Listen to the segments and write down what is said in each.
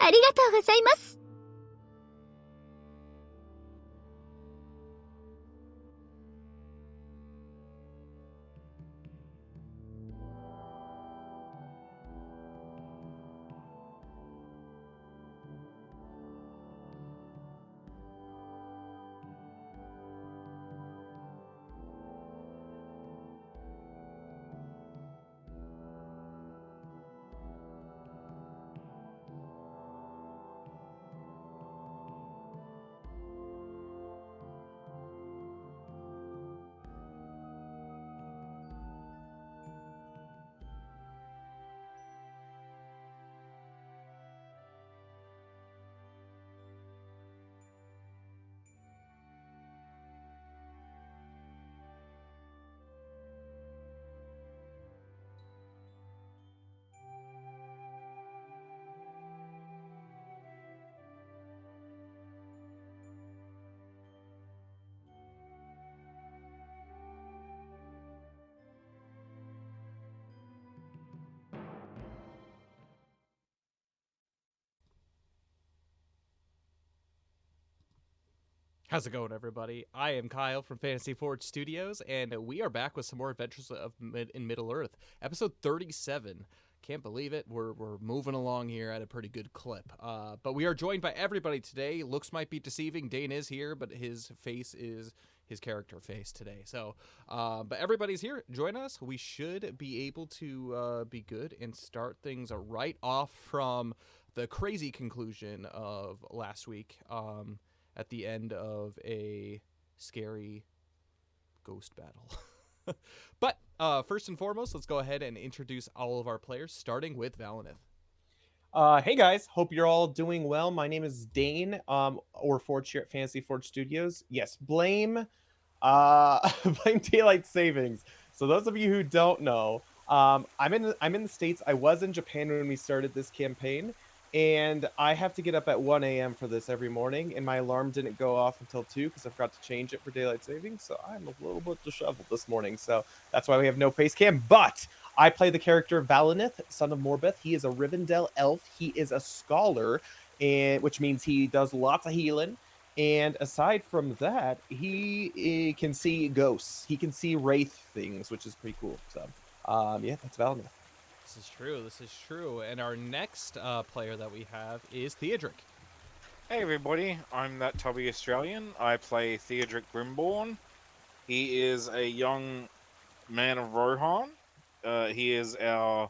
ありがとうございます。How's it going, everybody? I am Kyle from Fantasy Forge Studios, and we are back with some more Adventures in Middle Earth, episode 37. Can't believe it. We're moving along here at a pretty good clip. But we are joined by everybody today. Looks might be deceiving. Dain is here, but his face is his character face today. So, but everybody's here. Join us. We should be able to be good and start things right off from the crazy conclusion of last week. At the end of a scary ghost battle. But first and foremost, let's go ahead and introduce all of our players, starting with Valinith. Hey guys, hope you're all doing well. My name is Dain, or Forge here at Fantasy Forge Studios. Yes, blame blame daylight savings. So those of you who don't know, I'm in the States. I was in Japan when we started this campaign, and I have to get up at 1 a.m. for this every morning, and my alarm didn't go off until 2 because I forgot to change it for daylight savings. So I'm a little bit disheveled this morning. So that's why we have no face cam. But I play the character Valinith, son of Morbeth. He is a Rivendell elf. He is a scholar, which means he does lots of healing. And aside from that, he can see ghosts. He can see wraith things, which is pretty cool. So, yeah, that's Valinith. This is true. This is true. And our next player that we have is Theodric. Hey everybody, I'm that Tubby Australian. I play Theodric Grimborn. He is a young man of Rohan. He is our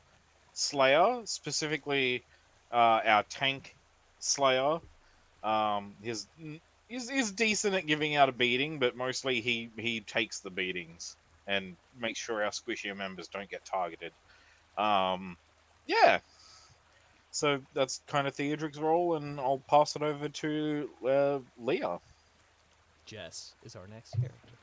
slayer, specifically our tank slayer. He's decent at giving out a beating, but mostly he takes the beatings and makes sure our squishier members don't get targeted. Yeah. So that's kind of Theodric's role, and I'll pass it over to Leah. Jess is our next character.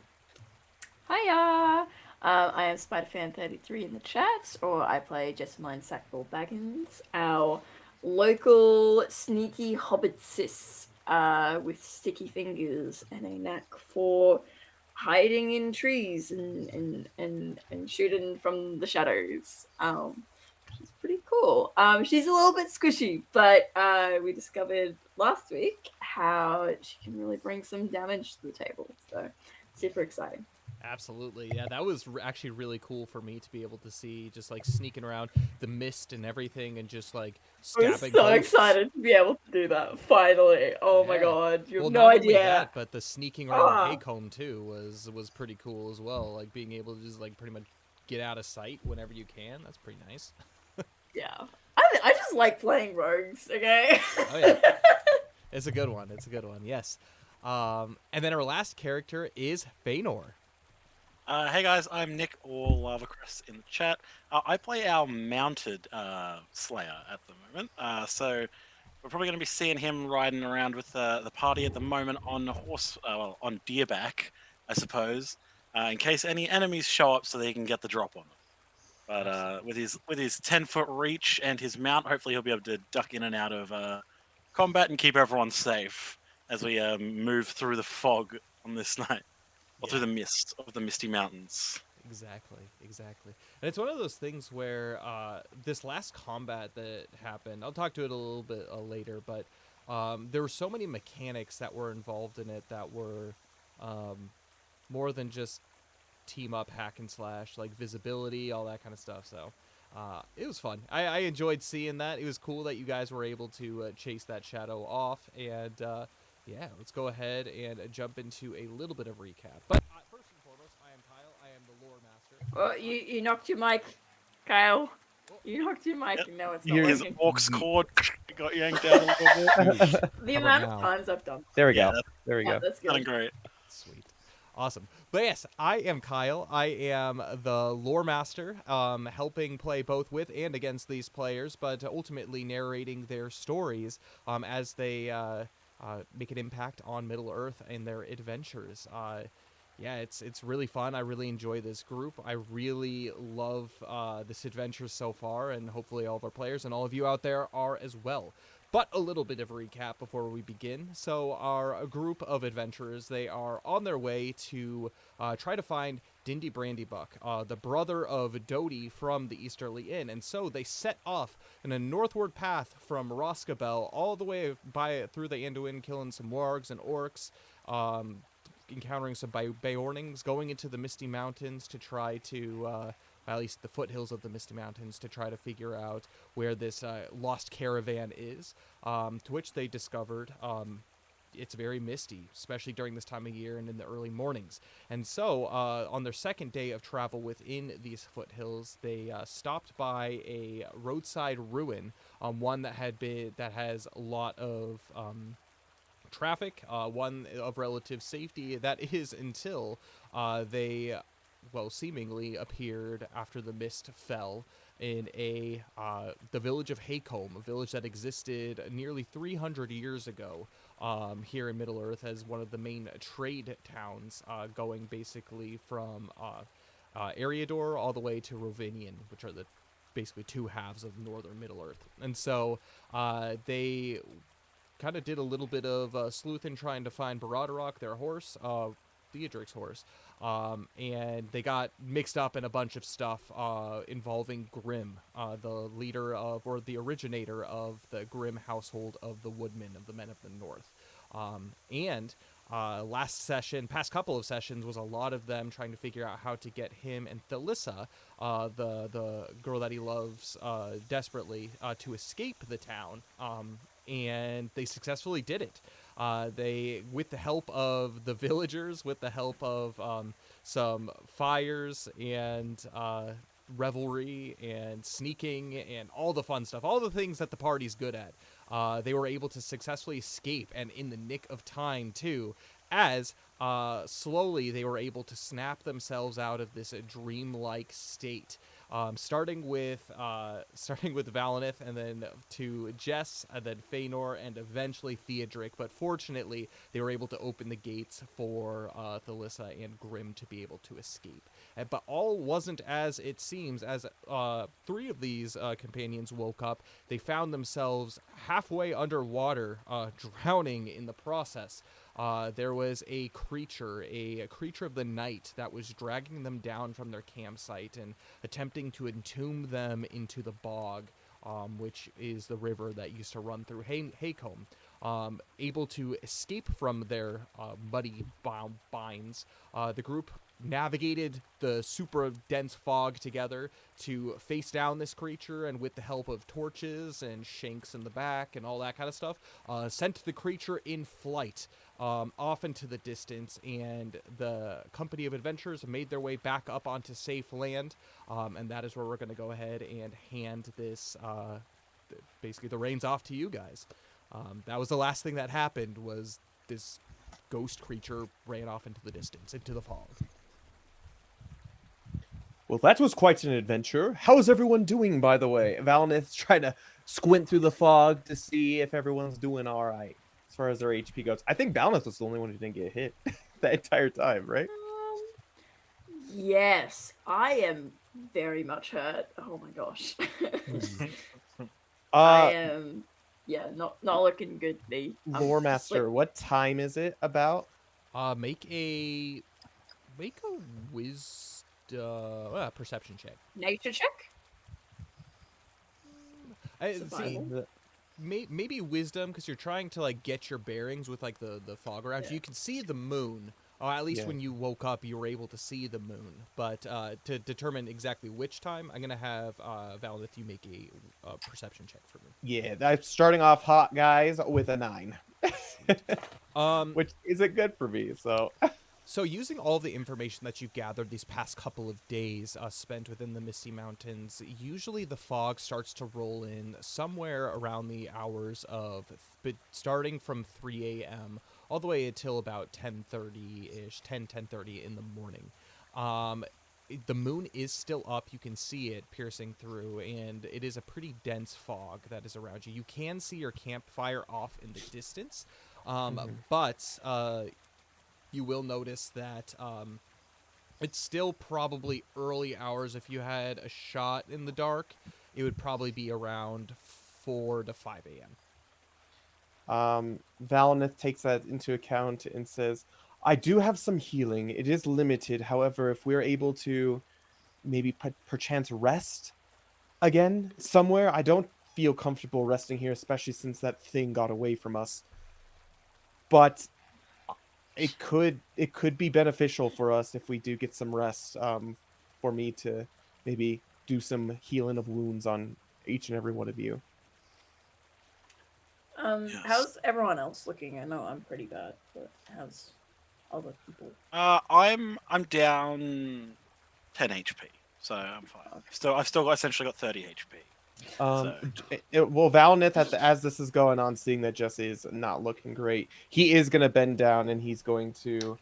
Hiya! I am SpiderFan33 in the chat, or I play Jessamine Sackville Baggins, our local sneaky Hobbit sis with sticky fingers and a knack for hiding in trees and shooting from the shadows. She's pretty cool. She's a little bit squishy, but we discovered last week how she can really bring some damage to the table. So super exciting. Absolutely. Yeah, that was actually really cool for me to be able to see, just like sneaking around the mist and everything and just like I was stabbing so ghosts. excited to be able to do that finally. Oh my god, you have no not idea. Only that, but the sneaking around Haycomb too was pretty cool as well. Like being able to just like pretty much get out of sight whenever you can. That's pretty nice. Yeah. I just like playing rogues, okay? Oh yeah. It's a good one. It's a good one. Yes. And then our last character is Feanor. Hey guys, I'm Nick, or Lava Crest in the chat. I play our mounted Slayer at the moment, so we're probably going to be seeing him riding around with the party at the moment on horse, on deerback, I suppose, in case any enemies show up, so they can get the drop on them. But with his 10-foot reach and his mount, hopefully he'll be able to duck in and out of combat and keep everyone safe as we move through the fog on this night. Or through the mist of the misty mountains. Exactly. And it's one of those things where this last combat that happened, I'll talk to it a little bit later, but there were so many mechanics that were involved in it that were more than just team up hack and slash, like visibility, all that kind of stuff. So it was fun. I enjoyed seeing that. It was cool that you guys were able to chase that shadow off. And yeah, let's go ahead and jump into a little bit of recap. But first and foremost, I am Kyle. I am the lore master. Well, you knocked your mic, Kyle. You knocked your mic. Yep. No, it's not You're- His working. aux cord got yanked out a little bit. The How amount about of now? times I've done. There we Yeah, go. There we Yeah, go. that's Sounding good. great. Sweet. Awesome. But yes, I am Kyle. I am the lore master, helping play both with and against these players, but ultimately narrating their stories as they make an impact on Middle-earth and their adventures. Yeah, it's really fun. I really enjoy this group. I really love this adventure so far, and hopefully all of our players and all of you out there are as well. But a little bit of a recap before we begin. So our group of adventurers, they are on their way to try to find Dindy Brandybuck, the brother of Dodie from the Easterly Inn. And so they set off in a northward path from Roscabel all the way through the Anduin, killing some wargs and orcs, encountering some Beornings, going into the Misty Mountains to try to, at least the foothills of the Misty Mountains, to try to figure out where this lost caravan is, to which they discovered it's very misty, especially during this time of year and in the early mornings. And so on their second day of travel within these foothills, they stopped by a roadside ruin, one that has a lot of traffic, one of relative safety. That is until they, well, seemingly appeared after the mist fell in the village of Haycombe, a village that existed nearly 300 years ago here in Middle-earth as one of the main trade towns, going basically from Eriador all the way to Rovinion, which are the basically two halves of northern Middle-earth. And so they kind of did a little bit of sleuthing trying to find Baradarok, their horse, Theodric's horse, and they got mixed up in a bunch of stuff involving Grimm, the leader of, or the originator of the Grimm household of the Woodmen, of the Men of the North. Past couple of sessions was a lot of them trying to figure out how to get him and Thalissa, the girl that he loves desperately, to escape the town. And they successfully did it. They, with the help of the villagers, with the help of some fires and revelry and sneaking and all the fun stuff, all the things that the party's good at, they were able to successfully escape, and in the nick of time too, as slowly they were able to snap themselves out of this dreamlike state. Starting with Valinith, and then to Jess, and then Feanor, and eventually Theodric. But fortunately, they were able to open the gates for Thalissa and Grimm to be able to escape. But all wasn't as it seems. As three of these companions woke up, they found themselves halfway underwater, drowning in the process. There was a creature of the night that was dragging them down from their campsite and attempting to entomb them into the bog, which is the river that used to run through Haycombe. Able to escape from their muddy binds, the group navigated the super dense fog together to face down this creature, and with the help of torches and shanks in the back and all that kind of stuff, sent the creature in flight off into the distance, and the company of adventurers made their way back up onto safe land, and that is where we're going to go ahead and hand this basically the reins off to you guys. That was the last thing that happened, was this ghost creature ran off into the distance, into the fog. Well, that was quite an adventure. How is everyone doing, by the way? Valinith's trying to squint through the fog to see if everyone's doing all right as far as their HP goes. I think Valinith was the only one who didn't get hit that entire time, right? Yes, I am very much hurt. Oh my gosh. I am, yeah, not looking good. Lore Master, what time is it about? Make a wisdom perception check. Nature check. See, Survival. maybe wisdom, because you're trying to like get your bearings with like the fog around you. Yeah. You can see the moon. Or at least Yeah. when you woke up, you were able to see the moon. But to determine exactly which time, I'm gonna have Valith, you make a perception check for me. Yeah, that's starting off hot, guys, with a 9. Which isn't good for me, so... So using all the information that you've gathered these past couple of days spent within the Misty Mountains, usually the fog starts to roll in somewhere around the hours of, starting from 3 a.m. all the way until about 10:30-ish, 10:30 in the morning. The moon is still up. You can see it piercing through, and it is a pretty dense fog that is around you. You can see your campfire off in the distance, but you will notice that it's still probably early hours. If you had a shot in the dark, it would probably be around 4 to 5 a.m. Valineth takes that into account and says, I do have some healing. It is limited. However, if we're able to maybe perchance rest again somewhere, I don't feel comfortable resting here, especially since that thing got away from us. But it could be beneficial for us if we do get some rest, for me to maybe do some healing of wounds on each and every one of you. Yes. How's everyone else looking? I know I'm pretty bad, but how's other people? I'm down 10 HP, so I'm fine. I've still essentially got 30 HP. Well, Valinith, as this is going on, seeing that Jesse is not looking great, he is going to bend down and he's going to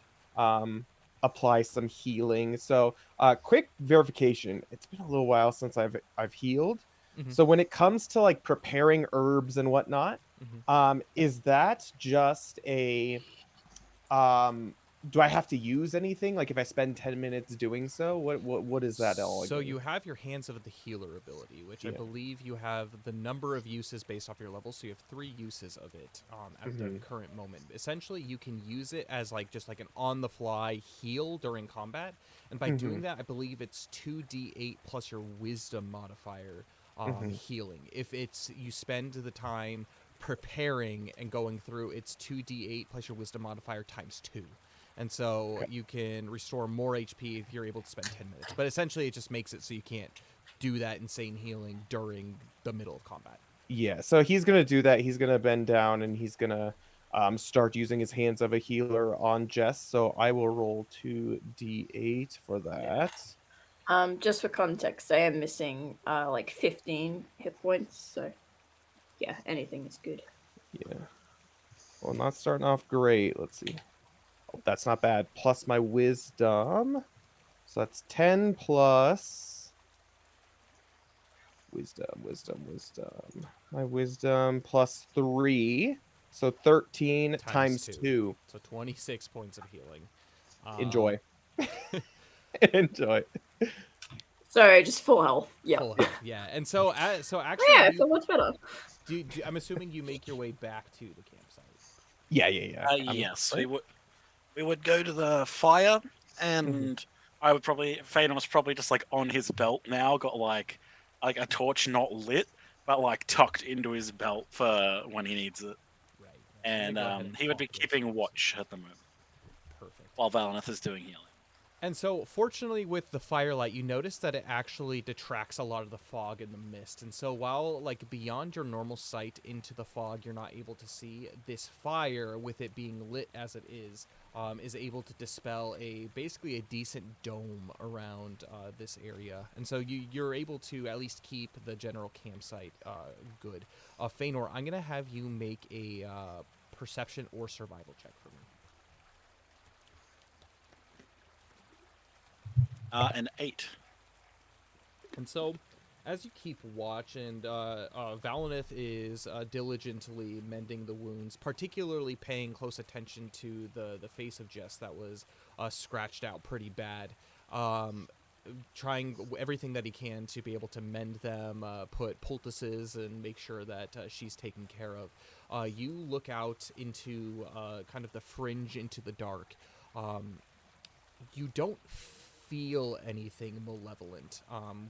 apply some healing. So, quick verification: it's been a little while since I've healed. Mhm. So when it comes to like preparing herbs and whatnot, is that just a do I have to use anything? Like if I spend 10 minutes doing so, what is that all So again? you have your Hands of the Healer ability, which I Yeah. believe you have the number of uses based off your level. So you have 3 uses of it at the current moment. Essentially, you can use it as like just like an on-the-fly heal during combat, and by doing that, I believe it's 2d8 plus your Wisdom modifier healing. If it's you spend the time preparing and going through, it's 2d8 plus your Wisdom modifier times 2. And so Okay. you can restore more HP if you're able to spend 10 minutes. But essentially, it just makes it so you can't do that insane healing during the middle of combat. Yeah, so he's gonna do that. He's gonna bend down and he's gonna start using his Hands of a Healer on Jess. So I will roll 2d8 for that. Just for context, I am missing like 15 hit points, so yeah, anything is good. Yeah. Well, not starting off great. Let's see. Oh, that's not bad. Plus my Wisdom. So that's 10 plus Wisdom. My Wisdom plus 3. So 13 times 2. So 26 points of healing. Enjoy. Enjoy. Sorry, just full health. Yeah. Full health, yeah. And so, so Oh, actually, yeah, I feel much better. I'm assuming you make your way back to the campsite. Yeah. Yes, we would go to the fire, and I would probably Phaedon was probably just like on his belt now, got like a torch not lit, but like tucked into his belt for when he needs it. Right. And he would be keeping watch at the moment Perfect. while Valineth is doing healing. And so, fortunately, with the firelight, you notice that it actually detracts a lot of the fog and the mist. And so, while, like, beyond your normal sight into the fog, you're not able to see, this fire, with it being lit as it is able to dispel basically a decent dome around this area. And so, you're able to at least keep the general campsite good. Feanor, I'm going to have you make a perception or survival check for me. An 8. And so, as you keep watch, and Valineth is diligently mending the wounds, particularly paying close attention to the face of Jess that was scratched out pretty bad, trying everything that he can to be able to mend them, put poultices, and make sure that she's taken care of. You look out into kind of the fringe, into the dark. You don't feel anything malevolent.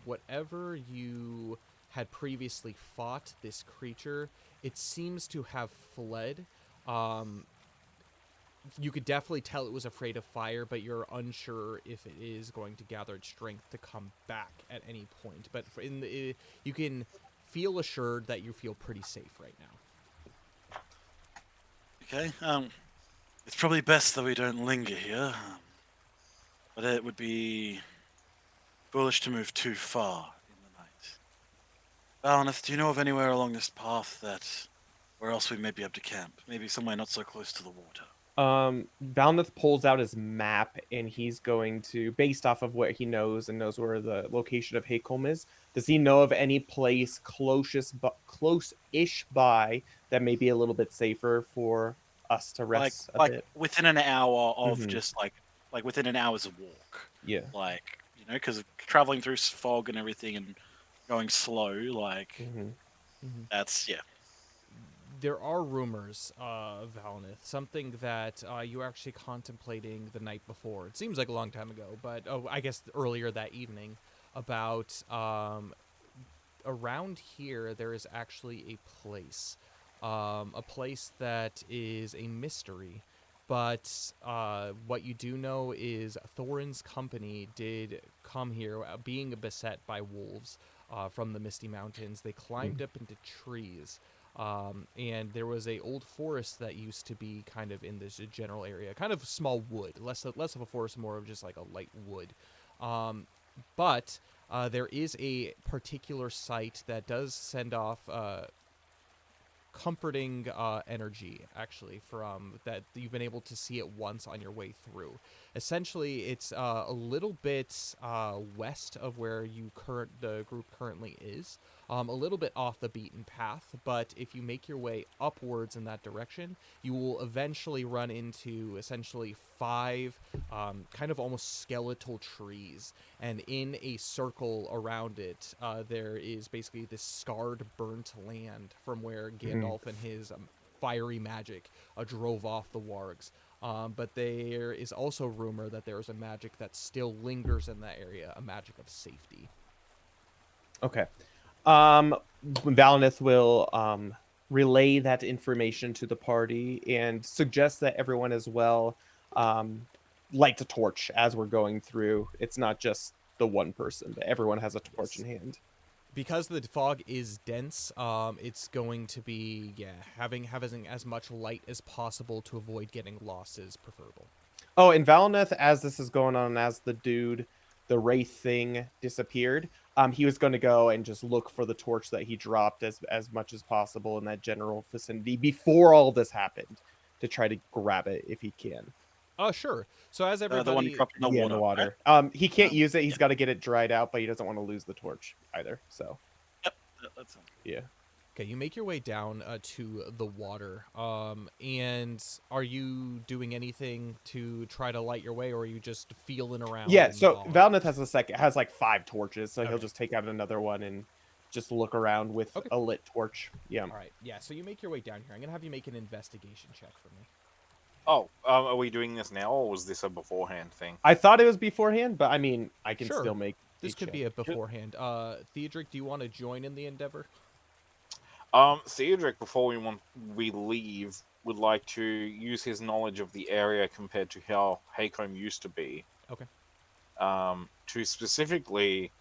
Whatever you had previously fought, this creature, it seems to have fled. You could definitely tell it was afraid of fire, but you're unsure if it is going to gather its strength to come back at any point. But you can feel assured that you feel pretty safe right now. Okay. It's probably best that we don't linger here. But it would be foolish to move too far in the night. Valneth, do you know of anywhere along this path where else we may be able to camp? Maybe somewhere not so close to the water. Valneth pulls out his map and he's going to, based off of what he knows and knows where the location of Haycolm is, does he know of any place close-ish by that may be a little bit safer for us to rest a bit? Within an hour of Mhm. just like within an hour's walk. Yeah. Because traveling through fog and everything and going slow, that's There are rumors, Valnith, something that you were actually contemplating the night before. It seems like a long time ago, but I guess earlier that evening, about around here there is actually a place that is a mystery. But what you do know is Thorin's company did come here, being beset by wolves from the Misty Mountains. They climbed up into trees. And there was a old forest that used to be kind of in this general area, kind of small wood, less of a forest, more of just like a light wood. But there is a particular site that does send off comforting energy, actually, from that you've been able to see it once on your way through. Essentially, it's a little bit west of where the group currently is, a little bit off the beaten path, but if you make your way upwards in that direction, you will eventually run into essentially 5 kind of almost skeletal trees, and in a circle around it, there is basically this scarred, burnt land from where Gandalf and his fiery magic drove off the wargs. But there is also rumor that there is a magic that still lingers in that area, a magic of safety. Okay. Valnith will relay that information to the party and suggest that everyone as well light a torch as we're going through. It's not just the one person, but everyone has a torch in hand. Because the fog is dense, it's going to be having as much light as possible to avoid getting lost is preferable. Oh, and Valneth, as this is going on, as the wraith thing disappeared, he was going to go and just look for the torch that he dropped as much as possible in that general vicinity before all this happened, to try to grab it if he can. Sure. So as everybody, the one dropped in the Yeah, water. in the water. Right? He can't use it. He's got to get it dried out, but he doesn't want to lose the torch either. So, Yep, that sounds good. yeah. Okay, you make your way down to the water. And are you doing anything to try to light your way, or are you just feeling around? Yeah, in so fog? Valnith has like 5 torches, so he'll Okay. just take out another one and just look around with Okay. a lit torch. Yeah. All right. Yeah. So you make your way down here. I'm gonna have you make an investigation check for me. Oh, are we doing this now, or was this a beforehand thing? I thought it was beforehand, but I mean, I can Sure. still make This could be a beforehand. Theodric, do you want to join in the endeavor? Theodric, before we leave, would like to use his knowledge of the area compared to how Haycomb used to be. Okay. To specifically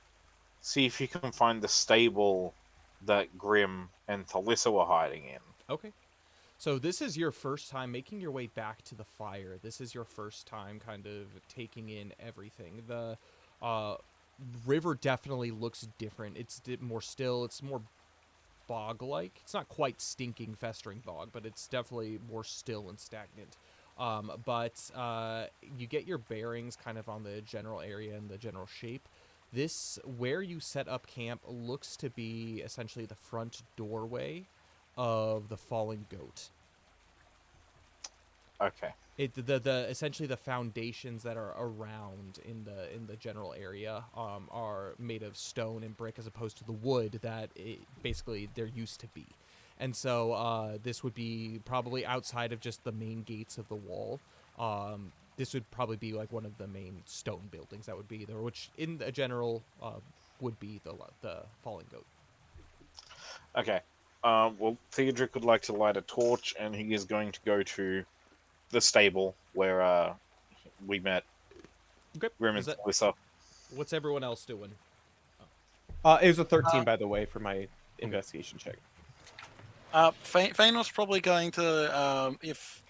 see if he can find the stable that Grim and Thalissa were hiding in. Okay. So this is your first time making your way back to the fire. This is your first time kind of taking in everything. The river definitely looks different. It's more still. It's more bog-like. It's not quite stinking, festering bog, but it's definitely more still and stagnant. But you get your bearings kind of on the general area and the general shape. This, where you set up camp, looks to be essentially the front doorway of the Falling Goat. Okay. The essentially the foundations that are around in the general area are made of stone and brick as opposed to the wood that basically there used to be. And so this would be probably outside of just the main gates of the wall. this would probably be like one of the main stone buildings that would be there, which in a general would be the falling goat. Okay. Well, Theodric would like to light a torch, and he is going to go to the stable where we met Okay. Grim and Melissa. What's everyone else doing? It was a 13, by the way, for my investigation check. Fainal's probably going to, if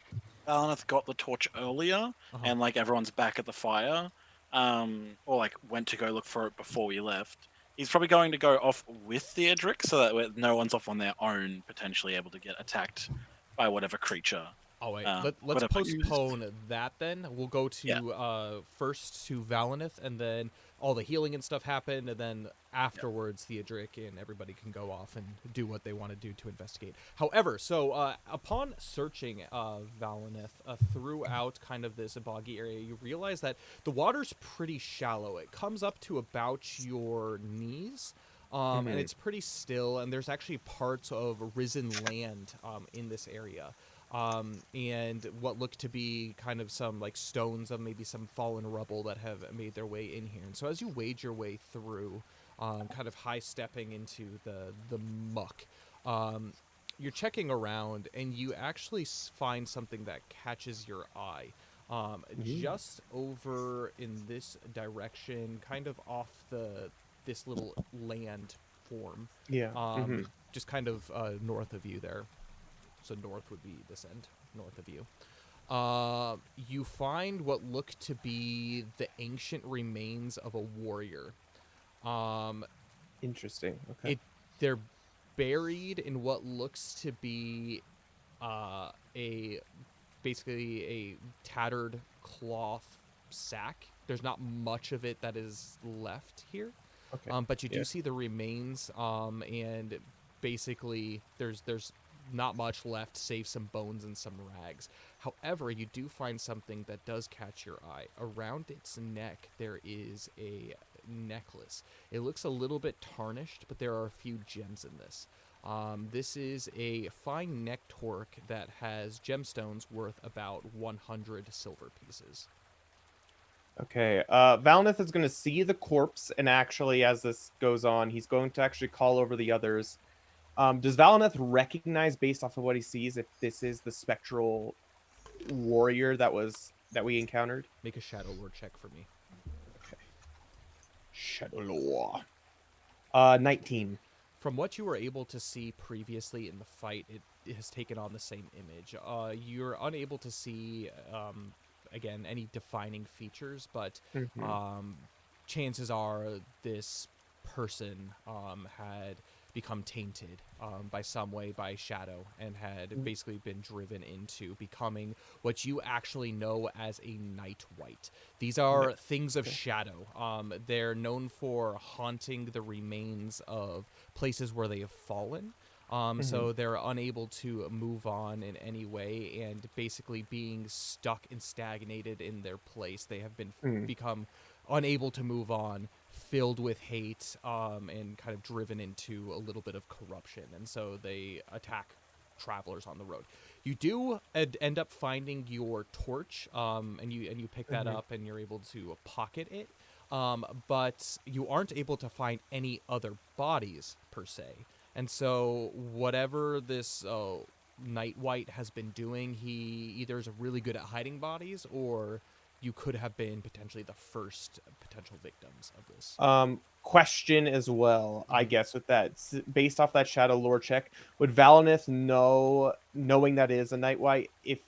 Valineth got the torch earlier and like everyone's back at the fire, or like went to go look for it before we left, he's probably going to go off with Theodric so that no one's off on their own, potentially able to get attacked by whatever creature. Oh wait, let's whatever postpone that then. We'll go to first to Valineth, and then all the healing and stuff happen, and then afterwards Theodric and everybody can go off and do what they want to do to investigate. However, so upon searching Valineth throughout kind of this boggy area, you realize that the water's pretty shallow. It comes up to about your knees. And it's pretty still, and there's actually parts of risen land in this area. And what look to be kind of some like stones of maybe some fallen rubble that have made their way in here. And so as you wade your way through, kind of high stepping into the muck, you're checking around and you actually find something that catches your eye. Just over in this direction, kind of off this little land form. Yeah. Just kind of north of you there. So north would be this end, north of you. You find what look to be the ancient remains of a warrior. Interesting. Okay. They're buried in what looks to be basically a tattered cloth sack. There's not much of it that is left here. Okay. But you do see the remains, and basically there's not much left save some bones and some rags. However, you do find something that does catch your eye. Around its neck there is a necklace. It looks a little bit tarnished, but there are a few gems in this. This is a fine neck torque that has gemstones worth about 100 silver pieces. Okay. Valineth is going to see the corpse, and actually, as this goes on, he's going to actually call over the others. Does Valineth recognize, based off of what he sees, if this is the spectral warrior that we encountered? Make a shadow lore check for me. Okay. Shadow lore. 19. From what you were able to see previously in the fight, it has taken on the same image. You're unable to see, again, any defining features, but chances are this person had become tainted by some way by shadow and had basically been driven into becoming what you actually know as a night wight. These are things of shadow. They're known for haunting the remains of places where they have fallen. So they're unable to move on in any way, and basically being stuck and stagnated in their place. They have been become unable to move on, filled with hate, and kind of driven into a little bit of corruption. And so they attack travelers on the road. You do end up finding your torch, and you pick that up, and you're able to pocket it. But you aren't able to find any other bodies per se. And so whatever this Night Wight has been doing, he either is really good at hiding bodies, or you could have been potentially the first potential victims of this. Question as well, I guess, with that. Based off that shadow lore check, would Valineth knowing that it is a Night Wight, if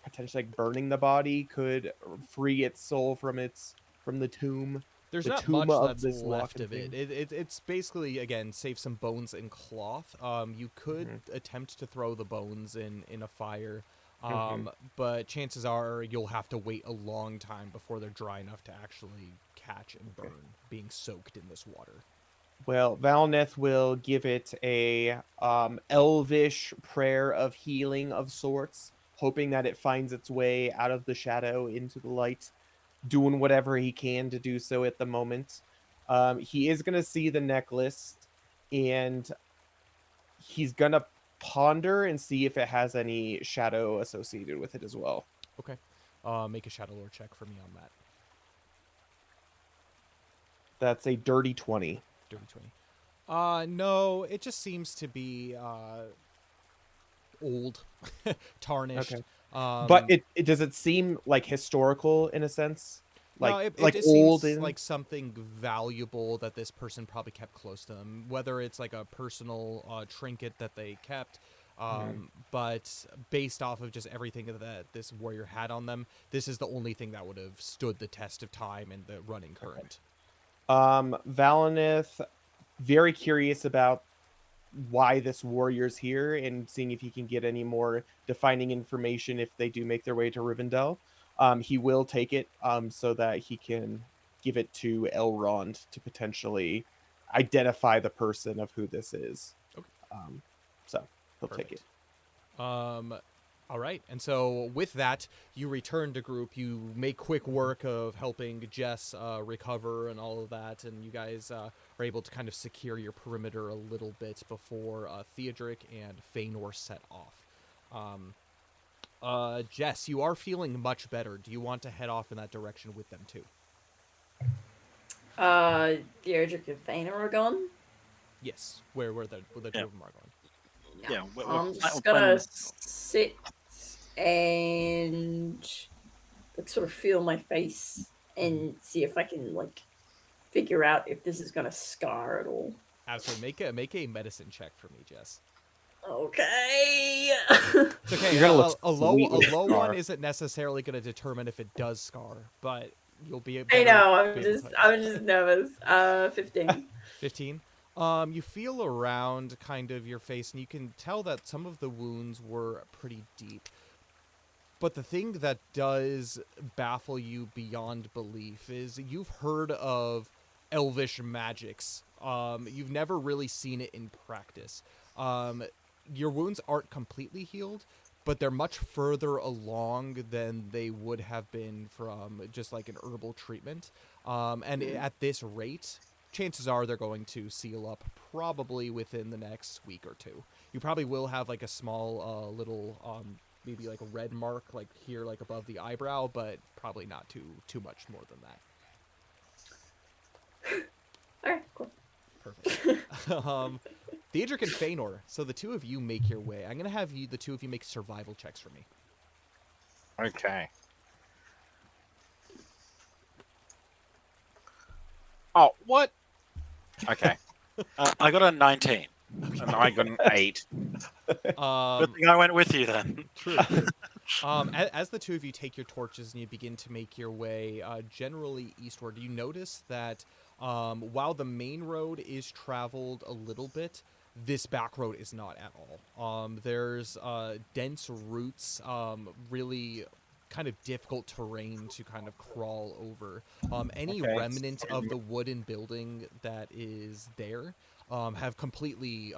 potentially like burning the body could free its soul from the tomb? There's the not tomb much of that's this left lock of and it. It's basically, again, save some bones and cloth. You could attempt to throw the bones in a fire, but chances are you'll have to wait a long time before they're dry enough to actually catch and burn, being soaked in this water. Well, Valineth will give it a elvish prayer of healing of sorts, hoping that it finds its way out of the shadow into the light, doing whatever he can to do so at the moment. He is going to see the necklace, and he's going to ponder and see if it has any shadow associated with it as well. Okay. Make a Shadow Lore check for me on that. That's a dirty 20. Dirty 20. No, it just seems to be old, tarnished. Okay. Um, But it does it seem like historical in a sense? no, Like it just old seems in like something valuable that this person probably kept close to them, whether it's like a personal trinket that they kept. But based off of just everything that this warrior had on them, this is the only thing that would have stood the test of time and the running current. Valinith, very curious about why this warrior's here and seeing if he can get any more defining information if they do make their way to Rivendell. He will take it so that he can give it to Elrond to potentially identify the person of who this is. Okay. So he'll take Perfect. it. All right. And so with that, you return to group. You make quick work of helping Jess recover and all of that. And you guys are able to kind of secure your perimeter a little bit before Theodric and Feanor set off. Jess, you are feeling much better. Do you want to head off in that direction with them too? Deirdre and Faina are gone. Yes. Where the two of them are going. Yeah, I'm just gonna sit and like sort of feel my face and see if I can like figure out if this is gonna scar at all. Absolutely. Make a medicine check for me, Jess. Okay. It's okay. You're gonna look A sweet with low scar. one isn't necessarily going to determine if it does scar, but you'll be. I know. I'm I'm just nervous. 15. 15. You feel around kind of your face, and you can tell that some of the wounds were pretty deep. But the thing that does baffle you beyond belief is you've heard of elvish magics. You've never really seen it in practice. Your wounds aren't completely healed, but they're much further along than they would have been from just like an herbal treatment. And at this rate, chances are they're going to seal up probably within the next week or two. You probably will have like a small little maybe like a red mark like here like above the eyebrow, but probably not too much more than that. Alright, cool. Perfect. Theodric and Feanor, so the two of you make your way. I'm going to have the two of you make survival checks for me. Okay. Oh, what? Okay. I got a 19. And I got an 8. Good thing I went with you then. True. As the two of you take your torches and you begin to make your way generally eastward, you notice that while the main road is traveled a little bit, this back road is not at all. There's dense roots, really kind of difficult terrain to kind of crawl over. Any remnant of the wooden building that is there have completely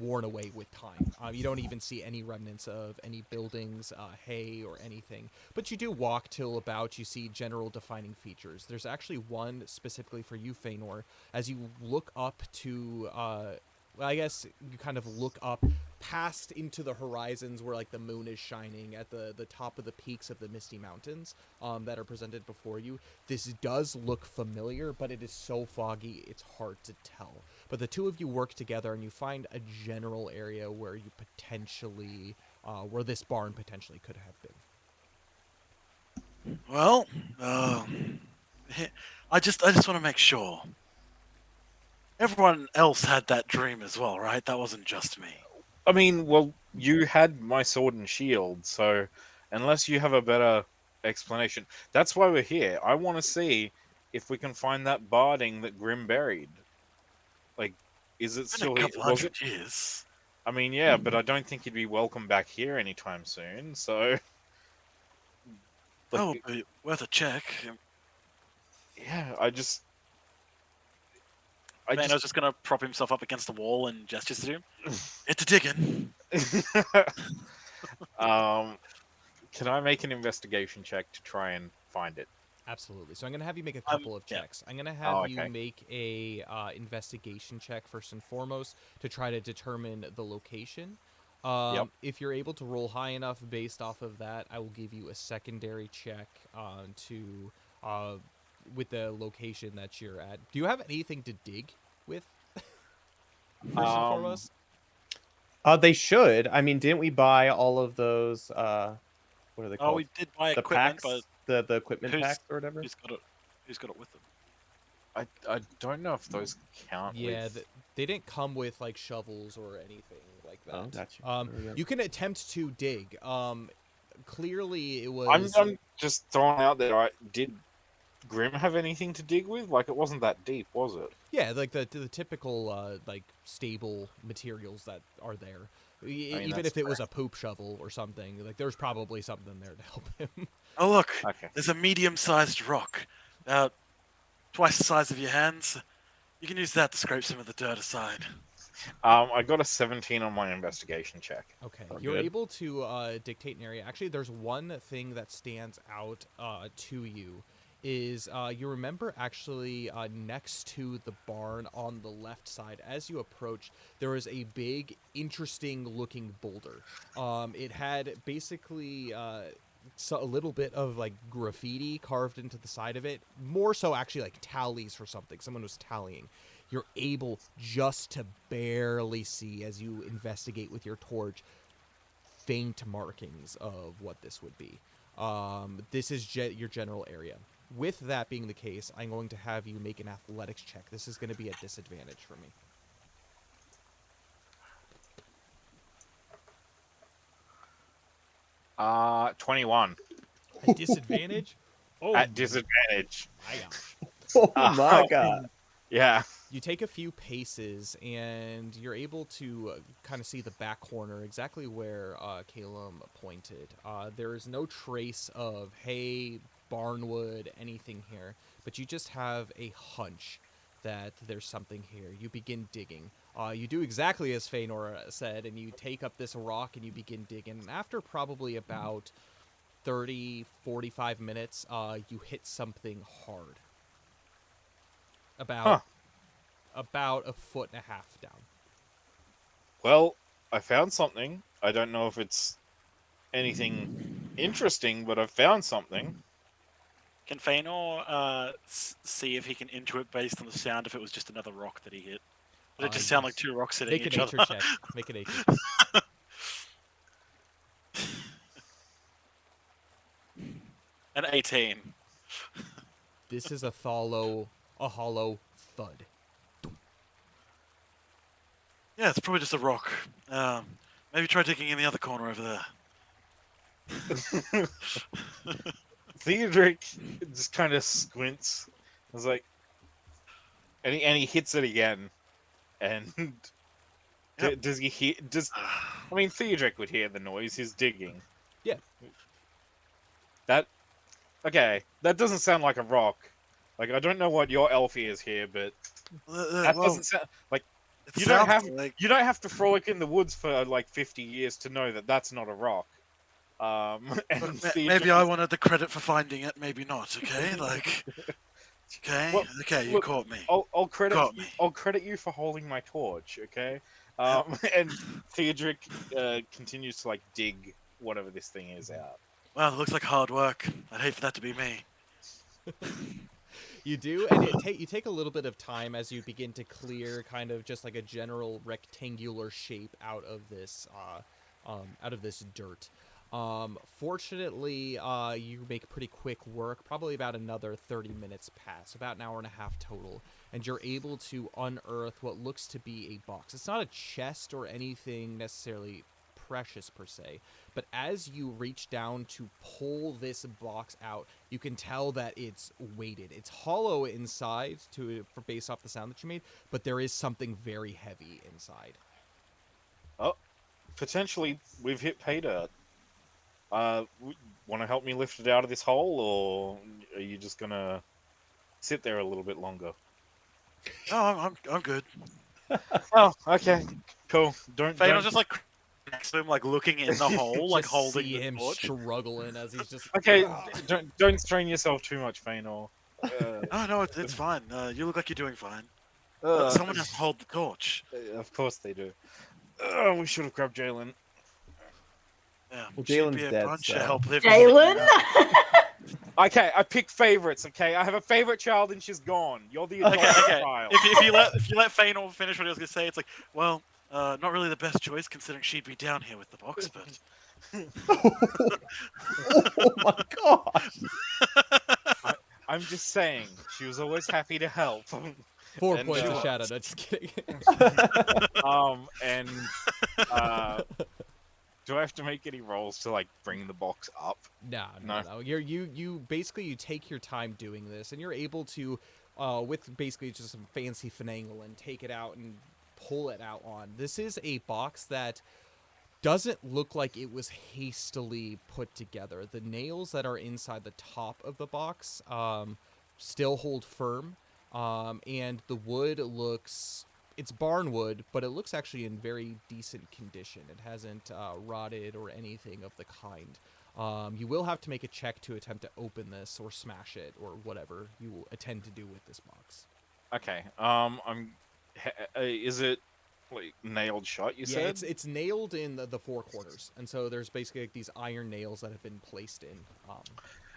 worn away with time. You don't even see any remnants of any buildings, hay, or anything. But you do walk till about you see general defining features. There's actually one specifically for you, Feanor. As you look up to, I guess you kind of look up past into the horizons where like the moon is shining at the top of the peaks of the Misty Mountains that are presented before you. This does look familiar, but it is so foggy it's hard to tell. But the two of you work together and you find a general area where you potentially, where this barn potentially could have been. Well, I just want to make sure. Everyone else had that dream as well, right? That wasn't just me. I mean, well, you had my sword and shield, so unless you have a better explanation, that's why we're here. I want to see if we can find that barding that Grim buried. Like, is it It's been still a here? couple Was hundred it? years. I mean, yeah, but I don't think he'd be welcome back here anytime soon. So, Oh, like, but worth a check. yeah, I just Mano's just gonna prop himself up against the wall and gestures to him. Get to digging. Can I make an investigation check to try and find it? Absolutely. So I'm going to have you make a couple of checks. I'm going to have you make a investigation check first and foremost to try to determine the location. If you're able to roll high enough based off of that, I will give you a secondary check to with the location that you're at. Do you have anything to dig with? First and foremost. They should. I mean, didn't we buy all of those? What are they Oh, called? we did buy The equipment, packs, but the equipment who's packs or whatever. who's got it? Who's got it with them? I don't know if those count. Yeah, with... they didn't come with like shovels or anything like that. Oh, gotcha. There we go. You can attempt to dig. Clearly it I'm was. just throwing out there. Did Grim have anything to dig with? Like, it wasn't that deep, was it? Yeah, like the typical like stable materials that are there. Even that's if it was a poop shovel or something, like there's probably something there to help him. Oh look, Okay. there's a medium-sized rock, about twice the size of your hands. You can use that to scrape some of the dirt aside. I got a 17 on my investigation check. Okay, Oh, you're good. able to dictate an area. Actually, there's one thing that stands out to you. Is you remember actually next to the barn on the left side, as you approach, there is a big, interesting-looking boulder. It had basically a little bit of like graffiti carved into the side of it, more so actually like tallies for something. Someone was tallying. You're able just to barely see as you investigate with your torch faint markings of what this would be. This is your general area. With that being the case, I'm going to have you make an athletics check. This is going to be a disadvantage for me. 21. A disadvantage? Oh, At disadvantage. my gosh. Oh my god. Yeah. You take a few paces, and you're able to kind of see the back corner, exactly where Calum pointed. There is no trace of hay, barnwood, anything here, but you just have a hunch that there's something here. You begin digging. You do exactly as Feanor said, and you take up this rock and you begin digging. And after probably about 30, 45 minutes, you hit something hard. About a foot and a half down. Well, I found something. I don't know if it's anything interesting, but I found something. Can Feanor see if he can intuit based on the sound if it was just another rock that he hit? Did it just sound like two rocks hitting Make each a other? nature check. Make a nature check. An 18. This is a hollow thud. Yeah, it's probably just a rock. Maybe try digging in the other corner over there. Theodoric just kind of squints. I was like, and he hits it again. And Yep. does he hear? I mean, Theodoric would hear the noise. He's digging. Yeah. Okay, that doesn't sound like a rock. Like, I don't know what your elf is here, but that doesn't sound like you don't have to frolic in the woods for like 50 years to know that that's not a rock. And Maybe I wanted the credit for finding it, maybe not. Okay, like, okay, Well, okay, you look, caught me. I'll credit Got you, me. I'll credit you for holding my torch. Okay, and Theodoric continues to like dig whatever this thing is out. Well, it looks like hard work. I'd hate for that to be me. You do, and you take a little bit of time as you begin to clear kind of just like a general rectangular shape out of this dirt. Fortunately, you make pretty quick work. Probably about another 30 minutes pass, about an hour and a half total, and you're able to unearth what looks to be a box. It's not a chest or anything necessarily precious per se, but as you reach down to pull this box out, you can tell that it's weighted. It's hollow inside based off the sound that you made, but there is something very heavy inside. Oh, potentially we've hit pay dirt. Want to help me lift it out of this hole, or are you just gonna sit there a little bit longer? No, I'm good. Oh, okay, cool. Don't. Feanor just like next to him, like looking in the hole, like Just holding see the him torch. struggling as he's just Okay, don't strain yourself too much, Feanor. No, it's fine. You look like you're doing fine. Uh, Someone has to hold the torch. Of course they do. We should have grabbed Jalen. Yeah, Well, she'd Dalen's be a dead, bunch so- of help if Jalen. Okay, I pick favorites. Okay, I have a favorite child and she's gone. You're the Okay, adopted okay. child. If you let Fainal finish what he was gonna say, it's like, well, not really the best choice considering she'd be down here with the box, but Oh my gosh. I'm just saying, she was always happy to help. 4 And, points of uh, shadow. No, just kidding. and do I have to make any rolls to like bring the box up? No. No. You basically you take your time doing this, and you're able to, with basically just some fancy finagling, take it out and pull it out on. This is a box that doesn't look like it was hastily put together. The nails that are inside the top of the box still hold firm, and the wood looks. It's barn wood, but it looks actually in very decent condition. It hasn't rotted or anything of the kind. You will have to make a check to attempt to open this or smash it or whatever you will intend to do with this box. Okay. Is it like nailed shut? You said. It's nailed in the four corners, and so there's basically like these iron nails that have been placed in.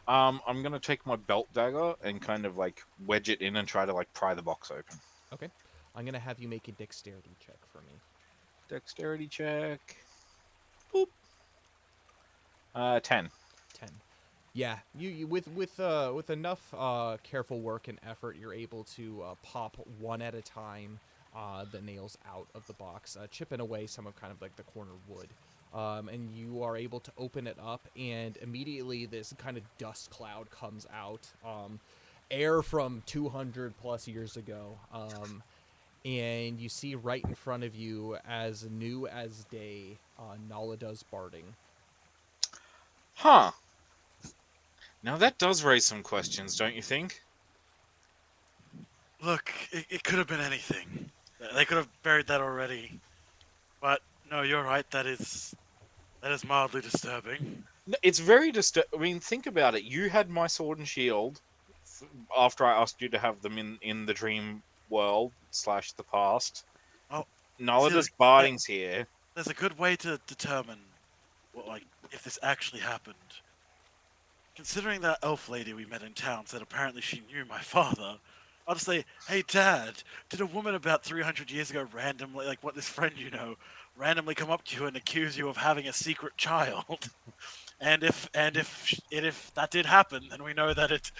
I'm gonna take my belt dagger and kind of like wedge it in and try to like pry the box open. Okay, I'm gonna have you make a dexterity check for me. Dexterity check. Boop. 10. 10. Yeah, you with enough careful work and effort, you're able to pop one at a time the nails out of the box, chipping away some of kind of like the corner wood. And you are able to open it up, and immediately this kind of dust cloud comes out, air from 200 plus years ago, and you see right in front of you, as new as day, Nalada's barding. Huh. Now that does raise some questions, don't you think? look, it could have been anything. They could have buried that already. But no, you're right. That is mildly disturbing. It's very I mean, think about it. You had my sword and shield after I asked you to have them in the dream world / the past. Oh, Nalada's see, barding's here. There's a good way to determine, if this actually happened. Considering that elf lady we met in town said apparently she knew my father, I'll just say, hey Dad, did a woman about 300 years ago randomly, like what this friend you know, randomly come up to you and accuse you of having a secret child? and if that did happen, then we know that it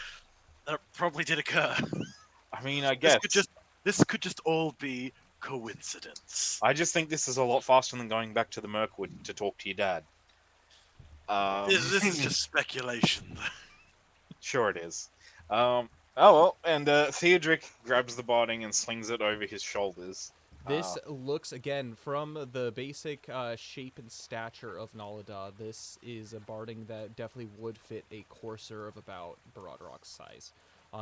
probably did occur. I mean, I guess. This could just all be coincidence. I just think this is a lot faster than going back to the Mirkwood to talk to your dad. This is just speculation. Sure it is. Oh well, and Theodric grabs the barding and slings it over his shoulders. This looks, again, from the basic shape and stature of Nalada, this is a barding that definitely would fit a courser of about Baradrock's size.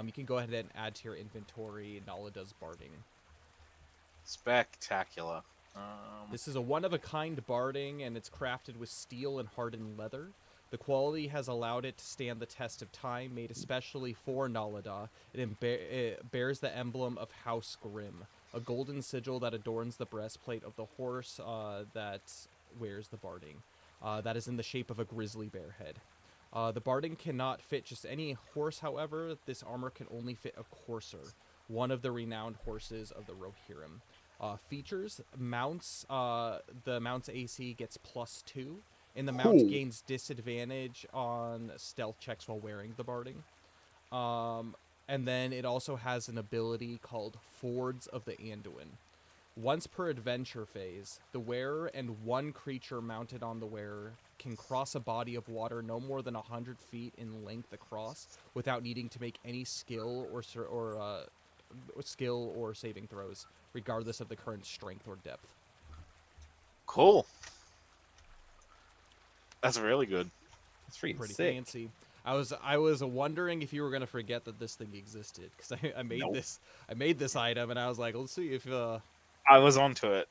You can go ahead and add to your inventory Nalada's barding. Spectacular. This is a one-of-a-kind barding, and it's crafted with steel and hardened leather. The quality has allowed it to stand the test of time, made especially for Nalada. It bears the emblem of House Grimm, a golden sigil that adorns the breastplate of the horse that wears the barding. That is in the shape of a grizzly bear head. The barding cannot fit just any horse, however. This armor can only fit a courser, one of the renowned horses of the Rohirrim. Features: mounts. The mount's AC gets +2, and the mount gains disadvantage on stealth checks while wearing the barding. And then it also has an ability called Fords of the Anduin. Once per adventure phase, the wearer and one creature mounted on the wearer can cross a body of water no more than 100 feet in length across without needing to make any skill or saving throws, regardless of the current strength or depth. Cool. That's really good. It's pretty Pretty sick. fancy. I was wondering if you were gonna forget that this thing existed, because I made Nope. this item, and I was like, let's see if I was onto it.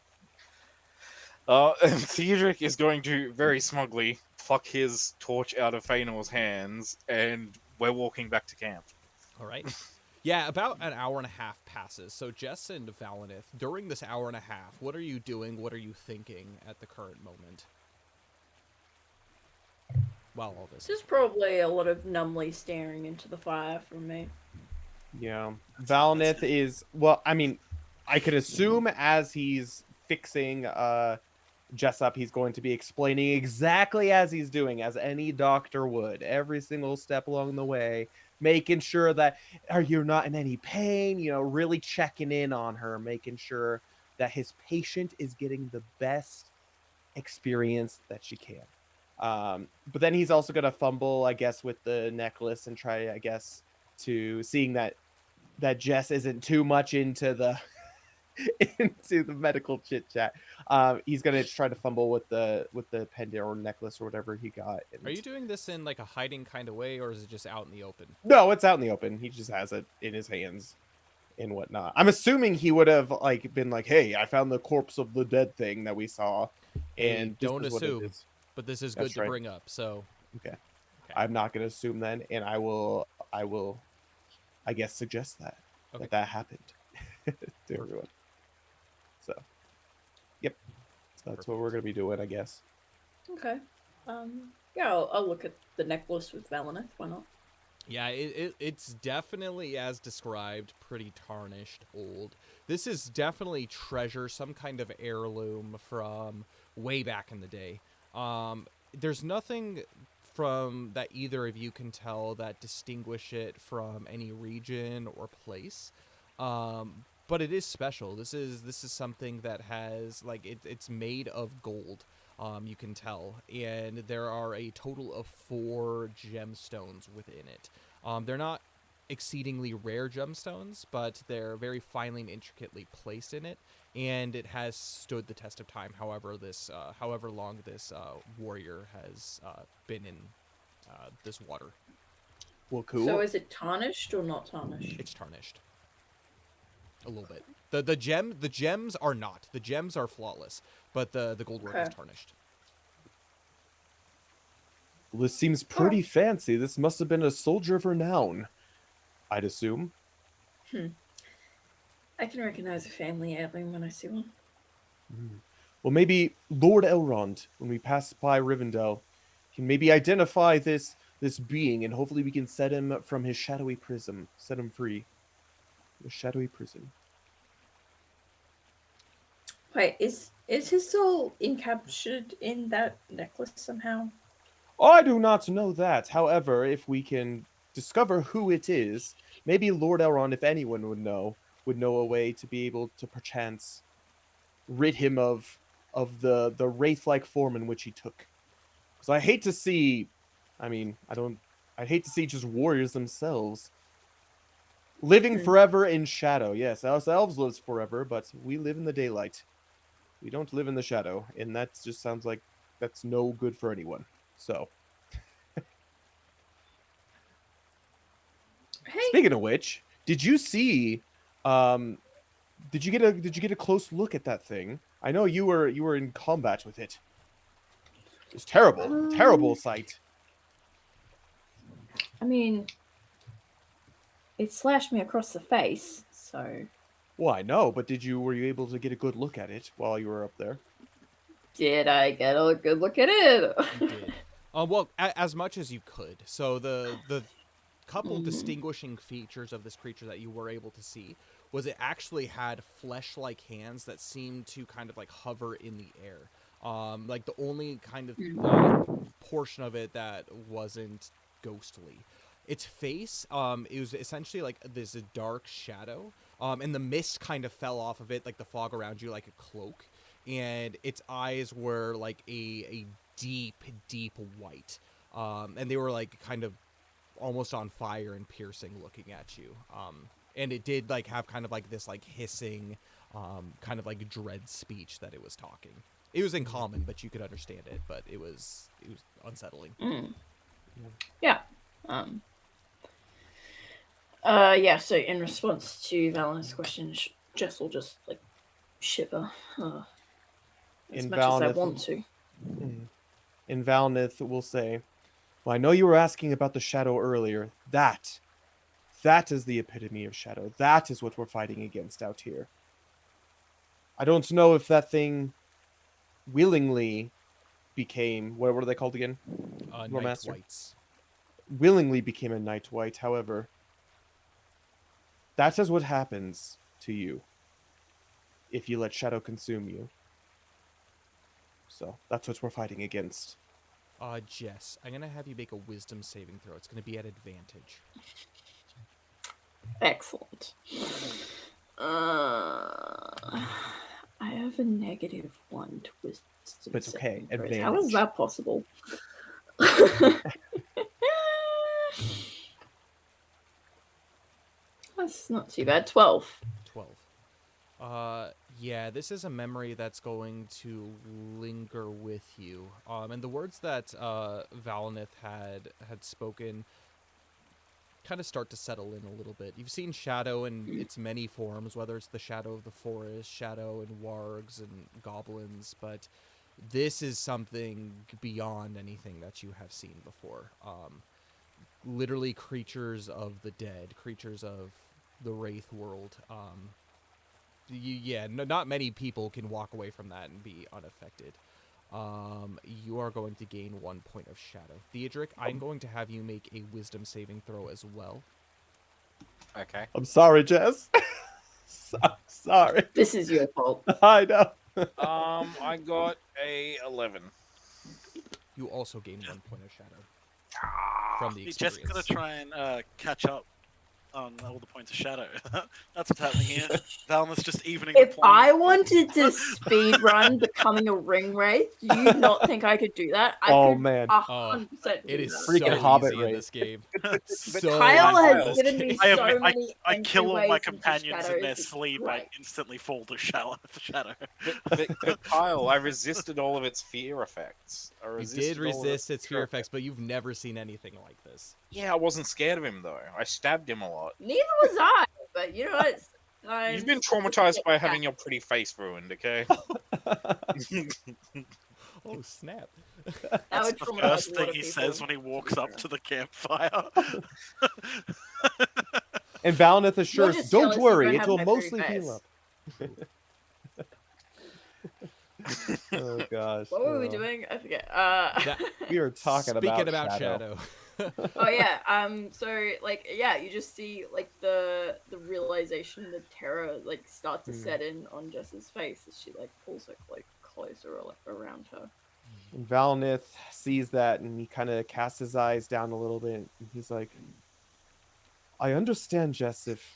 And Theodric is going to very smugly pluck his torch out of Feanor's hands, and we're walking back to camp. All right. Yeah, about an hour and a half passes. So Jess and Valinith, during this hour and a half, what are you doing? What are you thinking at the current moment? while all this. There's probably a lot of numbly staring into the fire from me. Yeah. That's Valnith it. is, well, I mean, I could assume as he's fixing Jessup, he's going to be explaining exactly as he's doing, as any doctor would, every single step along the way, making sure that are you not in any pain, really checking in on her, making sure that his patient is getting the best experience that she can. But then he's also going to fumble, I guess, with the necklace and try, I guess, to seeing that Jess isn't too much into the into the medical chit chat. He's gonna try to fumble with the pendant or necklace or whatever he got. Are you doing this in like a hiding kind of way, or is it just out in the open? No, it's out in the open. He just has it in his hands and whatnot. I'm assuming he would have like been like, "Hey, I found the corpse of the dead thing that we saw, Hey, and this don't is what it assume, is." but this is That's good to right. bring up. So, Okay. Okay. I'm not gonna assume then, and I will, I guess, suggest Okay. that happened to everyone. So, yep. So that's what we're gonna be doing, I guess. Okay. Yeah, I'll look at the necklace with Valineth. Why not? yeah, it's definitely as described, pretty tarnished, old. This is definitely treasure, some kind of heirloom from way back in the day. There's nothing from that either of you can tell that distinguish it from any region or place. But it is special. This is something that has like it's made of gold. You can tell, and there are a total of 4 gemstones within it. They're not exceedingly rare gemstones, but they're very finely and intricately placed in it, and it has stood the test of time. However long this warrior has been in this water. Well, cool. So is it tarnished or not tarnished? It's tarnished a little bit. The gems are not. The gems are flawless, but the gold work is Okay. tarnished. Well, this seems pretty fancy. This must have been a soldier of renown, I'd assume. I can recognize a family heirloom when I see one. Well, maybe Lord Elrond, when we pass by Rivendell, can maybe identify this being, and hopefully we can set him from his shadowy prison, set him free. The shadowy prison. Wait, is his soul encaptured in that necklace somehow? I do not know that. However, if we can discover who it is, maybe Lord Elrond, if anyone would know a way to be able to perchance rid him of the wraith-like form in which he took. Because I hate to see, I hate to see just warriors themselves living forever in shadow. Yes, ourselves lives forever, but we live in the daylight. We don't live in the shadow, and that just sounds like that's no good for anyone. So, Hey, speaking of which, did you see? Did you get a close look at that thing? I know you were in combat with it. It's terrible, terrible sight. I mean, it slashed me across the face, so Well, I know, but were you able to get a good look at it while you were up there? did I get a good look at it? You did. Well, as much as you could. So the couple distinguishing features of this creature that you were able to see was it actually had flesh-like hands that seemed to kind of like hover in the air. Like the only kind of portion of it that wasn't ghostly. Its face, it was essentially like this dark shadow, and the mist kind of fell off of it, like the fog around you, like a cloak. And its eyes were like a deep, deep white, and they were like kind of almost on fire and piercing, looking at you. And it did like have kind of like this like hissing, kind of like dread speech that it was talking. It was in common, but you could understand it. But it was unsettling. Yeah. Yeah, so in response to Valin's question, Jess will just like shiver as In much as I Valineth- want to. In Valnith will say, well, I know you were asking about the shadow earlier. That is the epitome of shadow. That is what we're fighting against out here. I don't know if that thing willingly became, what are they called again? Night Loremaster? Whites. Willingly became a Night White. However, that is what happens to you if you let shadow consume you. So that's what we're fighting against. Jess, I'm gonna have you make a wisdom saving throw. It's gonna be at advantage. Excellent. I have a -1 to wisdom. But it's okay, saving throws. How is advantage. that possible? That's not too bad. 12. 12. Yeah, this is a memory that's going to linger with you. And the words that Valinith had spoken kind of start to settle in a little bit. You've seen shadow in its many forms, whether it's the shadow of the forest, shadow and wargs and goblins, but this is something beyond anything that you have seen before. Literally creatures of the dead, creatures of the Wraith world. Not many people can walk away from that and be unaffected. You are going to gain 1 point of shadow. Theodric, I'm going to have you make a wisdom saving throw as well. Okay. I'm sorry, Jess. Sorry. This is your fault. I know. I got a 11. You also gain 1 point of shadow from the You just experience. gotta try and catch up on all the points of shadow. That's what's happening here. Valma's just evening If the points. I wanted to speedrun becoming a ring wraith, do you not think I could do that? I Oh, could man. 100% It do is that. Freaking so Hobbit easy in race. this game. Kyle easy in has this given game. me I so many kill all my entryways into companions in shadows, their it's sleep. I great. instantly fall to shadow. But Kyle, I resisted all of its fear effects. You did resist its fear effects, but you've never seen anything like this. Yeah, I wasn't scared of him though. I stabbed him a lot. Neither was I, but you know what? You've been traumatized by having your pretty face ruined, okay? Oh, snap. That's would the traumatize first a lot thing of he people. says when he walks up to the campfire. And Valinith assures, just don't jealous you worry, don't it have will my pretty mostly heal up. Oh gosh. What were we doing? I forget. We are talking Speaking about shadow. Oh yeah. So like yeah, you just see like the realization, the terror like start to set in on Jess's face as she like pulls her cloak closer around her. And Valinith sees that and he kind of casts his eyes down a little bit and he's like, I understand, Jess, if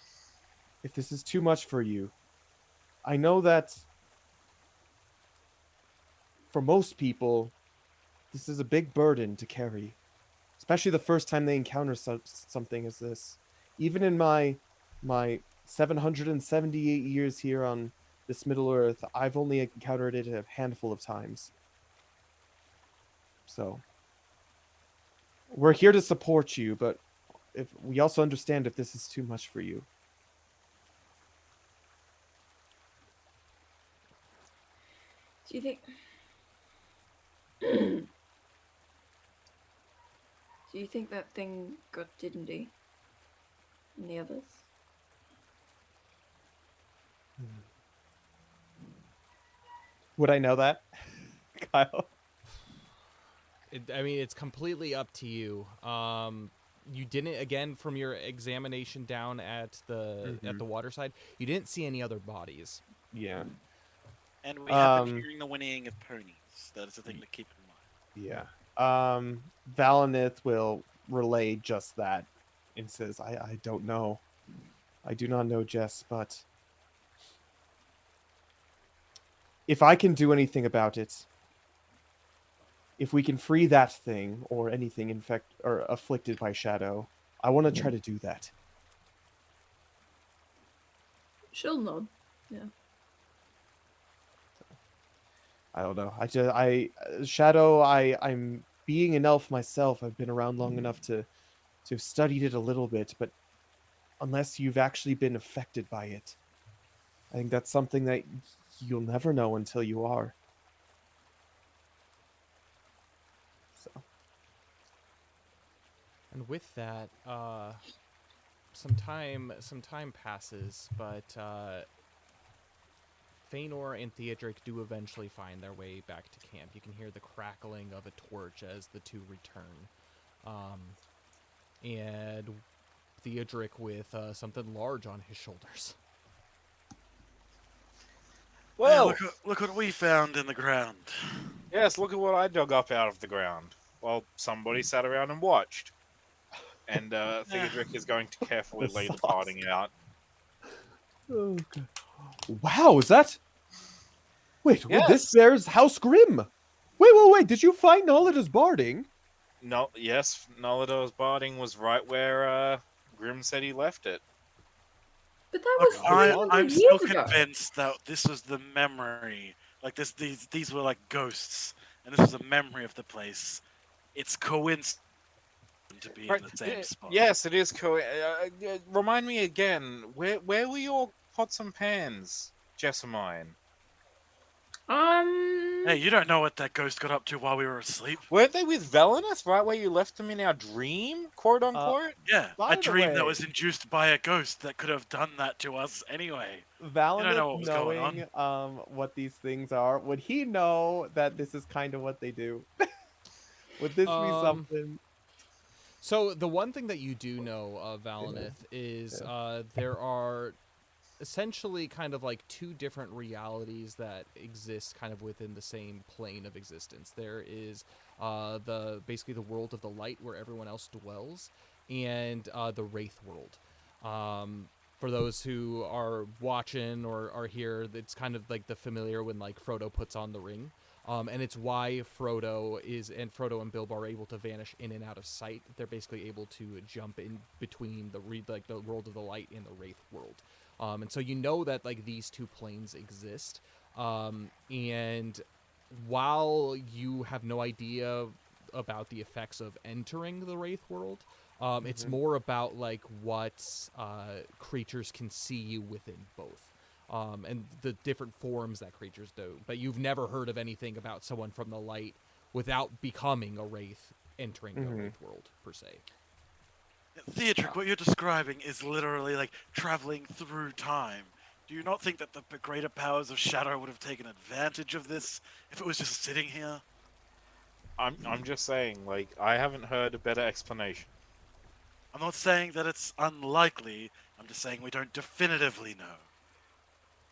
this is too much for you. I know that for most people, this is a big burden to carry, especially the first time they encounter something as this. Even in my 778 years here on this Middle Earth, I've only encountered it a handful of times. So we're here to support you, but if we also understand if this is too much for you. Do you think? Do you think that thing got Diddindy and the others? Would I know that, Kyle? I mean, it's completely up to you. You didn't, again, from your examination down at the water side, you didn't see any other bodies. Yeah. And we have been hearing the whinnying of ponies. That is a thing to keep in mind. Yeah. Valinith will relay just that and says, I don't know. I do not know, Jess, but if I can do anything about it, if we can free that thing or anything afflicted by shadow, I want to try to do that. She'll nod. Yeah. I don't know. Shadow, I'm being an elf myself. I've been around long enough to have studied it a little bit, but unless you've actually been affected by it, I think that's something that you'll never know until you are. So. And with that, some time passes, but Fëanor and Theodric do eventually find their way back to camp. You can hear the crackling of a torch as the two return. And Theodric with something large on his shoulders. Hey, Well, look what we found in the ground. yes, look at what I dug up out of the ground. Well, somebody sat around and watched. And Theodric is going to carefully The lay the sauce. parting out. Oh, God. Wow, is that? Wait, well, this Yes. bears House Grimm. Wait. Did you find Knowledge's barding? No, yes, Nolado's barding was right where Grim said he left it. But that Look, was I- 300 I'm years still ago. convinced that this was the memory. Like these were like ghosts, and this was a memory of the place. It's coincidence to be Right, in the same spot. Yes, it is remind me again, where were your pots and pans, Jessamine? Hey, you don't know what that ghost got up to while we were asleep. Weren't they with Velenith, right where you left them in our dream, quote unquote? Yeah, By a the dream that way- was induced by a ghost that could have done that to us anyway. Valinith know what was going knowing what these things are, would he know that this is kind of what they do? Would this be something? So the one thing that you do know of Valinith is there are essentially kind of like two different realities that exist kind of within the same plane of existence. There is basically the world of the light where everyone else dwells, and the Wraith world. For those who are watching or are here, it's kind of like the familiar when like Frodo puts on the ring. And it's why Frodo and Bilbo are able to vanish in and out of sight. They're basically able to jump in between the world of the light and the Wraith world. And so you know that like these two planes exist. And while you have no idea about the effects of entering the Wraith world, it's more about like what creatures can see you within both. And the different forms that creatures do. But you've never heard of anything about someone from the light without becoming a wraith entering the wraith world, per se. Theodric, what you're describing is literally like traveling through time. Do you not think that the greater powers of Shadow would have taken advantage of this if it was just sitting here? I'm just saying, like, I haven't heard a better explanation. I'm not saying that it's unlikely, I'm just saying we don't definitively know.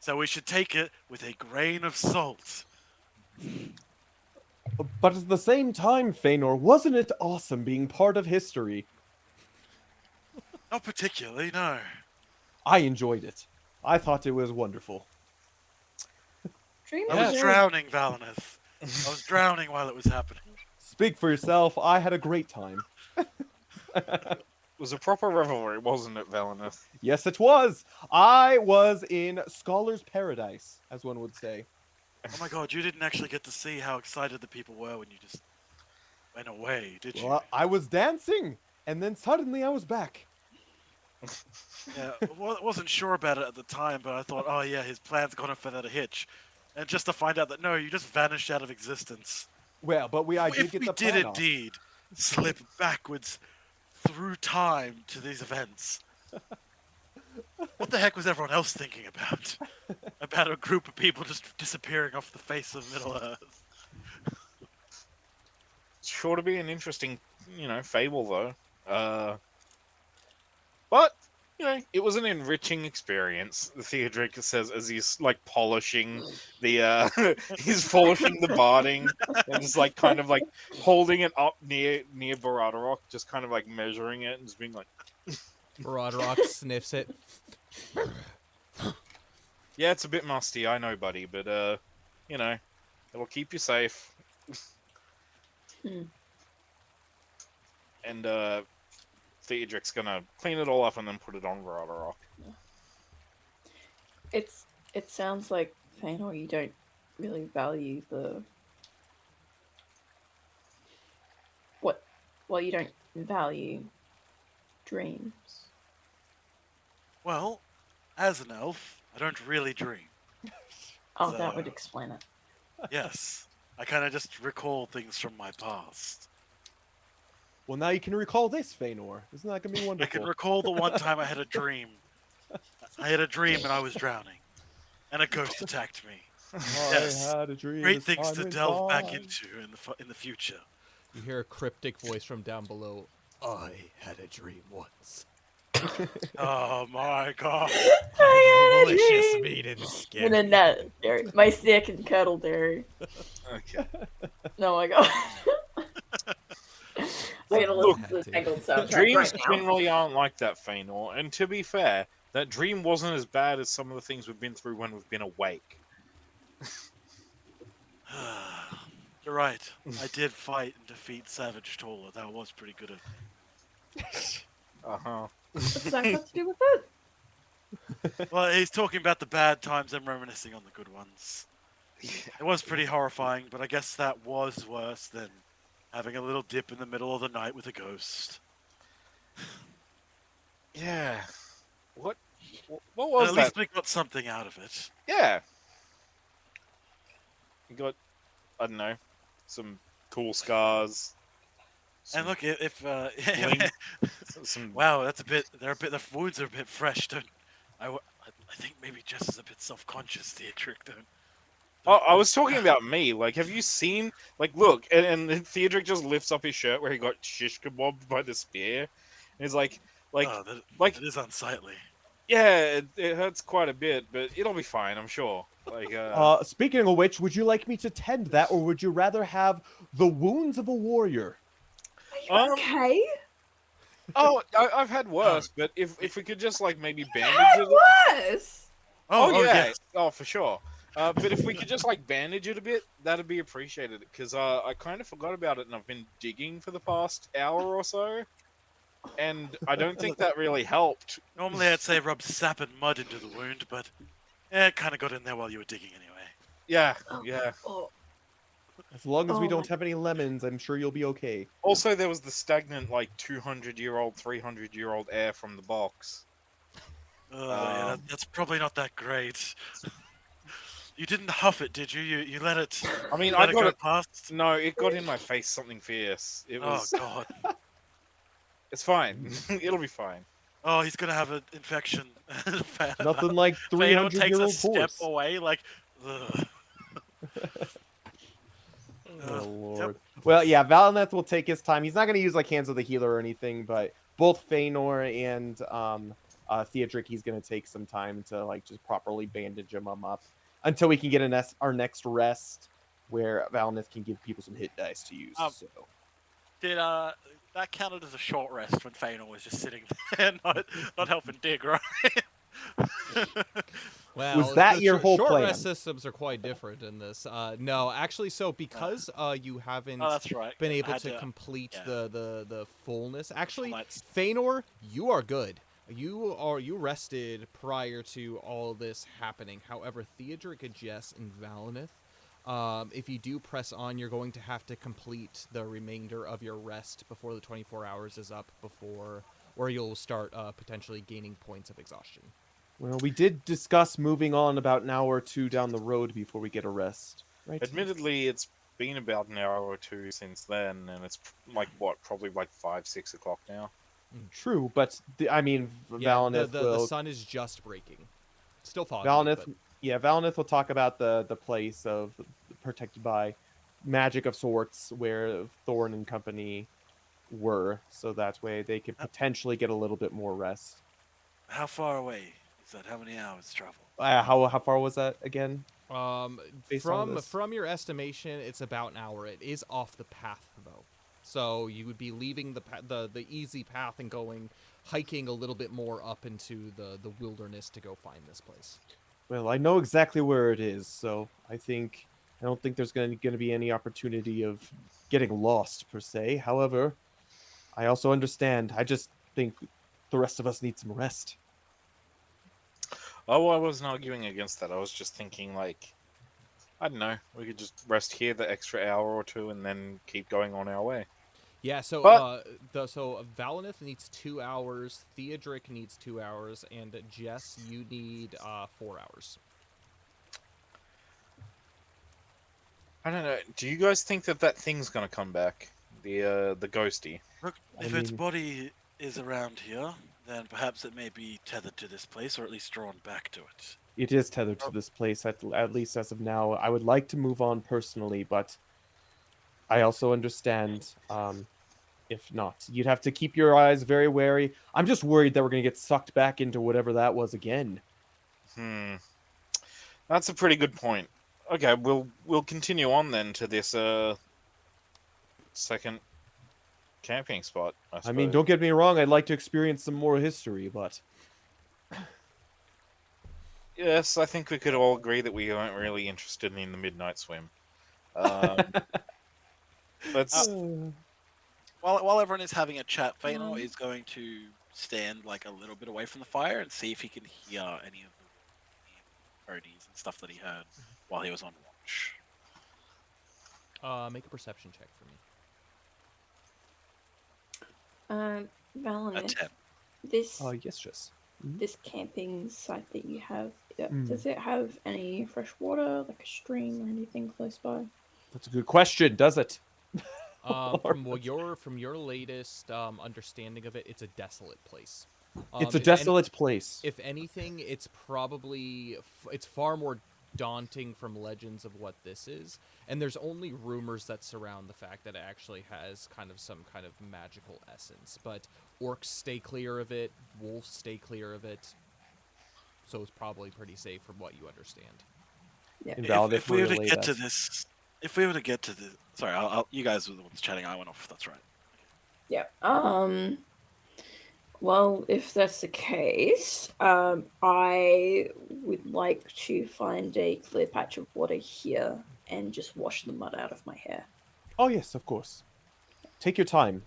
So we should take it with a grain of salt. But at the same time, Fëanor, wasn't it awesome being part of history? Not particularly, no. I enjoyed it. I thought it was wonderful. Dreams I was are drowning, Valinith. I was drowning while it was happening. Speak for yourself. I had a great time. It was a proper revelry, wasn't it, Velenith? Yes, it was. I was in Scholar's Paradise, as one would say. Oh my god, you didn't actually get to see how excited the people were when you just went away, did you? Well, I was dancing, and then suddenly I was back. Yeah, I wasn't sure about it at the time, but I thought, oh yeah, his plan's gone off without a hitch. And just to find out that no, you just vanished out of existence. Well, but I did If get we the did plan off. indeed slip backwards through time to these events, what the heck was everyone else thinking about? About a group of people just disappearing off the face of Middle Earth? It's sure to be an interesting, fable though. But it was an enriching experience. Theodric says as he's like polishing he's polishing the barding and just like kind of like holding it up near Baradarok, just kind of like measuring it and just being like, Rodrock sniffs it. yeah, it's a bit musty, I know, buddy, but it'll keep you safe. And Theodric's gonna clean it all up and then put it on Baradarok. It sounds like, Fëanor, you don't really value you don't value dreams. Well, as an elf, I don't really dream. Oh, that would So- explain it. Yes, I kind of just recall things from my past. Well, now you can recall this, Fëanor. Isn't that going to be I wonderful? can recall the one time I had a dream. I had a dream and I was drowning. and a ghost attacked me. I Yes. had a dream. Great as things time to went delve back by. into in the future. You hear a cryptic voice from down below. I had a dream once. Oh my god. Delicious meat and No, skin. no, Derry. My stick and cuddle, Derry. Okay. Oh my god. I'm gonna Look, listen to the Tangled soundtrack dreams right now. generally aren't like that, Feanor. And to be fair, that dream wasn't as bad as some of the things we've been through when we've been awake. You're right. I did fight and defeat Savage Taller. That was pretty good of me. Uh-huh. What's that got to do with it? Well, he's talking about the bad times and reminiscing on the good ones. It was pretty horrifying, but I guess that was worse than having a little dip in the middle of the night with a ghost. Yeah. What And was at that? least we got something out of it. Yeah. You got, I don't know, some cool scars. And look, if bling, some wow, that's a bit. The wounds are a bit fresh. I think maybe Jess is a bit self-conscious, Theodric. Oh, I was talking about me. Like, have you seen? Like, look, and Theodric just lifts up his shirt where he got shish kebabbed by the spear. And he's like, Oh, that like, is unsightly. yeah, it hurts quite a bit, but it'll be fine, I'm sure. Like, Speaking of which, would you like me to tend that, or would you rather have the wounds of a warrior? um, Okay. oh, I've had worse, but if we could just like maybe bandage Had it. worse. Oh yeah, yes. oh for sure. But if we could just like bandage it a bit, that'd be appreciated. Because I kind of forgot about it, and I've been digging for the past hour or so, and I don't think that really helped. Normally, I'd say rub sap and mud into the wound, but it kind of got in there while you were digging anyway. Yeah, Oh. yeah. Oh, As long as we Oh don't my- have any lemons, I'm sure you'll be okay. Also, there was the stagnant like 200-year-old, 300-year-old air from the box. Yeah, that's probably not that great. You didn't huff it, did you? You let it. I mean, you I let it got go it. past. No, it got in my face something fierce. It Oh was. god. It's fine. It'll be fine. Oh, he's gonna have an infection. Nothing like Feanor takes a 300-year-old step horse. away, like. Ugh. Oh lord. Yep. Well, yeah, Valineth will take his time. He's not going to use like Hands of the Healer or anything, but both Feanor and Theodric, he's going to take some time to like just properly bandage him up until we can get our next rest, where Valineth can give people some hit dice to use. So. Did that counted as a short rest when Feanor was just sitting there, not helping dig, right? Well, Was that the your whole short plan? rest systems are quite different in this. No, actually, so because you haven't Oh, that's right. been I able had to complete yeah. the fullness. Actually, Nights. Feanor, you are good. You rested prior to all this happening. However, Theodric, Jess, and Valineth, if you do press on, you're going to have to complete the remainder of your rest before the 24 hours is up, or you'll start potentially gaining points of exhaustion. Well, we did discuss moving on about an hour or two down the road before we get a rest, right? Admittedly, it's been about an hour or two since then, and it's like what, probably like 5, 6 o'clock now. True, but I mean, Yeah, Valineth the will. sun is just breaking. Still foggy. Valineth, but- yeah, Valineth will talk about the place of protected by magic of sorts where Thorn and company were, so that way they could potentially get a little bit more rest. How far away is that? How many hours travel? How far was that again? Based on from this? from your estimation, it's about an hour. It is off the path though, so you would be leaving the easy path and going hiking a little bit more up into the wilderness to go find this place. Well, I know exactly where it is, so I don't think there's going to be any opportunity of getting lost per se. However, I also understand. I just think the rest of us need some rest. Oh, I wasn't arguing against that. I was just thinking, like, I don't know, we could just rest here the extra hour or two and then keep going on our way. Yeah, so But- Valineth needs 2 hours, Theodric needs 2 hours, and Jess, you need 4 hours. I don't know. Do you guys think that thing's gonna come back? The ghosty. Look, I if its mean- body is around here, then perhaps it may be tethered to this place, or at least drawn back to it. It is tethered to this place, at least as of now. I would like to move on personally, but I also understand if not. You'd have to keep your eyes very wary. I'm just worried that we're going to get sucked back into whatever that was again. That's a pretty good point. Okay, we'll continue on then to this second camping spot, I suppose. I mean, don't get me wrong, I'd like to experience some more history, but Yes, I think we could all agree that we weren't really interested in the midnight swim. Let's. While everyone is having a chat, Feanor is going to stand like a little bit away from the fire and see if he can hear any of the parodies and stuff that he heard while he was on watch. Make a perception check for me. A Valinor, 10. this yes, Jess. this camping site that you have, does it have any fresh water, like a stream or anything close by? That's a good question, does it? From your latest understanding of it, it's a desolate place. It's a desolate place. If anything, it's probably it's far more daunting from legends of what this is, and there's only rumors that surround the fact that it actually has kind of some kind of magical essence. But orcs stay clear of it, wolves stay clear of it, so it's probably pretty safe from what you understand. Yeah. If we were to get to this, sorry, you guys were the ones chatting. I went off. That's right. Yeah. Well, if that's the case, I would like to find a clear patch of water here and just wash the mud out of my hair. Oh, yes, of course. Take your time.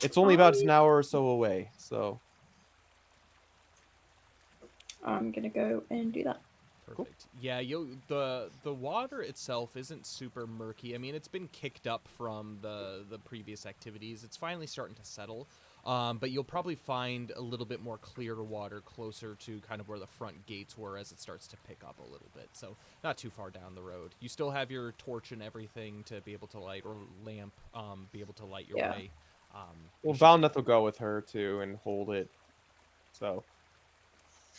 It's only about an hour or so away, so... I'm gonna go and do that. Perfect. Cool. Yeah, the water itself isn't super murky. I mean, it's been kicked up from the previous activities. It's finally starting to settle. But you'll probably find a little bit more clear water closer to kind of where the front gates were as it starts to pick up a little bit. So not too far down the road. You still have your torch and everything to be able to light, or lamp, be able to light your way. Well, Valneth will go with her too and hold it, so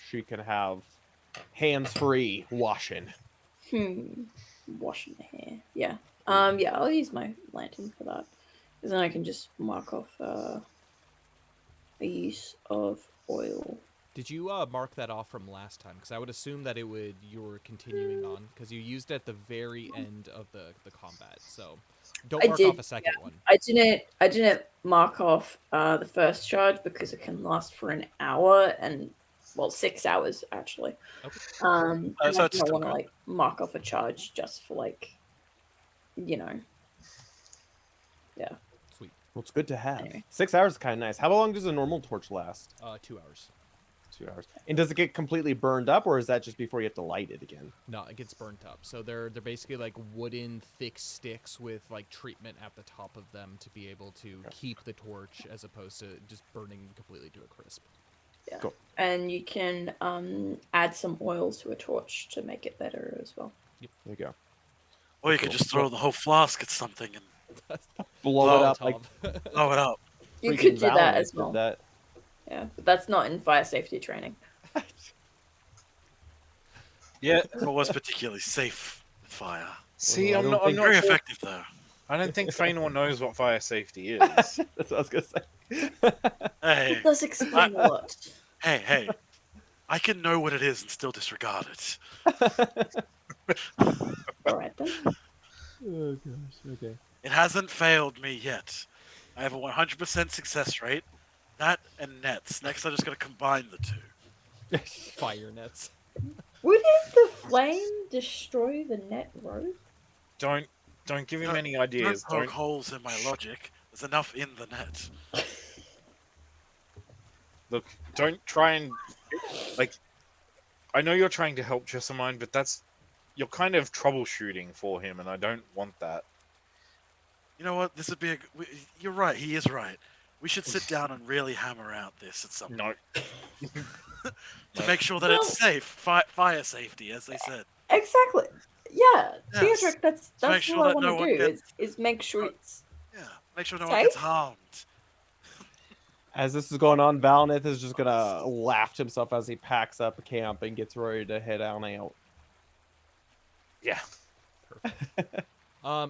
she can have hands-free washing. Washing the hair. Yeah. Yeah, I'll use my lantern for that. Because then I can just mark off the use of oil. Did you mark that off from last time? Because I would assume that you were continuing on, because you used it at the very end of the combat. So don't mark off a second one. I didn't mark off the first charge because it can last for an hour and 6 hours actually. Okay. And I so don't want to mark off a charge just for yeah. Sweet. Well, it's good to have. Anyway. 6 hours is kind of nice. How long does a normal torch last? 2 hours. 2 hours. And does it get completely burned up, or is that just before you have to light it again? No, it gets burnt up. So they're basically like wooden thick sticks with like treatment at the top of them to be able to keep the torch as opposed to just burning completely to a crisp. Yeah. Cool. And you can add some oil to a torch to make it better as well. Yep. There you go. Or you could just throw the whole flask at something and Blow it up like blow it up. You freaking could do that Valorant as did well. that. Yeah, but that's not in fire safety training. Yeah. It was particularly safe with fire. See, Well, I'm not Very sure. effective though. I don't think Feanor knows what fire safety is. That's what I was gonna say. Hey, It does explain a lot. hey, I can know what it is and still disregard it. All right then. Oh gosh. Okay. It hasn't failed me yet. I have a 100% success rate. That and nets. Next, I just gotta combine the two. Fire nets. Wouldn't the flame destroy the net rope? Don't give him any ideas. Don't poke holes in my logic. There's enough in the net. Look, don't try and I know you're trying to help Jessamine, but you're kind of troubleshooting for him, and I don't want that. You know what? This would be you're right. He is right. We should sit down and really hammer out this at some point. No. To make sure that it's safe. Fire safety, as they said. Exactly. Yeah, Yes. Theodric, that's make sure what I that want no to one do. gets- Is make sure it's Yeah. Make sure no one gets Safe? harmed. As this is going on, Valnith is just gonna laugh to himself as he packs up a camp and gets ready to head on out. Yeah.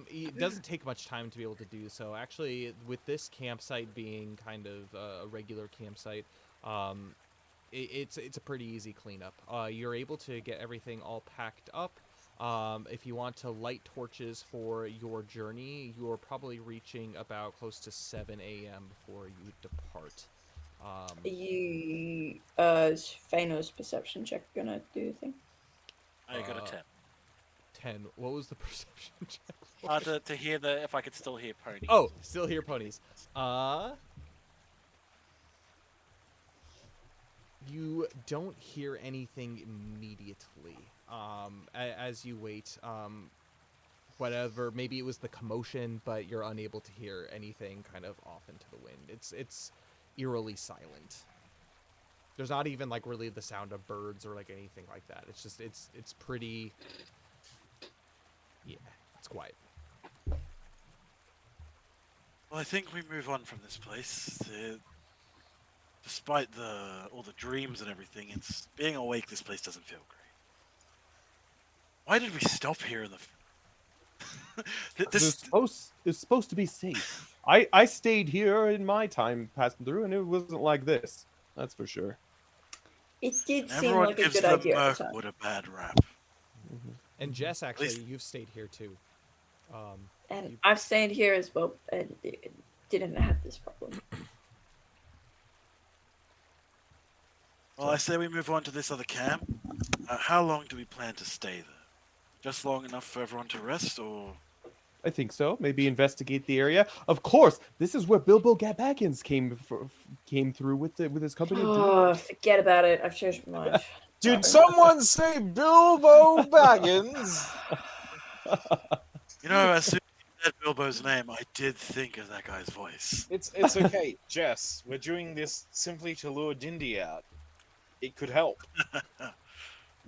It doesn't take much time to be able to do so. Actually, with this campsite being kind of a regular campsite, it's a pretty easy cleanup. You're able to get everything all packed up. If you want to light torches for your journey, you're probably reaching about close to 7 a.m. before you depart. Are you, Fano's perception check gonna do the thing? I got a 10. 10. What was the perception check? To hear if I could still hear ponies. Oh, still hear ponies. You don't hear anything immediately. As you wait, whatever, maybe it was the commotion, but you're unable to hear anything kind of off into the wind. It's eerily silent. There's not even like really the sound of birds or like anything like that. It's just it's pretty. Yeah, it's quiet. Well, I think we move on from this place. Despite all the dreams and everything, it's being awake. This place doesn't feel great. Why did we stop here in the? It's supposed to be safe. I stayed here in my time passing through, and it wasn't like this. That's for sure. It did seem Everyone like a gives good the idea at the time. Mirkwood a bad rap. And Jess, actually, least- you've stayed here too. And I've stayed here as well, and it didn't have this problem. Well, I say we move on to this other camp. How long do we plan to stay there? Just long enough for everyone to rest, or? I think so. Maybe investigate the area. Of course, this is where Bilbo Baggins came through with his company. of Oh, forget about it. I've changed my mind. Did someone say Bilbo Baggins? You know, as soon as you said Bilbo's name, I did think of that guy's voice. It's okay, Jess. We're doing this simply to lure Dindy out. It could help.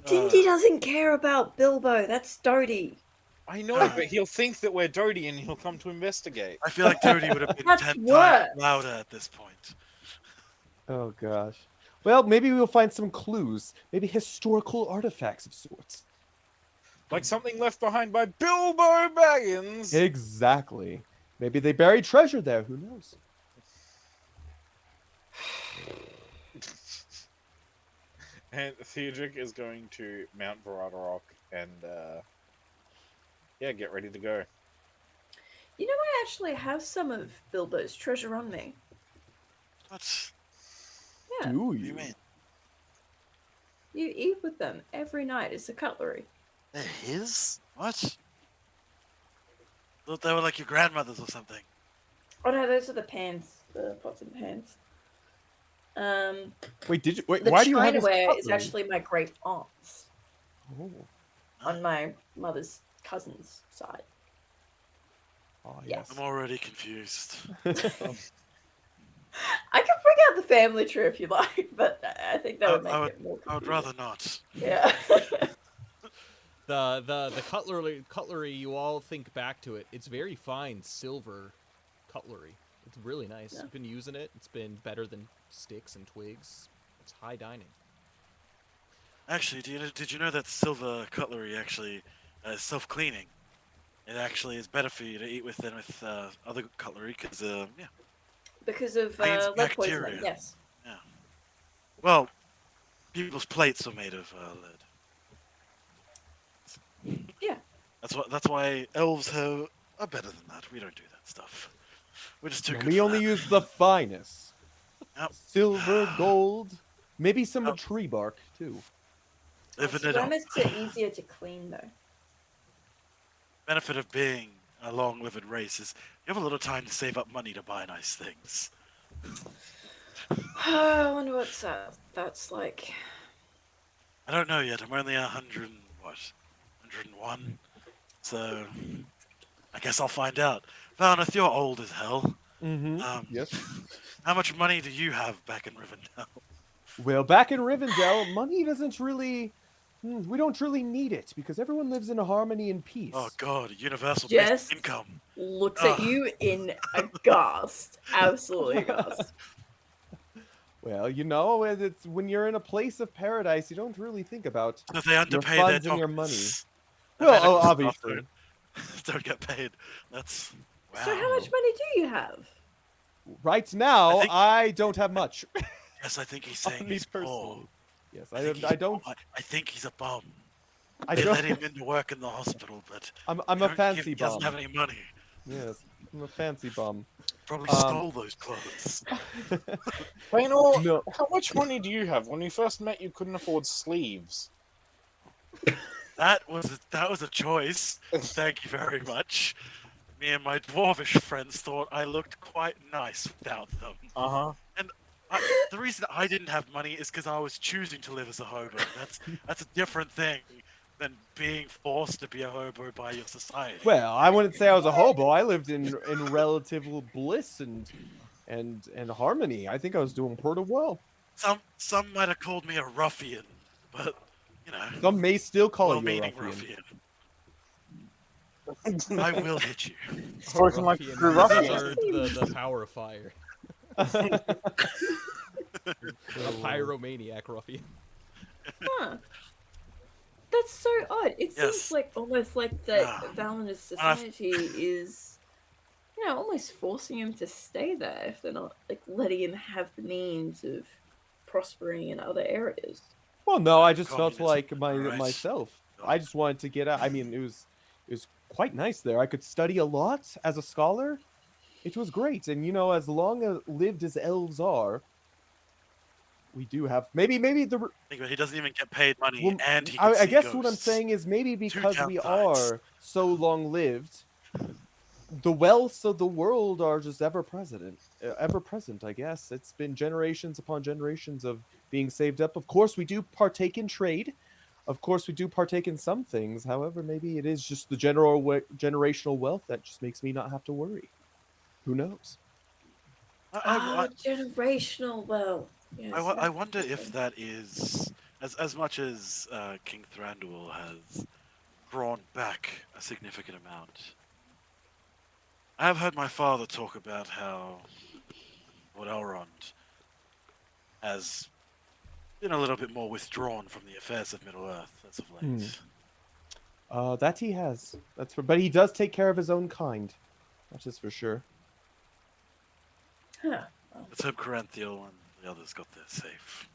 Dindy doesn't care about Bilbo. That's Dodie. I know, but he'll think that we're Dodie and he'll come to investigate. I feel like Dodie would have been That's 10 worse. times louder at this point. Oh gosh. Well, maybe we'll find some clues. Maybe historical artifacts of sorts. Like something left behind by Bilbo Baggins! Exactly. Maybe they buried treasure there. Who knows? And Theodric is going to mount Varadorok and, get ready to go. You know, I actually have some of Bilbo's treasure on me. What? Yeah, Do What do you? you mean? you eat with them every night. It's a cutlery. They're his? What? Thought they were like your grandmother's or something. Oh no, those are the pans, the pots and pans. Wait, did you? Wait, The why do you have his chinaware is cutlery? actually my great aunt's Oh, on my mother's cousin's side. oh Yes. I'm already confused. I can bring out the family tree if you like, but I think that would make it more I would confusing. rather not. Yeah. The cutlery you all think back to it. It's very fine silver cutlery. It's really nice. Yeah. You've been using it. It's been better than sticks and twigs. It's high dining. Actually, did you know that silver cutlery actually is self-cleaning? It actually is better for you to eat with than with other cutlery because, Because of Against lead poisoning, bacteria. yes. well, people's plates are made of lead. Yeah. That's why elves are better than that. We don't do that stuff. We're just too good. we for only that. use the finest. Yep. Silver, gold, maybe some Yep. tree bark too. Living it What up. makes it easier to clean though? Benefit of being a long-lived race is you have a little time to save up money to buy nice things. I wonder what's that's like. I don't know yet. I'm only 101. So I guess I'll find out. Valnith, you're old as hell. Mm-hmm. Yes. How much money do you have back in Rivendell? Well, back in Rivendell, money doesn't really. We don't really need it because everyone lives in harmony and peace. Oh God, universal Yes. basic income. Looks at you in aghast. Absolutely aghast. Well, you know, it's when you're in a place of paradise, you don't really think about Because they your underpay their funds and your money. doctors. The Well, medical staff obviously. don't get paid. That's So wow. how much money do you have? Right now, think- I don't have much. Yes, I think he's On saying me he's poor. personally. Yes, I think he's I don't. poor. I think he's a bum. I They don't. let him into work in the hospital, but I'm they a don't fancy he doesn't bum. have any money. Yes, I'm a fancy bum. Probably Um, stole those clothes. Raynor, No. how much money do you have? When we first met, you couldn't afford sleeves. That was a choice. Thank you very much. Me and my dwarvish friends thought I looked quite nice without them. Uh-huh. The reason I didn't have money is because I was choosing to live as a hobo. That's a different thing than being forced to be a hobo by your society. Well, I wouldn't say I was a hobo. I lived in relative bliss and harmony. I think I was doing pretty well. Some might have called me a ruffian, but you know, Some may still call you a well-meaning ruffian. I will hit you. Spoken like a Ruffian true has ruffian. earned the power of fire. A pyromaniac ruffian. Huh. That's so odd. It Yes. seems like almost like that Ah. Valin's society is, almost forcing him to stay there if they're not like letting him have the means of prospering in other areas. Well, no, I just felt Communism, like right. myself. I just wanted to get out. I mean, it was quite nice there. I could study a lot as a scholar. It was great, and as long as lived as elves are, we do have maybe the. Think about it, he doesn't even get paid money, Well, and he can I see guess ghosts. what I'm saying is maybe because we downsides. are so long lived, the wealth of the world are just ever present. I guess it's been generations upon generations of being saved up. Of course, we do partake in trade. Of course, we do partake in some things. However, maybe it is just the generational wealth that just makes me not have to worry. Who knows? Generational wealth. Yes, I wonder if that is as much as King Thranduil has drawn back a significant amount. I have heard my father talk about how Lord Elrond has been a little bit more withdrawn from the affairs of Middle Earth as of late. That he has. But he does take care of his own kind. That is for sure. Huh. Let's hope Caranthiel and the others got there safe.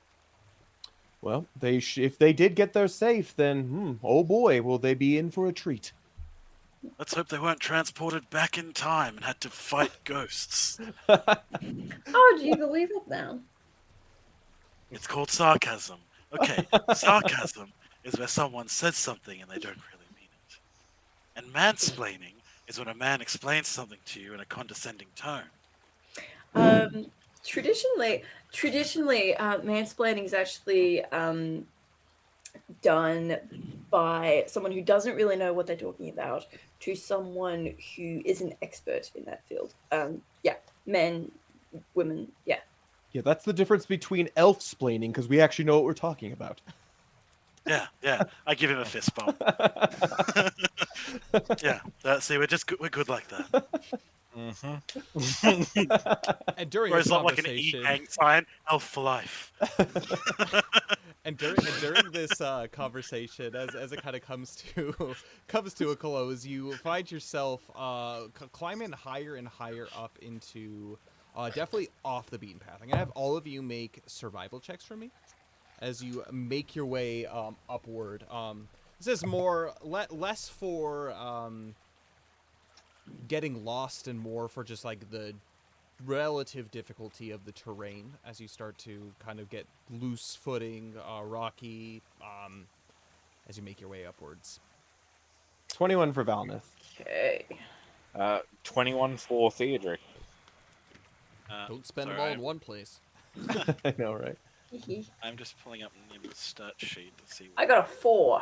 Well, if they did get there safe, then oh boy, will they be in for a treat. Let's hope they weren't transported back in time and had to fight ghosts. Oh, do you believe it now? It's called sarcasm. Okay, sarcasm is where someone says something and they don't really mean it. And mansplaining is when a man explains something to you in a condescending tone. Traditionally, mansplaining is actually done by someone who doesn't really know what they're talking about to someone who is an expert in that field. Yeah, men, women, yeah. Yeah, that's the difference between elf-splaining, because we actually know what we're talking about. Yeah, I give him a fist bump. Yeah, see, we're good like that. And during Whereas this not like an conversation, e-hang sign, elf for life. and during this conversation, as it kind of comes to a close, you find yourself climbing higher and higher up into definitely off the beaten path. I'm gonna have all of you make survival checks for me as you make your way upward. This is less for getting lost and more for just like the relative difficulty of the terrain as you start to kind of get loose footing, rocky, as you make your way upwards. 21 for Valneth. Okay. 21 for Theodric. Don't spend them all in one place. I know, right? I'm just pulling up Nim's stat sheet to see. I got a 4.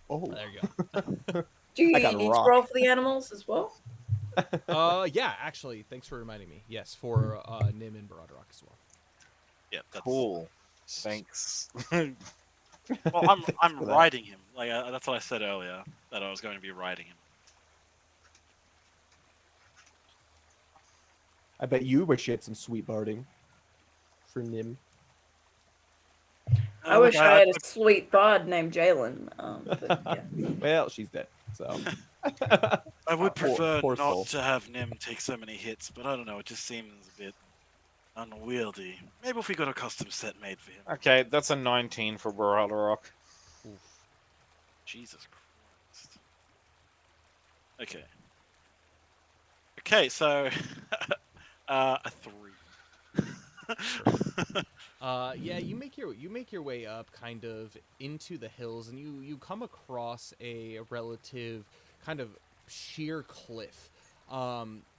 Oh, There you go. Do you I got a need rock. to roll for the animals as well? Yeah, actually, thanks for reminding me. Yes, for Nim and Broadrock as well. Yeah, that's Cool. Thanks. Well, Thanks I'm for that. riding him. Like that's what I said earlier, that I was going to be riding him. I bet you wish you had some sweet barding for Nim. I Look, wish I had a sweet bard named Jalen. But yeah. Well, she's dead. So I would prefer poor not soul. to have Nim take so many hits, but I don't know. It just seems a bit unwieldy. Maybe if we got a custom set made for him. Okay, that's a 19 for Barada Rock. Oof. Jesus Christ. Okay. Okay, so a 3. Yeah, you make your way up kind of into the hills, and you come across a relative kind of sheer cliff.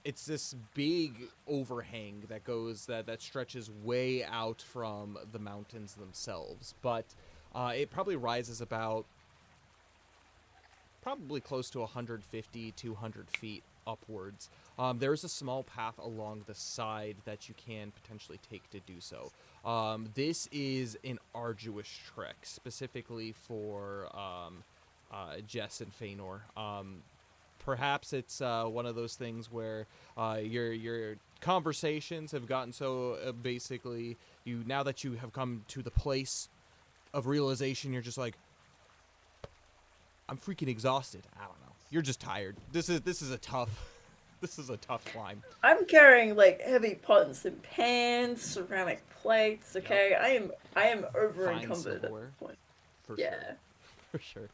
It's this big overhang that stretches way out from the mountains themselves, but it probably rises about probably close to 150, 200 feet upwards. There's a small path along the side that you can potentially take to do so. This is an arduous trek, specifically for Jess and Feanor. Perhaps it's one of those things where your conversations have gotten so basically now that you have come to the place of realization, you're just like, I'm freaking exhausted. I don't know. You're just tired. This is a tough climb. I'm carrying like heavy pots and pans, ceramic plates. Okay, I am over Fine encumbered at silverware. this point. For Yeah. sure. For sure.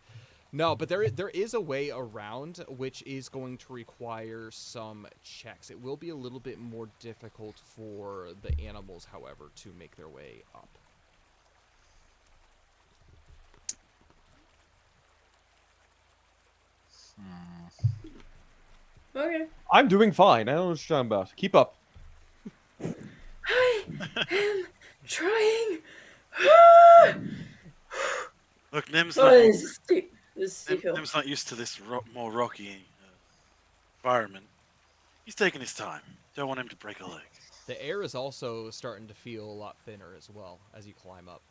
No, but there is a way around, which is going to require some checks. It will be a little bit more difficult for the animals, however, to make their way up. Okay. I'm doing fine. I don't know what you're talking about. Keep up. I am trying. Look, Nim's Oh, not, this is steep. This is steep hill. Nim's not used to this more rocky environment. He's taking his time. Don't want him to break a leg. The air is also starting to feel a lot thinner as well as you climb up.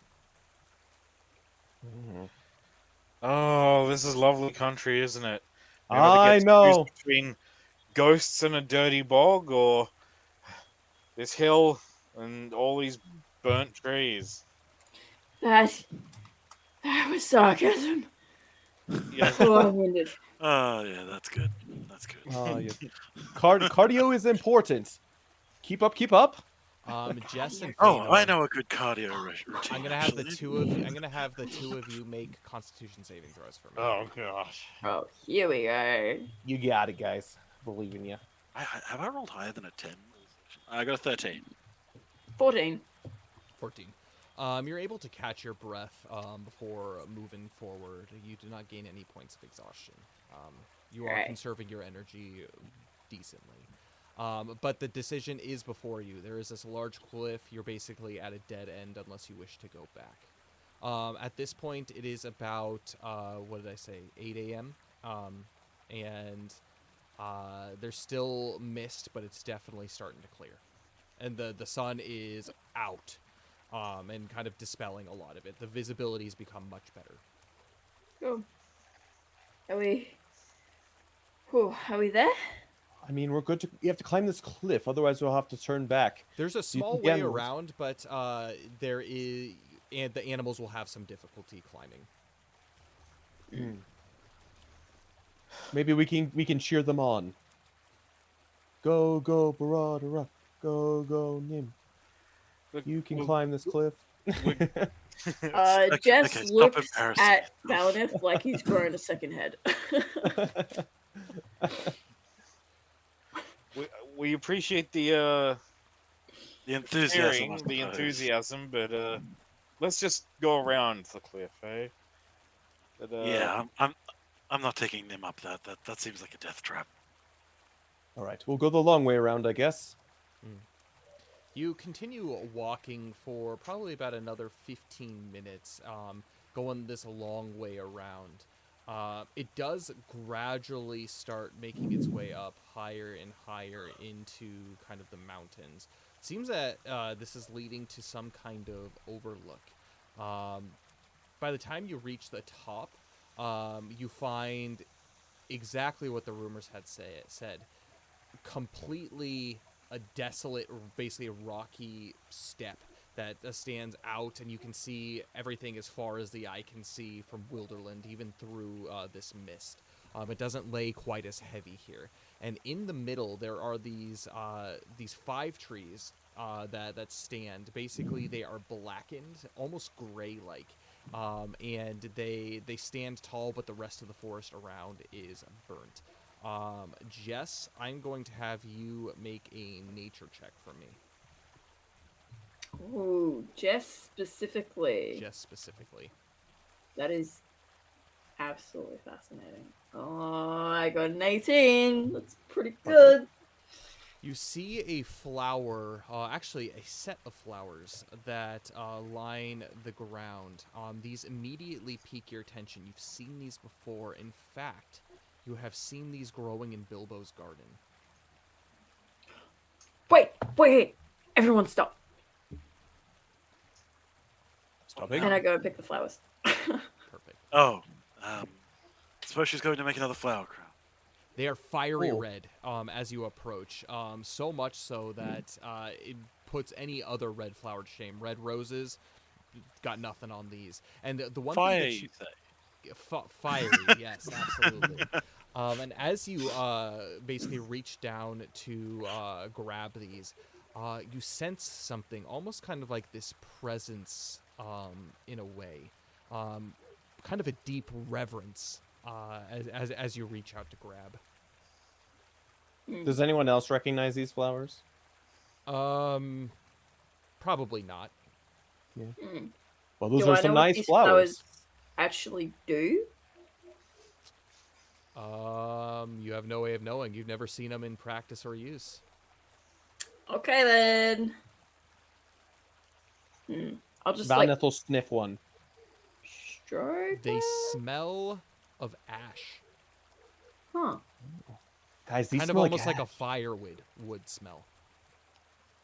Oh, this is lovely country, isn't it? Never to I get to choose know. between ghosts and a dirty bog, or this hill and all these burnt trees. That was sarcasm. Yeah. Oh, I'm winded. Oh, yeah, that's good. That's good. Yes. Cardio is important. Keep up. Keep up. Jess and Oh, Feanor, I know a good cardio routine. I'm gonna have the actually. two of you. I'm gonna have the two of you make Constitution saving throws for me. Oh gosh. Oh, here we go. You got it, guys. Believe in you. Have I rolled higher than a 10? I got a 13. 14. 14. You're able to catch your breath before moving forward. You do not gain any points of exhaustion. You are Right. conserving your energy decently. But the decision is before you. There is this large cliff. You're basically at a dead end unless you wish to go back. At this point, it is about, what did I say, 8 a.m. And there's still mist, but it's definitely starting to clear. And the sun is out and kind of dispelling a lot of it. The visibility's become much better. Go. Are we? Whew, are we there? I mean, we're good to. You have to climb this cliff, otherwise we'll have to turn back. There's a you small can way get- around, but there is, and the animals will have some difficulty climbing. Maybe we can cheer them on. Go, Barada, go, Nim. Look, You can look, climb this cliff. Jess okay, stop looks embarrassing at yourself. Balineth like he's grown a second head. we appreciate the enthusiasm. cheering, I the suppose. enthusiasm, but let's just go around the cliff, eh? But, Yeah, I'm not taking Nim up that seems like a death trap. All right, we'll go the long way around, I guess. You continue walking for probably about another 15 minutes, going this long way around. It does gradually start making its way up higher and higher into kind of the mountains. It seems that this is leading to some kind of overlook. By the time you reach the top, you find exactly what the rumors had said. Completely a desolate, basically a rocky steppe that stands out, and you can see everything as far as the eye can see from Wilderland, even through this mist. It doesn't lay quite as heavy here. And in the middle, there are these 5 trees that stand. Basically, they are blackened, almost gray-like, and they stand tall, but the rest of the forest around is burnt. Jess, I'm going to have you make a nature check for me. Ooh, Jess specifically. Jess specifically. That is absolutely fascinating. Oh, I got an 18. That's pretty good. You see a flower, actually a set of flowers that line the ground. These immediately pique your attention. You've seen these before. In fact, you have seen these growing in Bilbo's garden. Wait. Everyone stop. Stopping. And I go and pick the flowers. Perfect. Oh, suppose she's going to make another flower crown. They are fiery Cool. red as you approach, so much so that it puts any other red flower to shame. Red roses, got nothing on these. And the one Fire, thing that you say? fiery, yes, absolutely. And as you basically reach down to grab these, you sense something, almost kind of like this presence in a way. Kind of a deep reverence as you reach out to grab. Does anyone else recognize these flowers? Probably not. Well, those Do are I some know what nice these flowers. actually do? You have no way of knowing. You've never seen them in practice or use. Okay then. I'll just like Valneth will sniff one. stroke. They it? smell of ash. Huh. Guys, these Kind of smell almost like a ash. firewood wood smell.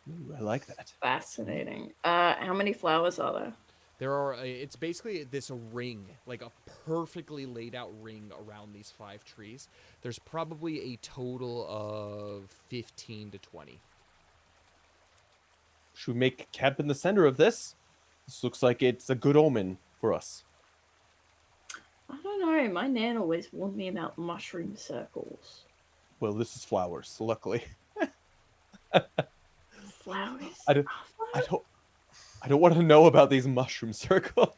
Ooh, I like that. Fascinating. How many flowers are there? There are. It's basically this ring, like a perfectly laid out ring around these 5 trees. There's probably a total of 15 to 20. Should we make camp in the center of this? This looks like it's a good omen for us. I don't know. My nan always warned me about mushroom circles. Well, this is flowers, luckily. Flowers. I don't- Are flowers? I don't want to know about these mushroom circles.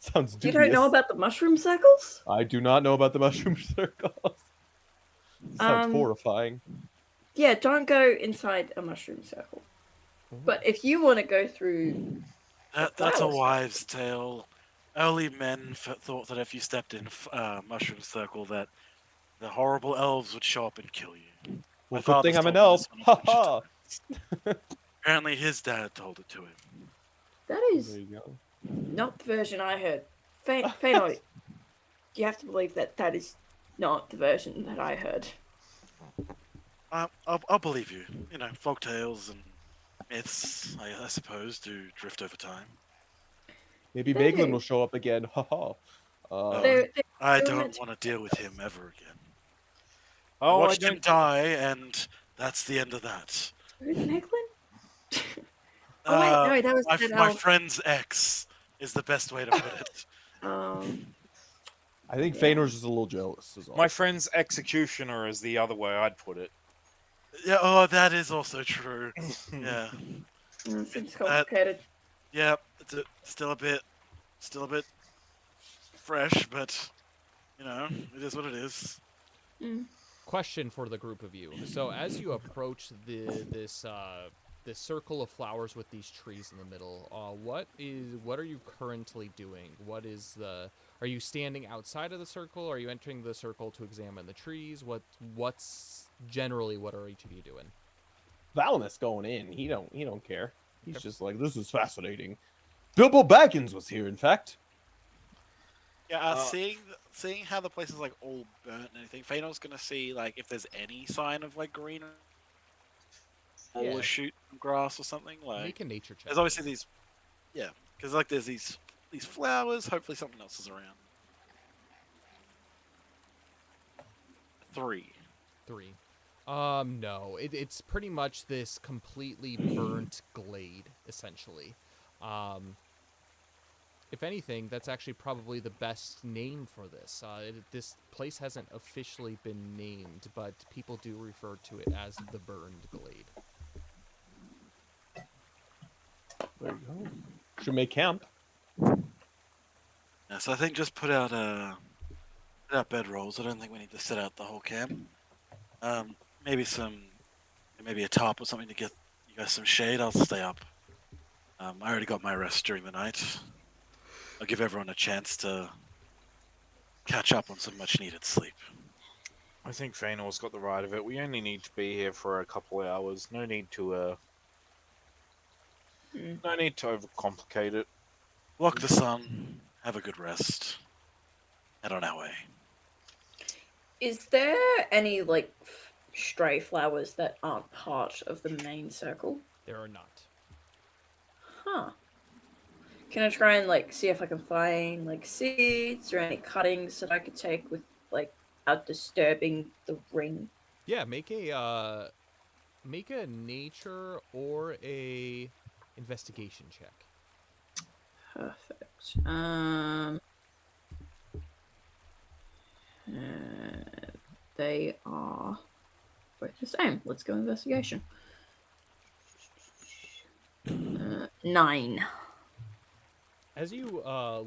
Sounds You dubious. don't know about the mushroom circles? I do not know about the mushroom circles. Sounds horrifying. Yeah, don't go inside a mushroom circle. But if you want to go through, That's a flowers. wives' tale. Early men thought that if you stepped in a mushroom circle, that the horrible elves would show up and kill you. Well, My good father's thing I'm an told me elf. this one a Ha bunch of ha. times. Apparently, his dad told it to him. that is There you go. not the version I heard. Fano, you have to believe that that is not the version that I heard. I'll believe you. You know, folk tales and myths, I suppose, do drift over time. Maybe They Meglin do. will show up again. Ha ha. They're I still don't meant to want to deal with him ever again. I Oh, I watched him don't. die, and that's the end of that. Who's Meglin? Oh wait, no, that was that my elf. friend's ex is the best way to put it. I think Yeah. Feanor's just a little jealous. Is all. My friend's executioner is the other way I'd put it. Yeah, oh, that is also true. Yeah, Seems complicated. yeah, still a bit fresh, but you know, it is what it is. Question for the group of you. So as you approach this circle of flowers with these trees in the middle, what are you currently doing? Are you standing outside of the circle? Are you entering the circle to examine the trees? What's generally what are each of you doing? Valneth's going in. He don't care. He's just like, this is fascinating. Bilbo Baggins was here, in fact. Yeah, seeing how the place is like all burnt and everything, Feanor's gonna see like if there's any sign of like green or Yeah. a shoot from grass or something. Like Make a nature check. there's obviously these, yeah, because like there's these flowers. Hopefully something else is around. 3. 3. No. It's pretty much this completely burnt glade, essentially. If anything, that's actually probably the best name for this. This place hasn't officially been named, but people do refer to it as the Burned Glade. There you go. Should make camp. Yeah, so I think just put out bedrolls. I don't think we need to set out the whole camp. Maybe maybe a tarp or something to get you guys some shade. I'll stay up. I already got my rest during the night. I'll give everyone a chance to catch up on some much needed sleep. I think Feanor's got the right of it. We only need to be here for a couple of hours. No need to overcomplicate it. Lock the sun. Have a good rest. Head on our way. Is there any like stray flowers that aren't part of the main circle? There are not. Huh. Can I try and like see if I can find like seeds or any cuttings that I could take with like out disturbing the ring? Yeah, make a nature or a investigation check. Perfect. They are both the same. Let's go investigation. 9. As you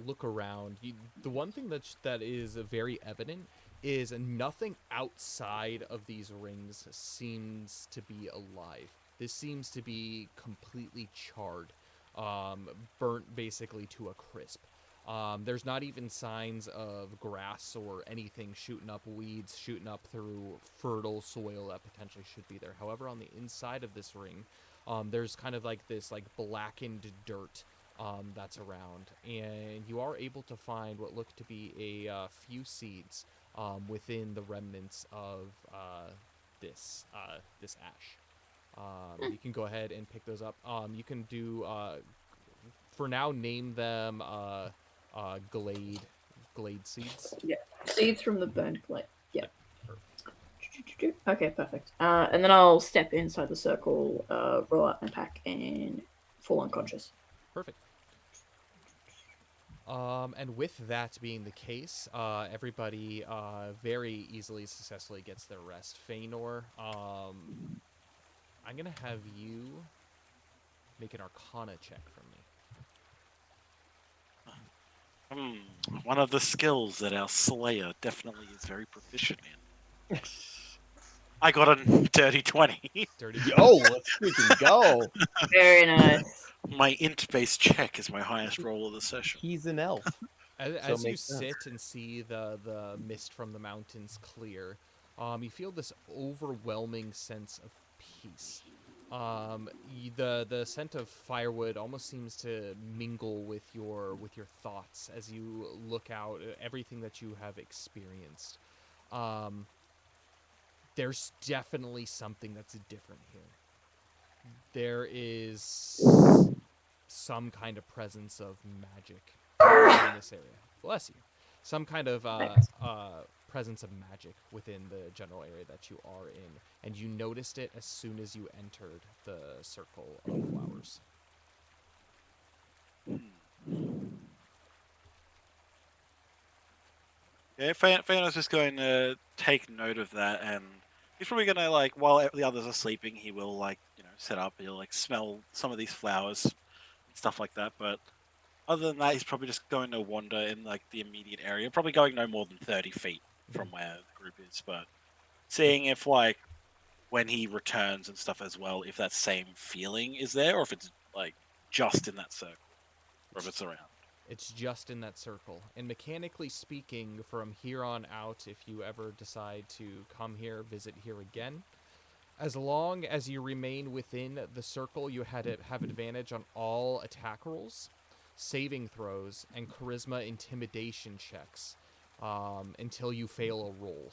look around, the one thing that is very evident is nothing outside of these rings seems to be alive. This seems to be completely charred, burnt basically to a crisp. There's not even signs of grass or anything shooting up, weeds shooting up through fertile soil that potentially should be there. However, on the inside of this ring, there's kind of like this like blackened dirt that's around, and you are able to find what look to be a few seeds within the remnants of this ash. You can go ahead and pick those up. You can do for now name them glade seeds. Yeah, seeds from the burned glade. Yeah. Okay, perfect. And then I'll step inside the circle, roll out my pack, and fall unconscious. Perfect. And with that being the case, everybody very easily, successfully gets their rest. Feanor, I'm gonna have you make an Arcana check for me. One of the skills that our Slayer definitely is very proficient in. I got a dirty 20. Dirty. Yo, let's freaking go. Very nice. My int-based check is my highest roll of the session. He's an elf. As it you makes sense. sit and see the mist from the mountains clear, you feel this overwhelming sense of peace. The scent of firewood almost seems to mingle with your thoughts as you look out at everything that you have experienced. There's definitely something that's different here. There is some kind of presence of magic in this area. Bless you. Some kind of presence of magic within the general area that you are in, and you noticed it as soon as you entered the circle of flowers. Yeah, Feanor's just going to take note of that, and he's probably going to, like, while the others are sleeping, he will, like, set up, he'll, like, smell some of these flowers, and stuff like that, but other than that, he's probably just going to wander in, like, the immediate area, probably going no more than 30 feet from where the group is, but seeing if, like, when he returns and stuff as well, if that same feeling is there, or if it's, like, just in that circle, or if it's around. It's just in that circle. And mechanically speaking, from here on out, if you ever decide to come here, visit here again, as long as you remain within the circle, you have advantage on all attack rolls, saving throws, and charisma intimidation checks until you fail a roll.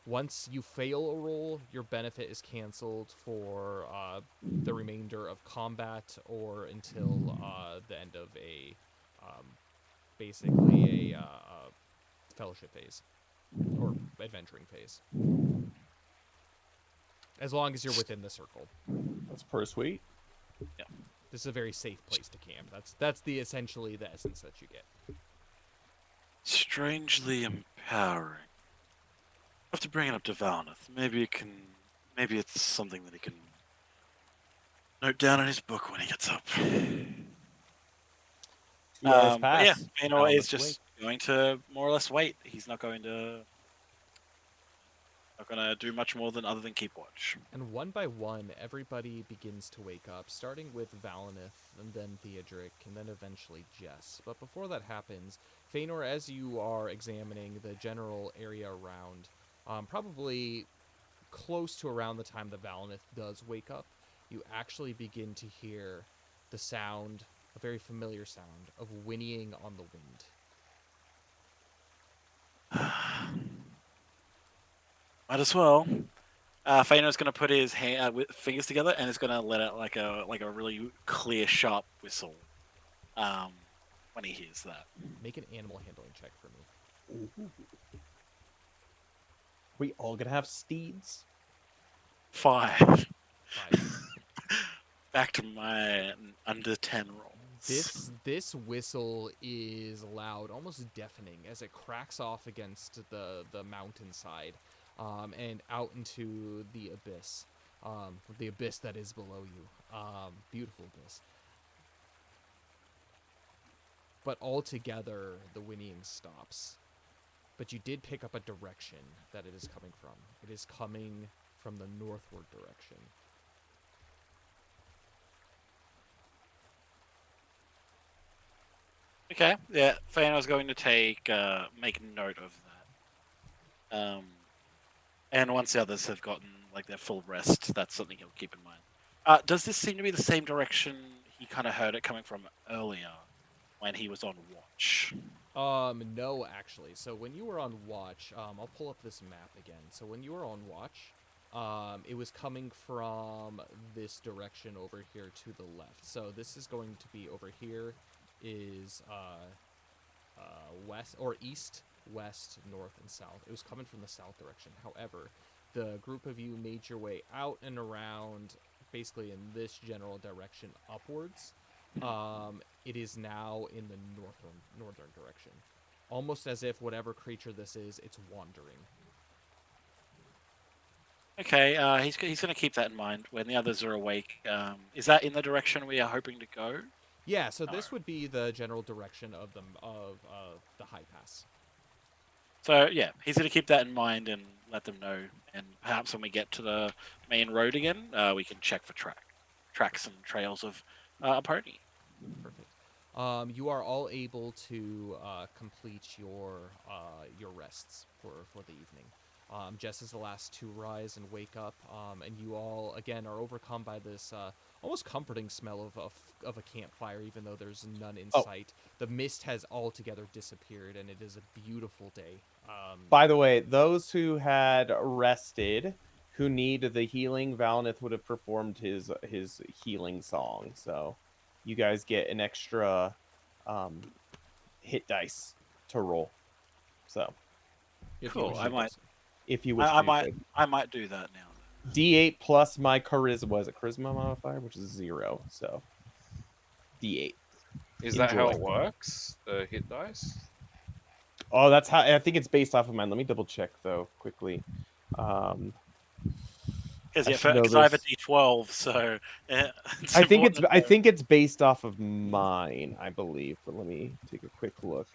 Once you fail a roll, your benefit is canceled for the remainder of combat or until the end of basically a fellowship phase or adventuring phase. As long as you're within the circle. That's pretty sweet. Yeah. This is a very safe place to camp. That's the essentially the essence that you get. Strangely empowering. I have to bring it up to Valneth. Maybe it's something that he can note down in his book when he gets up. 2 hours But yeah, pass. Feanor is Valneth just going to more or less wait. He's not going to do much more other than keep watch. And one by one, everybody begins to wake up, starting with Valinith, and then Theodric, and then eventually Jess. But before that happens, Feanor, as you are examining the general area around, probably close to around the time that Valinith does wake up, you actually begin to hear the sound, a very familiar sound, of whinnying on the wind. Might as well. Feanor's going to put his fingers together and is going to let out like a really clear, sharp whistle when he hears that. Make an animal handling check for me. Ooh. We all gonna have steeds? 5. 5. Back to my under 10 rolls. This whistle is loud, almost deafening, as it cracks off against the mountainside, and out into the abyss that is below you. Beautiful abyss. But altogether, the whinnying stops. But you did pick up a direction that it is coming from. It is coming from the northward direction. Okay, yeah, Feanor's going to make note of that. And once the others have gotten like their full rest, that's something he'll keep in mind. Does this seem to be the same direction he kind of heard it coming from earlier when he was on watch? No, actually. So when you were on watch, I'll pull up this map again. So when you were on watch, it was coming from this direction over here to the left. So this is going to be over here is west or east, west, north, and south. It was coming from the south direction. However, the group of you made your way out and around, basically in this general direction upwards. It is now in the northern direction, almost as if whatever creature this is, it's wandering. Okay, he's going to keep that in mind when the others are awake. Is that in the direction we are hoping to go? Yeah, so this would be the general direction of the high pass. So yeah, he's going to keep that in mind and let them know. And perhaps when we get to the main road again, we can check for tracks and trails of a pony. Perfect. You are all able to complete your rests for the evening. Jess is the last to rise and wake up, and you all again are overcome by this almost comforting smell of a campfire, even though there's none in sight. The mist has altogether disappeared, and it is a beautiful day. By the way, those who had rested, who need the healing, Valinith would have performed his healing song. So you guys get an extra hit dice to roll. So Cool. I might. If you wish, I might do that now. D8 plus my charisma. Was it charisma modifier, which is 0? So D8. Is that how it works? The hit dice? Oh, that's how. I think it's based off of mine. Let me double check though quickly. Because should know I have a this. D12, so yeah, I think it's based off of mine, I believe. But let me take a quick look.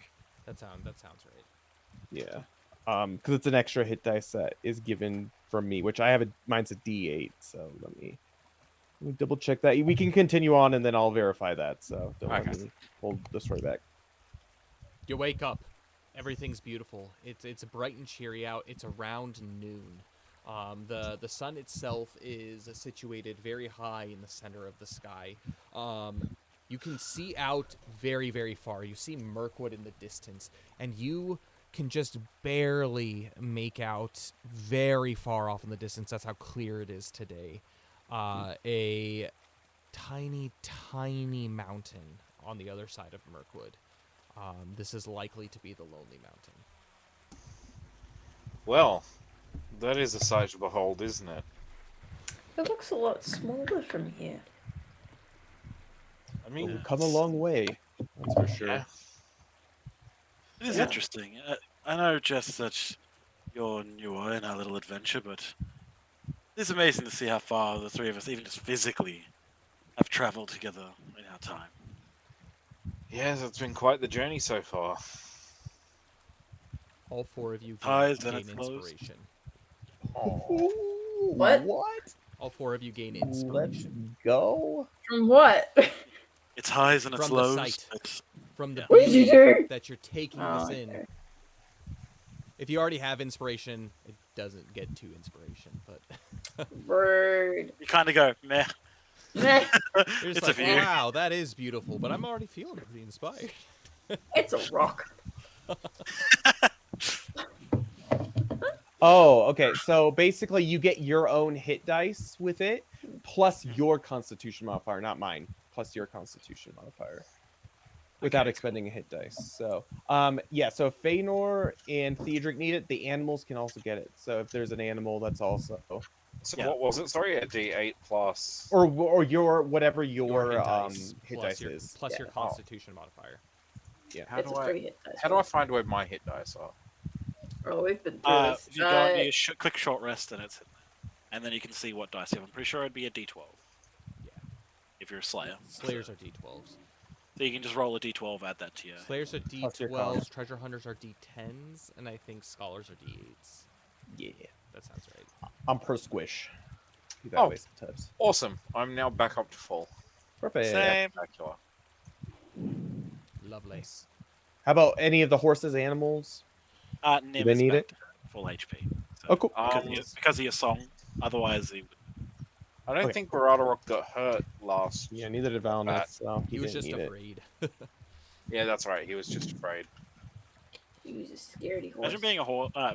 That sounds right. Yeah. Because it's an extra hit dice that is given from me, which I have mine's a D8. So let me double check that. We can continue on, and then I'll verify that. So don't let me hold the story back. You wake up. Everything's beautiful. It's bright and cheery out. It's around noon. The sun itself is situated very high in the center of the sky. You can see out very, very far. You see Mirkwood in the distance, and you can just barely make out very far off in the distance. That's how clear it is today. A tiny, tiny mountain on the other side of Mirkwood. This is likely to be the Lonely Mountain. Well, that is a sight to behold, isn't it? It looks a lot smaller from here. But mean, we've come a long way. That's for sure. yeah. It is Yeah. interesting. I know, Jess, that you're newer in our little adventure, but it's amazing to see how far the three of us, even just physically, have traveled together in our time. Yes, it's been quite the journey so far. All four of you Highs gain and its lows. inspiration. Ooh, What? What? All four of you gain Let's inspiration go. From what? It's highs and its From the lows. sight. but from the Yeah. What did you beauty do? that you're taking Oh, this in. okay. If you already have inspiration, it doesn't get to inspiration, but Rude. You kind of go, meh. Meh. you're just It's a like, view. wow, that is beautiful, but I'm already feeling pretty inspired. It's a rock. Oh, okay. So basically, you get your own hit dice with it, plus your Constitution modifier, not mine, plus your Constitution modifier, without Okay, expending a hit dice. So, yeah. So if Feanor and Theodric need it, the animals can also get it. So if there's an animal, that's also, So Yeah. what was it? Sorry, a D8 plus. or your whatever Your your hit plus dice your, is. plus your Yeah. Constitution modifier. How It's do a I? free hit dice. How do I find where my hit dice are? Oh, we've been through this. If you go and you click short rest, and it's in there. And then you can see what dice you have. I'm pretty sure it'd be a D12. Yeah. If you're a Slayer. Slayers are D12s. So you can just roll a D12, add that to your. Slayers are Plus your D12s, treasure hunters are D10s, and I think scholars are D8s. Yeah, That sounds right. I'm per squish. Be that Oh. way sometimes. Awesome. I'm now back up to full. Perfect. Same. Spectacular. Lovely. How about any of the horses, animals? Nim they is need back it? to full HP. So, Oh, cool. because of your song. Otherwise, he would. I don't Okay. think Baradorok got hurt last. Yeah, neither did Valnus, so He was didn't just need it. afraid. Yeah, that's right. He was just afraid. He was a scaredy horse. Imagine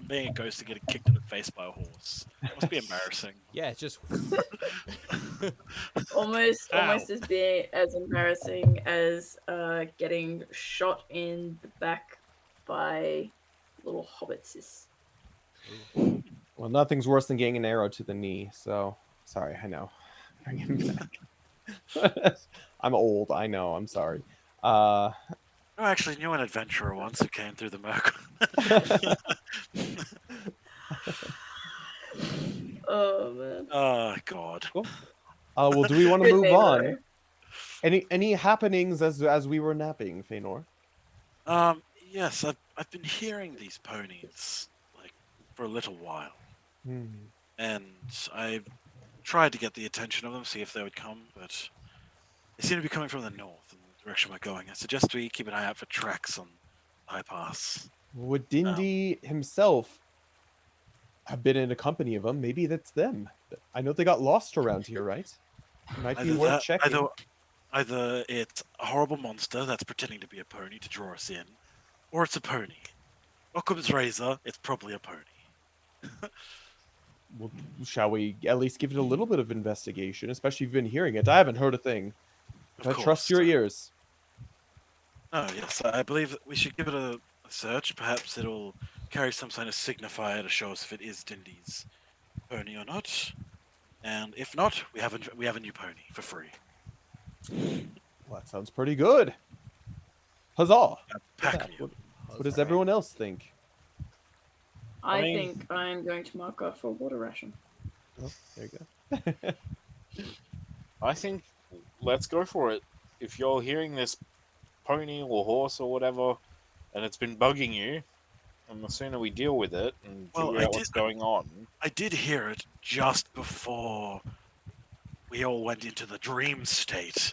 being a ghost and getting kicked in the face by a horse. It must be embarrassing. Yeah, it's just almost Ow. as being as embarrassing as getting shot in the back by little hobbit sis. Well, nothing's worse than getting an arrow to the knee, so sorry, I know. Bring him back. I'm old, I know, I'm sorry. I actually knew an adventurer once who came through the Merc. Oh man. Oh God. Well, do we want to Good move name, on? though. Any happenings as we were napping, Feanor? Yes, I've been hearing these ponies like for a little while, and I tried to get the attention of them, see if they would come, but they seem to be coming from the north in the direction we're going. I suggest we keep an eye out for tracks on High Pass. Would Dindy himself have been in a company of them? Maybe that's them. I know they got lost around here, right? Might be worth checking. Either it's a horrible monster that's pretending to be a pony to draw us in, or it's a pony. Occam's razor, it's probably a pony. Well, shall we at least give it a little bit of investigation, especially if you've been hearing it? I haven't heard a thing. Of I course. trust your ears. Oh, yes, I believe that we should give it a search. Perhaps it'll carry some kind of signifier to show us if it is Dindy's pony or not. And if not, we have a new pony for free. Well, that sounds pretty good. Huzzah! Pack What does everyone else think? I mean- think I'm going to mark off a water ration. Oh, there you go. I think let's go for it. If you're hearing this pony or horse or whatever, and it's been bugging you, and the sooner we deal with it and Well, figure I out what's going on. I did hear it just before we all went into the dream state.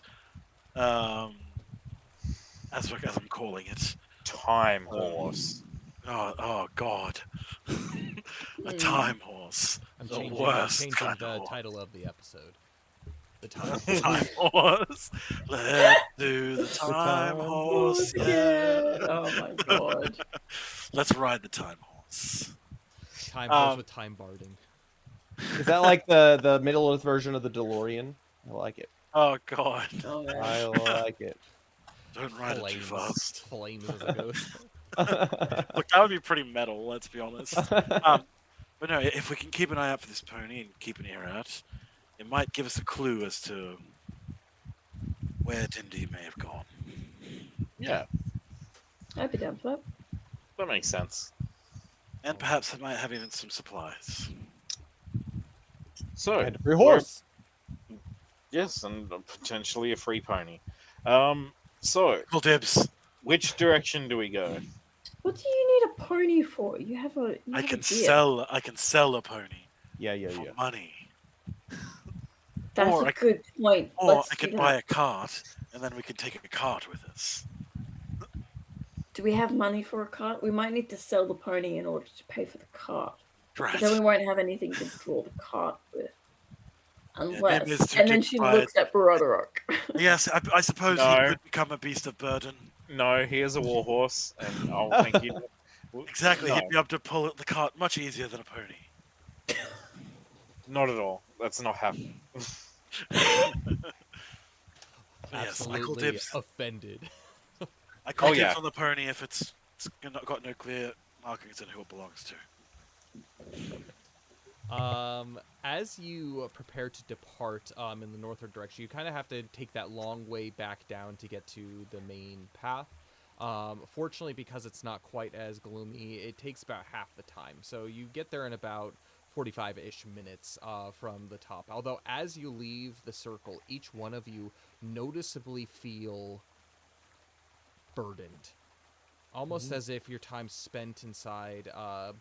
As I'm calling it. Time horse. Oh God. A Hmm. time horse. I'm The changing, worst changing kind the of title of the episode. The time. time horse. Let's do the time horse. Yeah. Oh my god. Let's ride the time horse. Time horse with time barding. Is that like the Middle Earth version of the DeLorean? I like it. Oh God. Oh man. I like it. Don't ride it too fast. Flames as a ghost. Look, that would be pretty metal, let's be honest. But no, if we can keep an eye out for this pony and keep an ear out, it might give us a clue as to where Dindy may have gone. Yeah, I'd be down for that. that makes sense. And perhaps I might have even some supplies. So, And a free we're- horse. yes, and potentially a free pony. So Cool dibs. which direction do we go? What do you need a pony for? You have a. You I have can a deer. sell a pony Yeah. for money. That's or a I c- good point. Or Let's I do could buy that. a cart, and then we can take a cart with us. Do we have money for a cart? We might need to sell the pony in order to pay for the cart. Right. But then we won't have anything to draw the cart with. Nim Unless. is too And then she dignified. looks at Broderick. Yes, I suppose he No. could become a beast of burden. No, he is a warhorse, and I'll thank you. Exactly, No, he'd be able to pull the cart much easier than a pony. not at all. That's not happening. Yes, I call Absolutely dibs. offended. I call Oh, dibs yeah. on the pony if it's got no clear markings on who it belongs to. As you prepare to depart in the northward direction, you kind of have to take that long way back down to get to the main path. Fortunately, because it's not quite as gloomy, it takes about half the time. So you get there in about 45-ish minutes from the top. Although as you leave the circle, each one of you noticeably feel burdened. Almost as if your time spent inside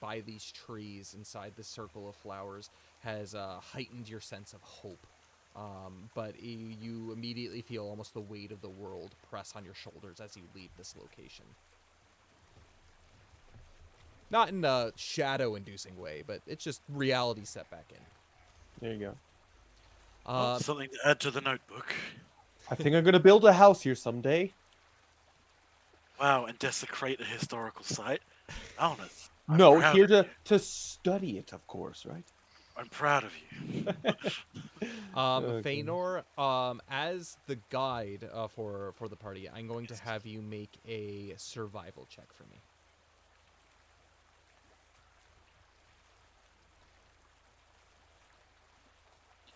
by these trees, inside the circle of flowers, has heightened your sense of hope. But you immediately feel almost the weight of the world press on your shoulders as you leave this location. Not in a shadow-inducing way, but it's just reality set back in. There you go. Well, something to add to the notebook. I think I'm gonna build a house here someday. Wow, and desecrate a historical site. Honest. No, proud here of to study it, of course, right? I'm proud of you. Okay. Feanor, as the guide for the party, I'm going to have you make a survival check for me.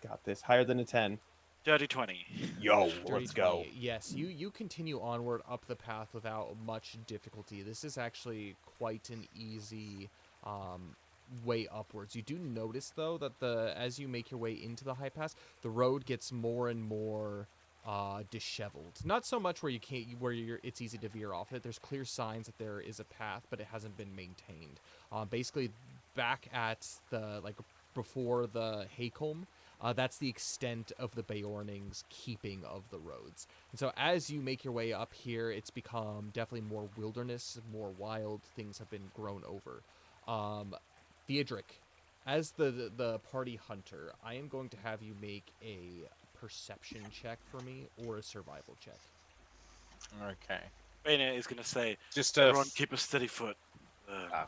Got this. Higher than a 10. Dirty 20. Yo, Dirty let's go. 20. Yes, you continue onward up the path without much difficulty. This is actually quite an easy way upwards. You do notice though that as you make your way into the high pass, the road gets more and more disheveled. Not so much where it's easy to veer off it. There's clear signs that there is a path, but it hasn't been maintained. Basically, back at before the Haycomb. That's the extent of the Beorning's keeping of the roads. And so as you make your way up here, it's become definitely more wilderness, more wild. Things have been grown over. Theodric, as the party hunter, I am going to have you make a perception check for me or a survival check. Okay. Bana is going to say, Just everyone keep a steady foot. Ah.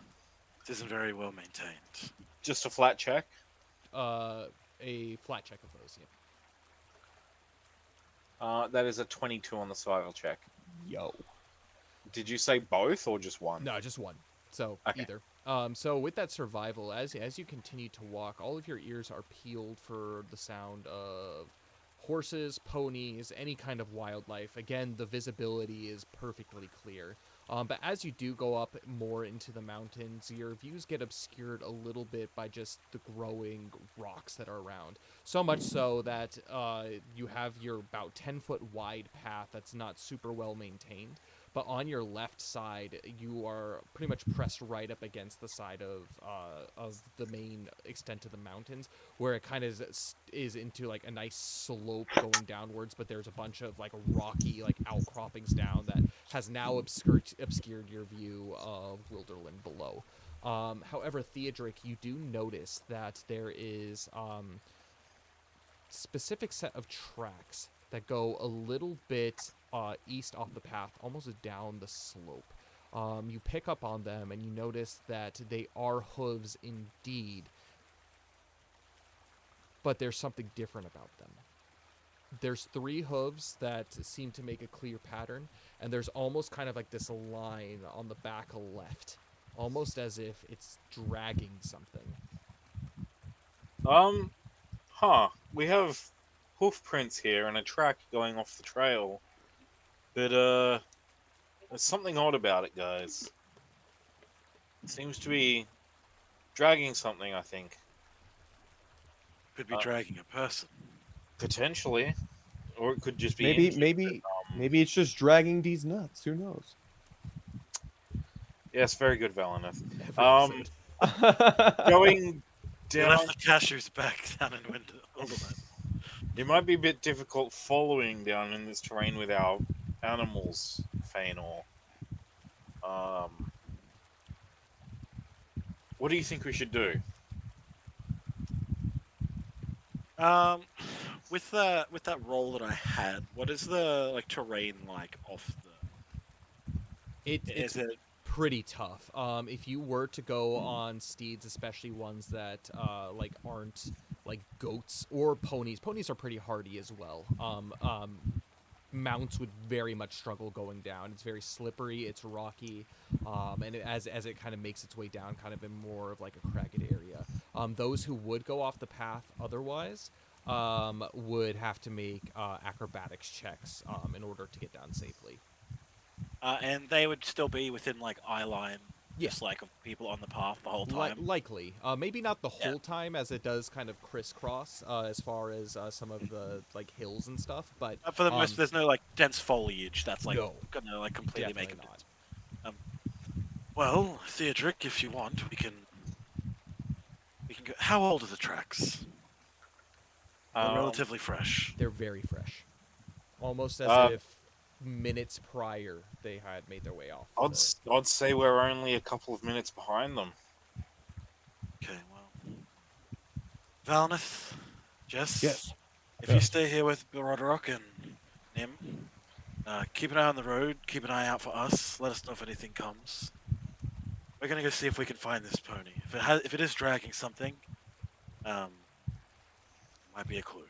This isn't very well maintained. just a flat check. A flat check of those, yeah. That is a 22 on the survival check. Yo. Did you say both or just one? No, just one. So Okay. either. So with that survival, as you continue to walk, all of your ears are peeled for the sound of horses, ponies, any kind of wildlife. Again, the visibility is perfectly clear. But as you do go up more into the mountains, your views get obscured a little bit by just the growing rocks that are around. So much so that you have your about 10-foot wide path that's not super well maintained. But on your left side, you are pretty much pressed right up against the side of the main extent of the mountains, where it kind of is into like a nice slope going downwards. But there's a bunch of like rocky like outcroppings down that has now obscured your view of Wilderland below. However, Theodric, you do notice that there is specific set of tracks that go a little bit east off the path, almost down the slope. You pick up on them and you notice that they are hooves indeed, but there's something different about them. There's 3 hooves that seem to make a clear pattern, and there's almost kind of like this line on the back left, almost as if it's dragging something. We have hoof prints here and a track going off the trail. But there's something odd about it, guys. It seems to be dragging something, I think. Could be dragging a person. Potentially. Or it could just be Maybe injured, maybe but, maybe it's just dragging these nuts. Who knows? yes, very good, Valineth. Every episode. Going They down, left the cashews back down in winter. it might be a bit difficult following down in this terrain with our animals, Feanor. What do you think we should do? With that roll that I had, what is the terrain like off the? It's Is it? pretty tough. If you were to go on steeds, especially ones that aren't like goats or ponies. Ponies are pretty hardy as well. Mounts would very much struggle going down. It's very slippery. It's rocky, and as it kind of makes its way down, kind of in more of like a cragged area. Those who would go off the path otherwise would have to make acrobatics checks in order to get down safely. And they would still be within eye line, Yeah. just of people on the path the whole time. Likely, maybe not the whole time, as it does kind of crisscross as far as some of the hills and stuff. But For the most, there's no dense foliage that's no, gonna completely make definitely them. not. Well, Theodric, if you want, we can go. How old are the tracks? They're relatively fresh. They're very fresh, almost as if minutes prior they had made their way off. I'd say we're only a couple of minutes behind them. Okay, well, Valineth, Jess. Yes. If you stay here with Roderick and Nim, keep an eye on the road. Keep an eye out for us. Let us know if anything comes. We're gonna go see if we can find this pony. If it is dragging something, might be a clue.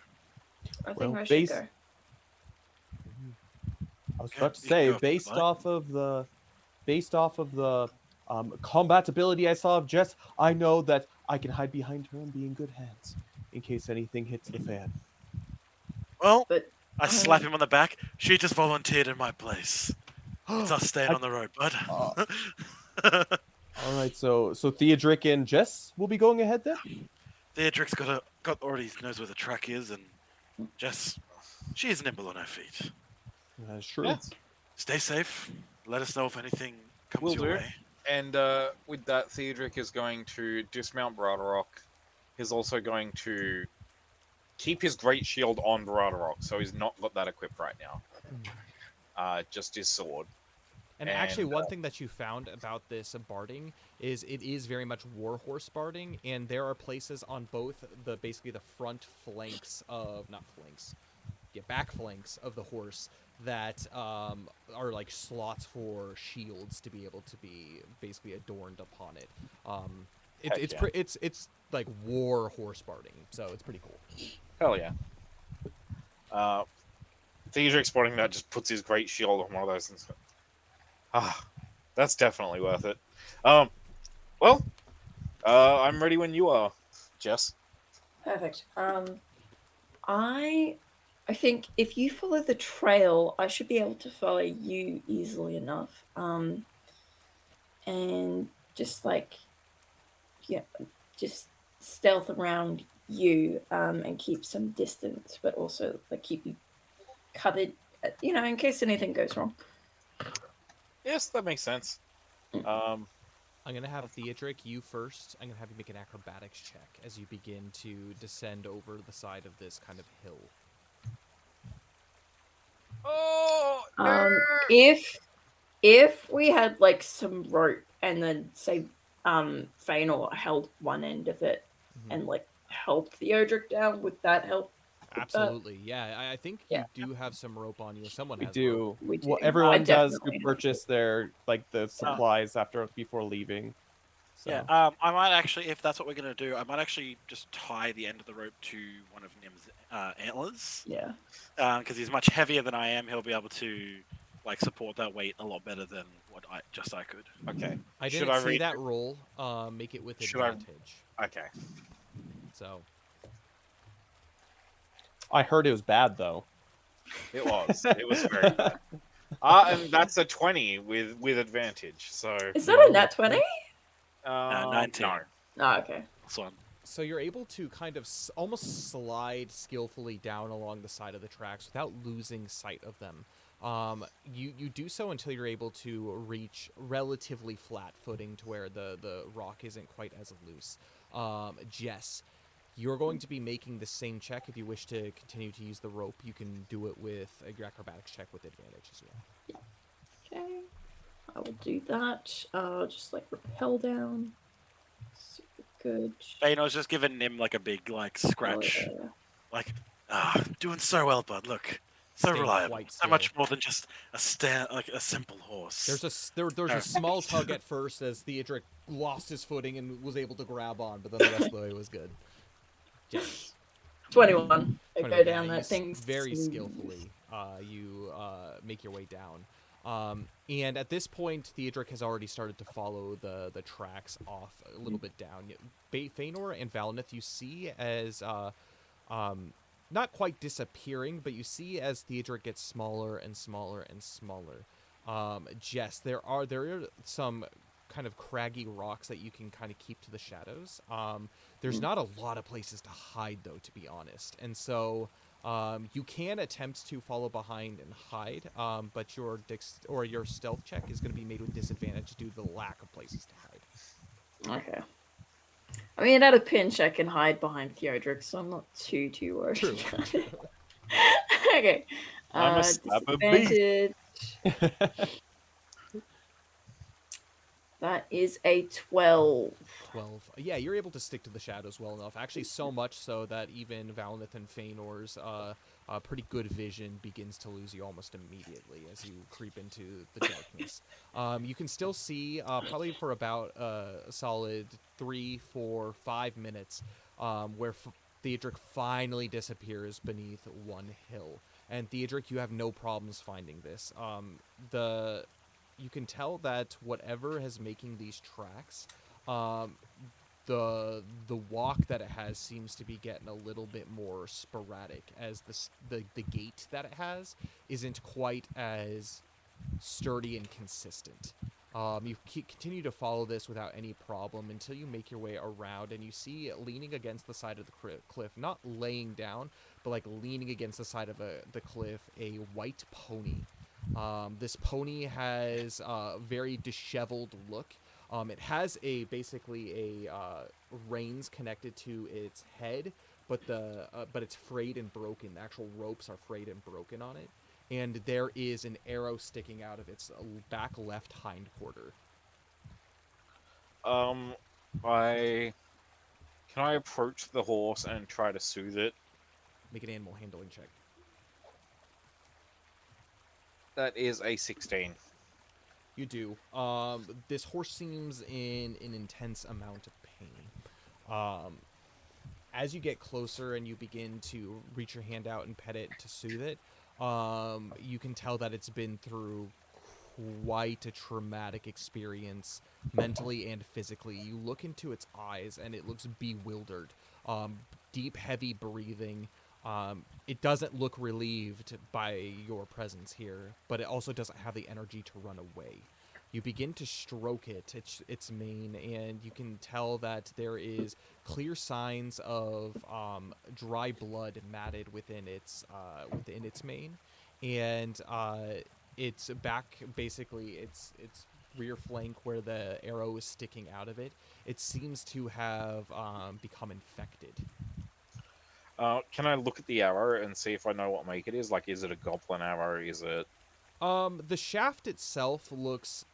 I think Well, I should go. I was Okay, about to you can say, go if you'd based like. off of the combat ability I saw of Jess, I know that I can hide behind her and be in good hands in case anything hits the fan. Well, But I slap him on the back. She just volunteered in my place. It's us staying on the road, bud. All right, so Theodric and Jess will be going ahead then. Theodric's already knows where the track is, and Jess, she is nimble on her feet. That's true. Yeah. Stay safe. Let us know if anything comes Will your do. way. And with that, Theodric is going to dismount Bradorock. He's also going to keep his great shield on Bradorock, so he's not got that equipped right now. Just his sword. And actually, one thing that you found about this barding is it is very much warhorse barding, and there are places on both basically the front flanks of back flanks of the horse that are slots for shields to be able to be basically adorned upon it. It's like war horse barding, so it's pretty cool. Hell yeah. Theodric spotting that just puts his great shield on one of those things. That's definitely worth it. I'm ready when you are, Jess. Perfect. I think if you follow the trail, I should be able to follow you easily enough. And just just stealth around you, and keep some distance, but also keep you covered, in case anything goes wrong. Yes, that makes sense. I'm going to have Theodric, you first. I'm going to have you make an acrobatics check as you begin to descend over the side of this kind of hill. Oh, If we had some rope and then say Feanor held one end of it and helped Theodric down, would that help? Absolutely, yeah. I think you do have some rope on you. Someone We has do. rope. We do. Well, I everyone does definitely to have purchase their the supplies before leaving. So. Yeah, I might actually, if that's what we're gonna do, I might actually just tie the end of the rope to one of Nim's antlers. Yeah. Because he's much heavier than I am, he'll be able to support that weight a lot better than what I could. okay. I Should didn't I see read that roll. Make it with Should I- advantage. Okay. So I heard it was bad though. It was. It was very bad. And that's a 20 with advantage. So Is that a nat 20? 19. no. Oh, okay. This one. So you're able to kind of almost slide skillfully down along the side of the tracks without losing sight of them. You do so until you're able to reach relatively flat footing to where the rock isn't quite as loose. Jess, you're going to be making the same check. If you wish to continue to use the rope, you can do it with your acrobatics check with advantage as well. Okay. I will do that. Just like rappel down. Super good. Bane was just giving him like a big scratch. Oh, yeah. Like, doing so well, bud. Look, so Staying reliable. quite So much still. more than just a simple horse. There's a small tug at first as Theodric lost his footing and was able to grab on, but then the rest of the way was good. Jess. 21. I 21, go down yeah, that thing. very smooth. skillfully. You make your way down. And at this point, Theodric has already started to follow the tracks off a little bit down. Feanor and Valnith, you see as not quite disappearing, but you see as Theodric gets smaller and smaller and smaller. Jess, there are some kind of craggy rocks that you can kind of keep to the shadows. There's not a lot of places to hide, though, to be honest. And so you can attempt to follow behind and hide, but your stealth check is going to be made with disadvantage due to the lack of places to hide. Okay. I mean, at a pinch, I can hide behind Theodric, so I'm not too worried True. about it. Okay. I'm a slap of beef. Disadvantage. That is a 12. 12. Yeah, you're able to stick to the shadows well enough. Actually, so much so that even Valnith and Feanor's pretty good vision begins to lose you almost immediately as you creep into the darkness. You can still see, probably for about a solid 3, 4, 5 minutes, where Theodric finally disappears beneath one hill. And Theodric, you have no problems finding this. You can tell that whatever is making these tracks, the walk that it has seems to be getting a little bit more sporadic, as the gait that it has isn't quite as sturdy and consistent. You continue to follow this without any problem until you make your way around, and you see leaning against the side of the cliff, not laying down, but like leaning against the side of the cliff, a white pony. This pony has a very disheveled look. It has basically a reins connected to its head, but it's frayed and broken. The actual ropes are frayed and broken on it, and there is an arrow sticking out of its back left hind quarter. Can I approach the horse and try to soothe it? Make an animal handling check. That is a 16. You do. This horse seems in an intense amount of pain. As you get closer and you begin to reach your hand out and pet it to soothe it, you can tell that it's been through quite a traumatic experience, mentally and physically. You look into its eyes and it looks bewildered. Deep, heavy breathing. It doesn't look relieved by your presence here, but it also doesn't have the energy to run away. You begin to stroke its mane, and you can tell that there is clear signs of dry blood matted within its mane, and its back, basically its rear flank where the arrow is sticking out of it. It seems to have become infected. Can I look at the arrow and see if I know what make it is? Like, is it a goblin arrow? Is it... The shaft itself looks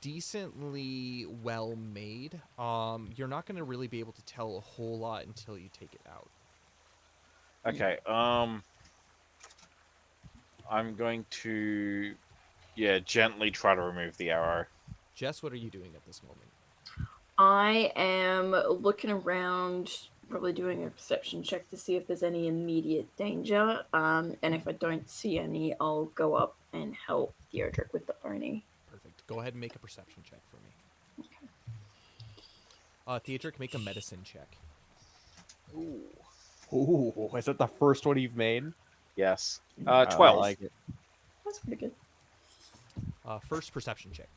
decently well made. You're not going to really be able to tell a whole lot until you take it out. Okay, I'm going to, gently try to remove the arrow. Jess, what are you doing at this moment? I am looking around, probably doing a perception check to see if there's any immediate danger. And if I don't see any, I'll go up and help Theodric with the Oni. Perfect. Go ahead and make a perception check for me. Okay. Theodric, make a medicine check. Ooh. Ooh, is that the first one you've made? Yes. I 12. like it. That's pretty good. First perception check.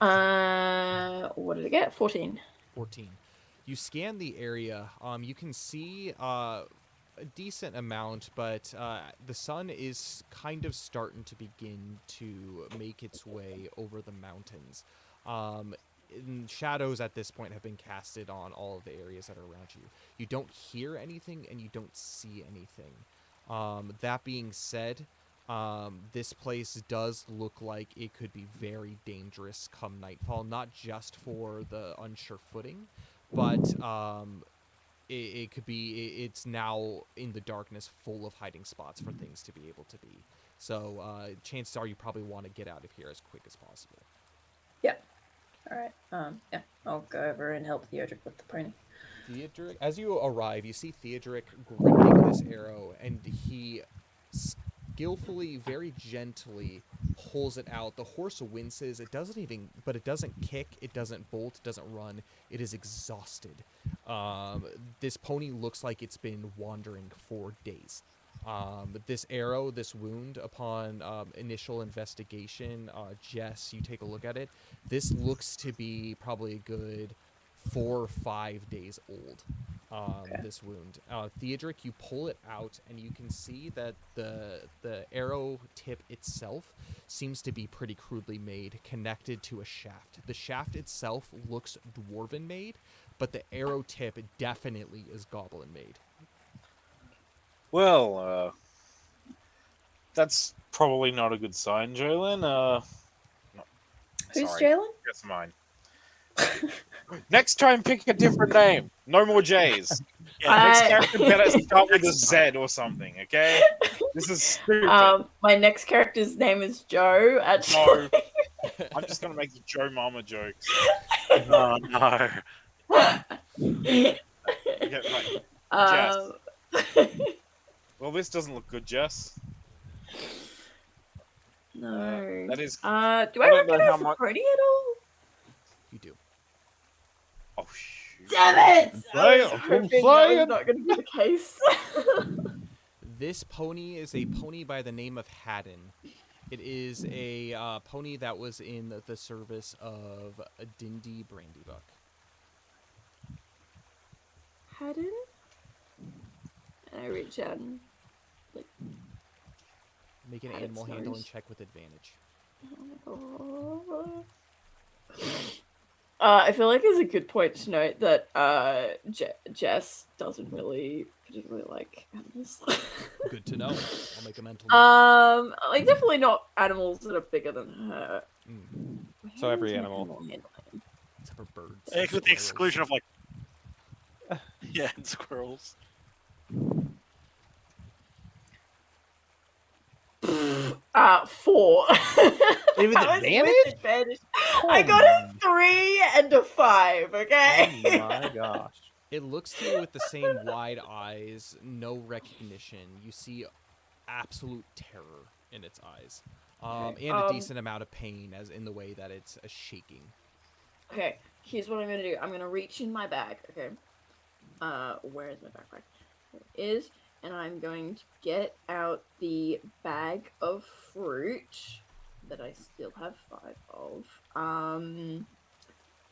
What did I get? 14. 14. You scan the area. You can see a decent amount, but the sun is kind of starting to begin to make its way over the mountains. And shadows at this point have been casted on all of the areas that are around you. You don't hear anything and you don't see anything. That being said, this place does look like it could be very dangerous come nightfall, not just for the unsure footing, but it could be, it's now in the darkness full of hiding spots for things to be able to be. So chances are you probably want to get out of here as quick as possible. Yeah. All right. Yeah. I'll go over and help Theodric with the pony. Theodric, as you arrive, you see Theodric gripping this arrow, and he skillfully, very gently pulls it out. The horse winces. It doesn't kick. It doesn't bolt. It doesn't run. It is exhausted. This pony looks like it's been wandering for days. This arrow, this wound, upon initial investigation, Jess, you take a look at it. This looks to be probably a good 4 or 5 days old. This wound. Theodric, you pull it out, and you can see that the arrow tip itself seems to be pretty crudely made, connected to a shaft. The shaft itself looks dwarven made, but the arrow tip definitely is goblin made. Well, that's probably not a good sign, Jalen. No, Who's sorry. Jalen? That's mine. Next time, pick a different name. No more J's. Next character better start with a Z or something, okay? This is stupid. My next character's name is Joe. Actually. No. I'm just going to make Joe Mama jokes. Oh, no. Okay, right. Jess. Well, this doesn't look good, Jess. No. That is... Do I don't know recognize how the much- pony at all? You do. Oh, shoot. Damn it! I was I'm hoping that saying. was not going to be the case. This pony is a pony by the name of Haddon. It is a pony that was in the service of a Dindy Brandybuck. Haddon? And I reach out and like, Make an Haddon's animal handling nose. check with advantage. I feel like it's a good point to note that Jess doesn't really particularly like animals. Good to know. I'll make a mental note. Like definitely not animals that are bigger than her. Mm, So every animal. except for birds. Yeah, and with the squirrels. exclusion of like, yeah, and squirrels. 4. Even That was advantage? with advantage. I got a 3 and a 5. Okay. Oh my gosh. It looks to you with the same wide eyes, no recognition. You see absolute terror in its eyes, Okay, and a decent amount of pain, as in the way that it's shaking. Okay, here's what I'm gonna do. I'm gonna reach in my bag. Okay. Where is my backpack? Here it is. And I'm going to get out the bag of fruit that I still have 5 of. It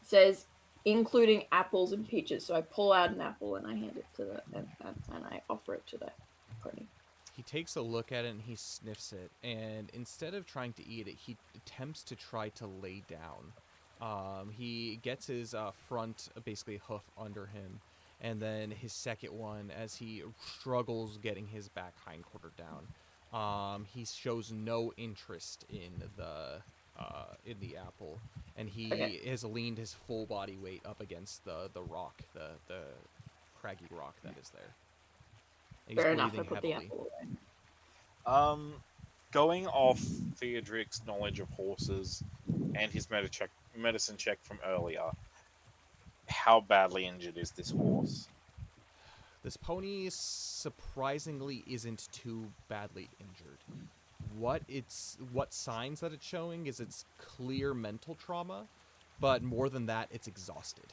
says including apples and peaches. So I pull out an apple and I hand it to and I offer it to that pony. He takes a look at it and he sniffs it, and instead of trying to eat it, he attempts to try to lay down. He gets his front, basically hoof under him, and then his second one as he struggles getting his back hindquarter down. He shows no interest in the apple, and he has leaned his full body weight up against the rock, the craggy rock that is there. And he's Fair enough. I breathing put the heavily. apple away. Going off Theodric's knowledge of horses and his medicine check from earlier, how badly injured is this horse? This pony surprisingly isn't too badly injured. What signs that it's showing is it's clear mental trauma, but more than that, it's exhausted.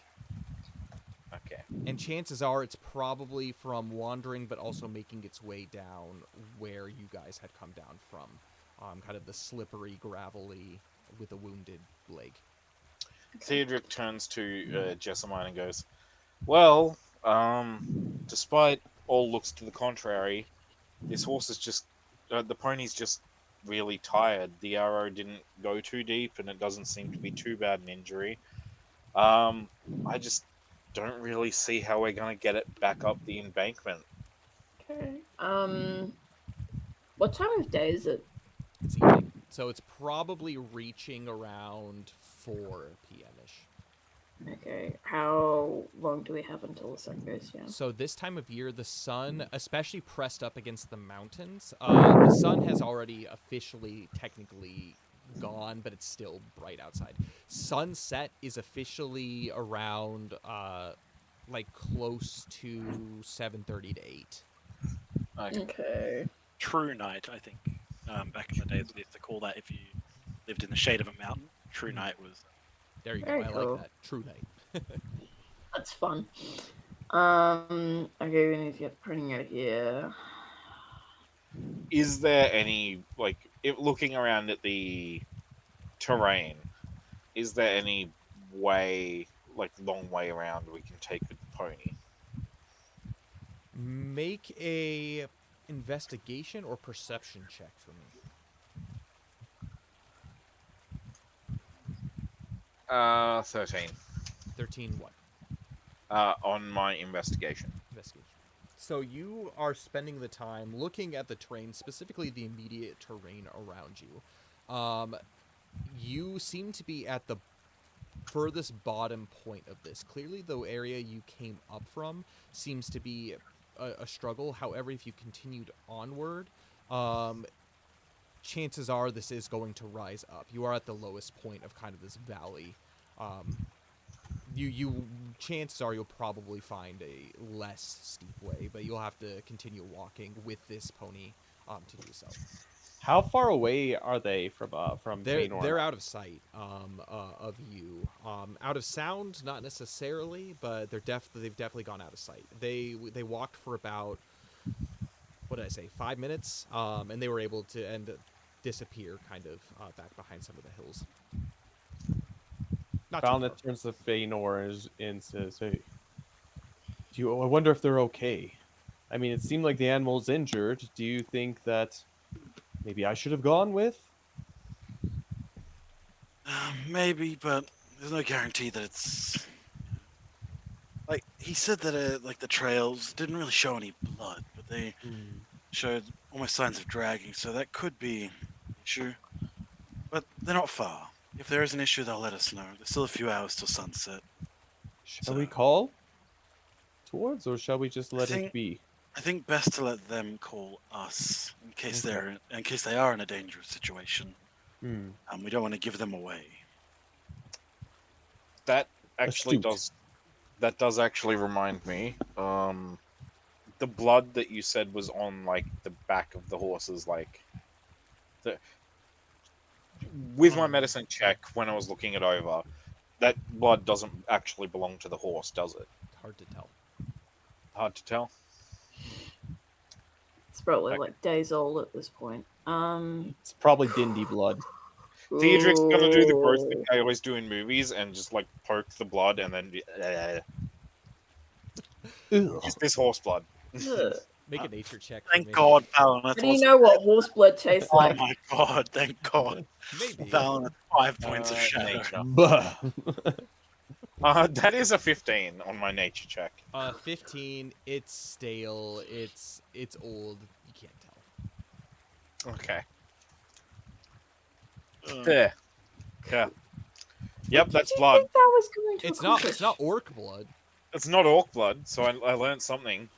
Okay. And chances are it's probably from wandering, but also making its way down where you guys had come down from. Kind of the slippery, gravelly, with a wounded leg. Theodric turns to Jessamine and goes, "Well, despite all looks to the contrary, this horse is just the pony's just really tired. The arrow didn't go too deep, and it doesn't seem to be too bad an injury. I just don't really see how we're gonna get it back up the embankment." Okay. What time of day is it? It's evening. So it's probably reaching around 4 p.m. ish. Okay. How long do we have until the sun goes down? So this time of year, the sun, especially pressed up against the mountains, the sun has already officially, technically gone, but it's still bright outside. Sunset is officially around, like close to 7:30 to 8. Okay. Okay. True night, I think. Back in the days, they used to call that if you lived in the shade of a mountain. True night was. There you go. Very I cool. like that. True night. That's fun. Okay, we need to get printing out here. Is there any looking around at the terrain? Is there any way, long way around, we can take with the pony? Make a investigation or perception check for me. 13. 13 what? On my investigation. Investigation. So you are spending the time looking at the terrain, specifically the immediate terrain around you. You seem to be at the furthest bottom point of this. Clearly, the area you came up from seems to be a struggle. However, if you continued onward, chances are this is going to rise up. You are at the lowest point of kind of this valley. Chances are you'll probably find a less steep way, but you'll have to continue walking with this pony to do so. How far away are they from Feanor? They're out of sight of you. Out of sound, not necessarily, but they've definitely gone out of sight. They walked for about, what did I say, 5 minutes, and they were able to disappear kind of back behind some of the hills. Not too far. Falnet turns to Feanor and says, "Hey, I wonder if they're okay. I mean, it seemed like the animal's injured. Do you think that maybe I should have gone with?" Maybe, but there's no guarantee that it's. Like, he said that the trails didn't really show any blood, but they showed almost signs of dragging, so that could be an issue. But they're not far. If there is an issue, they'll let us know. There's still a few hours till sunset. Shall we call towards, or shall we just let think- it be? I think best to let them call us in case they are in a dangerous situation. We don't want to give them away. That actually Astute. does actually remind me. The blood that you said was on the back of the horses, with my medicine check when I was looking it over, that blood doesn't actually belong to the horse, does it? Hard to tell. Hard to tell. It's probably Okay. like days old at this point. It's probably Dindy blood. Theodric's gonna do the gross ooh. thing I always do in movies and just poke the blood and then use this horse blood. Ugh. Make a nature check for Thank me. God, Fallon. How do you know what horse blood tastes Oh like? my God! Thank God. Maybe. Fallon at 5 points of shadow. Nature. Bah. That is a 15 on my nature check. 15. It's stale. It's old. You can't tell. Okay. Uh, There. Yeah. Yep, What that's did you blood. think that was going to It's accomplish? not orc blood. It's not orc blood, so I learned something.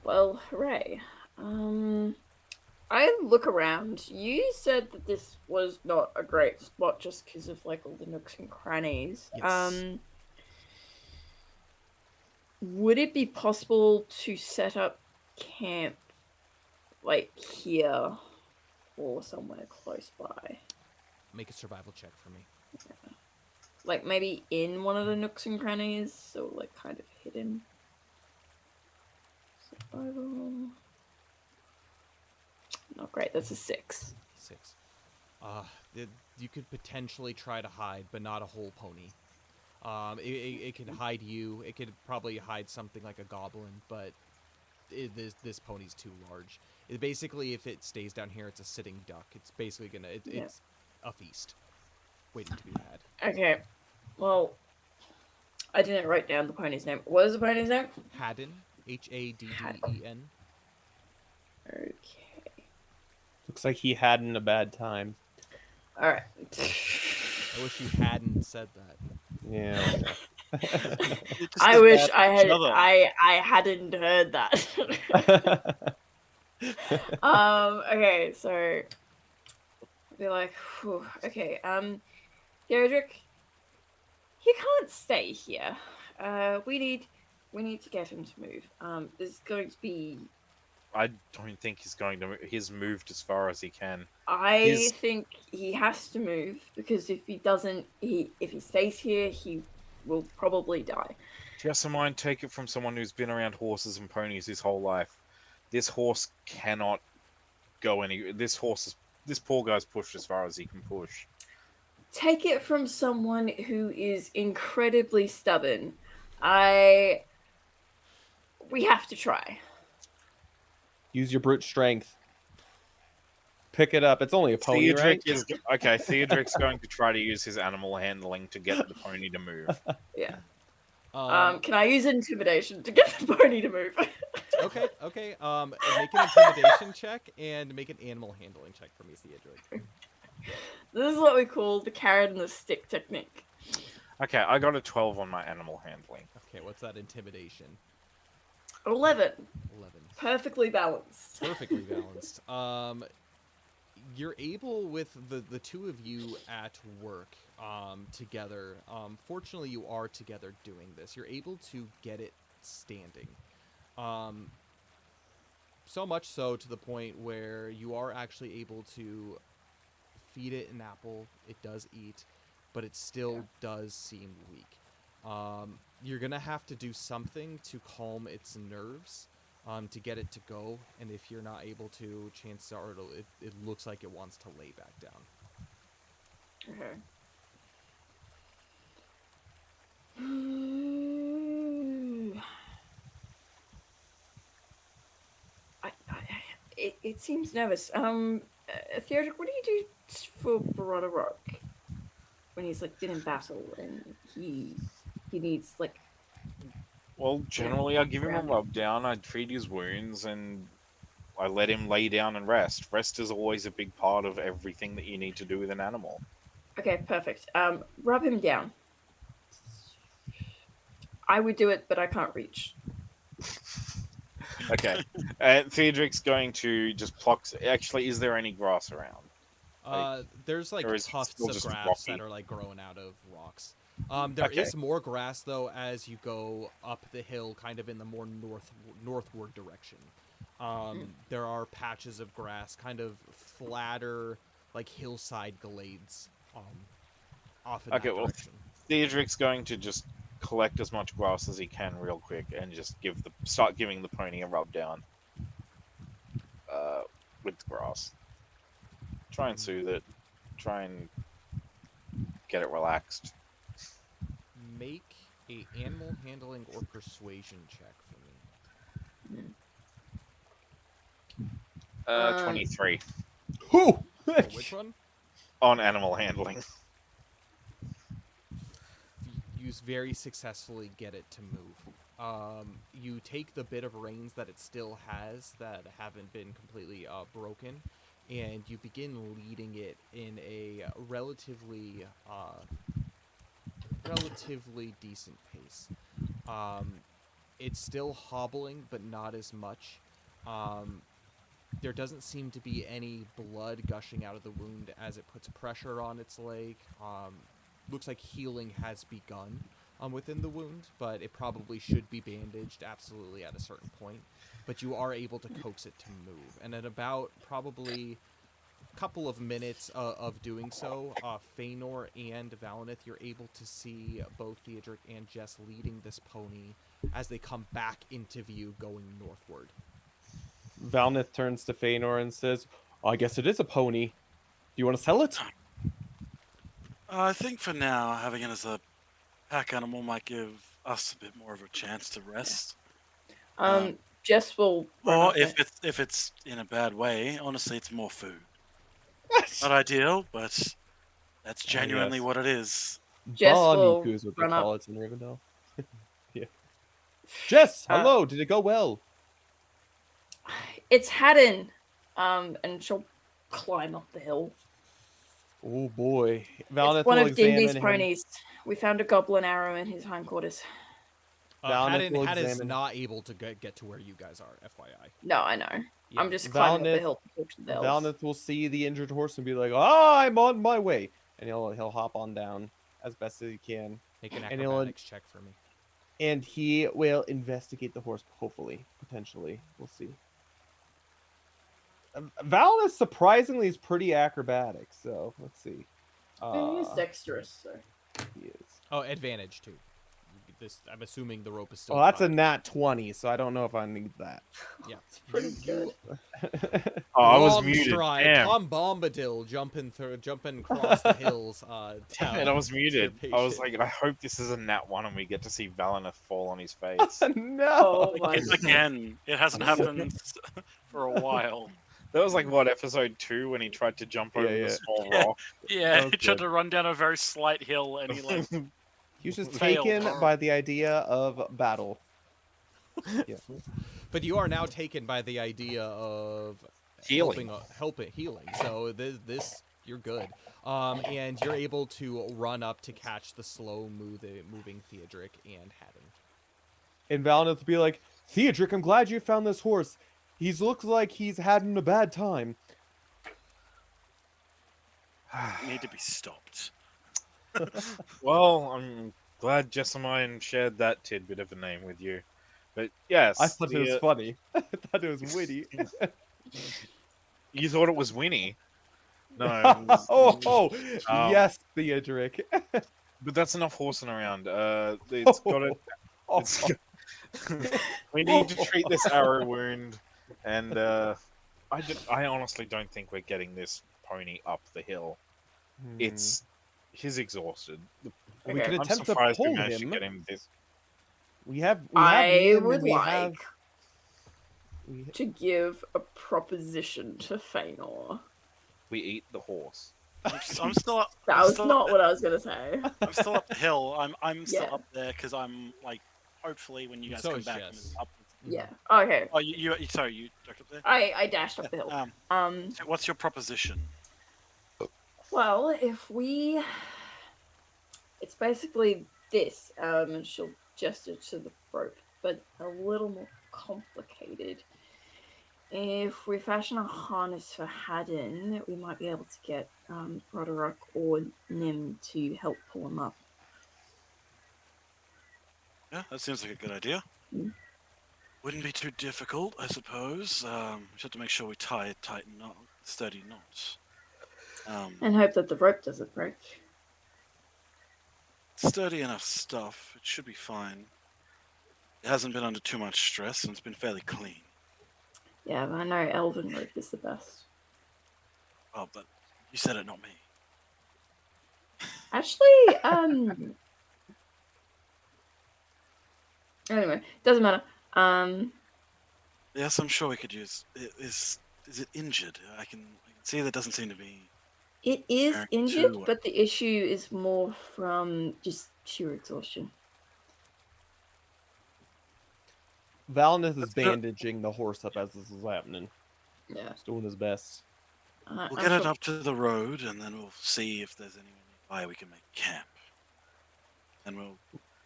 Well, hooray. I look around. You said that this was not a great spot just because of all the nooks and crannies. Yes. Would it be possible to set up camp here or somewhere close by? Make a survival check for me. like maybe in one of the nooks and crannies, so like kind of hidden. Survival. Not great. That's a 6. 6. You could potentially try to hide, but not a whole pony. It can hide you. It could probably hide something like a goblin, but this pony's too large. Basically, if it stays down here, it's a sitting duck. It's basically gonna. It's a feast, waiting to be had. Okay. Well, I didn't write down the pony's name. What is the pony's name? Haddon, Haddeen. Okay. Looks like he hadn't a bad time. All right. I wish you hadn't said that. Yeah. I wish I had. I hadn't heard that. Okay. So, be like, whew, okay. Theodric, he can't stay here. We need to get him to move. There's going to be. I don't think he's going to. He's moved as far as he can. I think he has to move because if he doesn't, if he stays here, he will probably die. Jessamine, take it from someone who's been around horses and ponies his whole life. This horse cannot go any. This poor guy's pushed as far as he can push. Take it from someone who is incredibly stubborn. We have to try. Use your brute strength. Pick it up. It's only a pony, right? Theodric's going to try to use his animal handling to get the pony to move. Yeah. Can I use intimidation to get the pony to move? Okay. Make an intimidation check and make an animal handling check for me, Theodric. This is what we call the carrot and the stick technique. Okay, I got a 12 on my animal handling. Okay, what's that intimidation? 11. 11. Perfectly balanced. Perfectly balanced. You're able, with the two of you at work together, fortunately you are together doing this, you're able to get it standing. So much so to the point where you are actually able to feed it an apple. It does eat, but it still does seem weak. You're going to have to do something to calm its nerves. To get it to go, and if you're not able to, chances are it looks like it wants to lay back down. Okay. It seems nervous. Theodric, what do you do for Barada Rock when he's like been in battle and he needs like? Well, generally, I give him a rub down, I treat his wounds, and I let him lay down and rest. Rest is always a big part of everything that you need to do with an animal. Okay, perfect. Rub him down. I would do it, but I can't reach. Okay. Theodric's going to just pluck... Actually, is there any grass around? There's like tufts of grass that are like growing out of rocks. There is more grass though as you go up the hill, kind of in the more northward direction. There are patches of grass, kind of flatter, like hillside glades, off in that direction. Theodric's going to just collect as much grass as he can real quick and just start giving the pony a rub down with the grass. Try and soothe it. Try and get it relaxed. Make a animal handling or persuasion check for me. 23. Who? Which one? On animal handling. You very successfully get it to move. You take the bit of reins that it still has that haven't been completely broken, and you begin leading it in a relatively decent pace. It's still hobbling, but not as much. There doesn't seem to be any blood gushing out of the wound as it puts pressure on its leg. Looks like healing has begun within the wound, but it probably should be bandaged absolutely at a certain point. But you are able to coax it to move. And at about probably couple of minutes of doing so, Feanor and Valinith, you're able to see both Theodric and Jess leading this pony as they come back into view going northward. Valnith turns to Feanor and says, "I guess it is a pony. Do you want to sell it?" I think for now, having it as a pack animal might give us a bit more of a chance to rest. Jess will run Or up if it's in a bad way, honestly, it's more food. Not ideal, but that's genuinely what it is. Jess will Barnacle is what they run call up. it in Rivendell. Yeah. Jess, Uh, hello. Did it go well? It's Haddon, and she'll climb up the hill. Oh boy. Valnith It's one will of Dindy's examine him. ponies. We found a goblin arrow in his hindquarters. Valnith will Haddon's examine. not able to get to where you guys are, FYI. No, I know. Yeah. I'm just climbing up the Valnith- hill to talk to the elves. Valnith will see the injured horse and be like, "Oh, I'm on my way," and he'll hop on down as best as he can, Make an and he'll- acrobatics check for me. and he will investigate the horse. Hopefully, potentially, we'll see. Valnith surprisingly is pretty acrobatic, so let's see. He is dexterous, so. He is. Oh, advantage too. I'm assuming the rope is still. Oh, that's a tied. nat 20, so I don't know if I need that. Yeah. It's pretty good. Oh, I was Long muted. stride, Damn. Tom Bombadil jumping across the hills. Damn it, I down was to muted. I was patient. like, I hope this is a nat 1 and we get to see Valinith fall on his face. No. Oh my It's again, it hasn't happened for a while. That was like, what, episode 2 when he tried to jump over Yeah. the small Yeah. rock? Yeah, was he tried good. to run down a very slight hill, and he like He was just Failed. taken by the idea of battle. Yeah. But you are now taken by the idea of Healing. helping healing. So this you're good. And you're able to run up to catch the slow moving Theodric and Haddon. And Valnith will be like, "Theodric, I'm glad you found this horse. He looks like he's having a bad time." need to be stopped. Well, I'm glad Jessamine shared that tidbit of a name with you. But yes, I thought it was funny. I thought it was witty. you thought it was Winnie. No, it was- oh, Um, yes, Theodric. but that's enough horsing around. It's got it. Oh, We need to treat this arrow wound, and I honestly don't think we're getting this pony up the hill. He's exhausted. We Okay. could I'm attempt to surprised we pull managed to him. get him this. We have I Nim, would and we like have. to give a proposition to Feanor. We eat the horse. I'm still up. That I'm was still, not what I was gonna say. I'm still up the hill. I'm still Yeah. up there because I'm like, hopefully when you guys So come is back, Jess. I'm up. Yeah. Okay. Oh, you sorry, you ducked up there. I dashed up the hill. So what's your proposition? Well, if we, it's basically this. And she'll gesture to the rope, but a little more complicated. If we fashion a harness for Haddon, we might be able to get Roderick or Nim to help pull him up. Yeah, that seems like a good idea. Mm. Wouldn't be too difficult, I suppose. Just have to make sure we tie a tight knot, sturdy knots. And hope that the rope doesn't break. Sturdy enough stuff. It should be fine. It hasn't been under too much stress, and it's been fairly clean. Yeah, but I know Elven rope is the best. Oh, but you said it, not me. Actually, anyway, doesn't matter. Yes, I'm sure we could use. Is it injured? I can see that doesn't seem to be. It is Very injured, true. but the issue is more from just sheer exhaustion. Valnith is That's good. bandaging the horse up as this is happening. Yeah. He's doing his best. We'll get it up to the road, and then we'll see if there's anyone nearby we can make camp. And we'll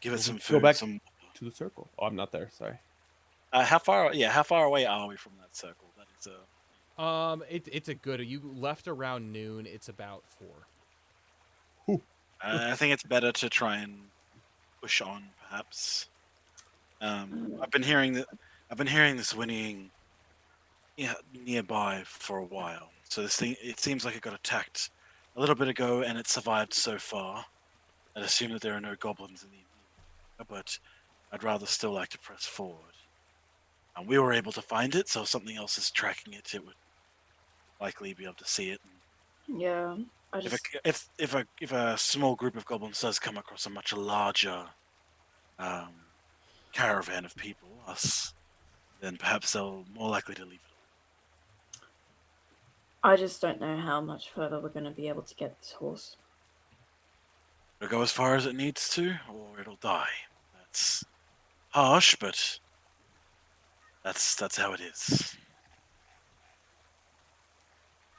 give it We'll some go food. back- Some. To the circle. Oh, I'm not there. Sorry. How far? Yeah, how far away are we from that circle? That is It's a good. You left around noon. It's about 4. I think it's better to try and push on, perhaps. I've been hearing this whinnying nearby for a while. So this thing, it seems like it got attacked a little bit ago, and it survived so far. I'd assume that there are no goblins in the area, but I'd rather still like to press forward. And we were able to find it, so if something else is tracking it, it would likely be able to see it. Yeah, I If just if a small group of goblins does come across a much larger caravan of people, us, then perhaps they're more likely to leave it. I just don't know how much further we're going to be able to get this horse. It'll go as far as it needs to, or it'll die. That's harsh, but that's how it is.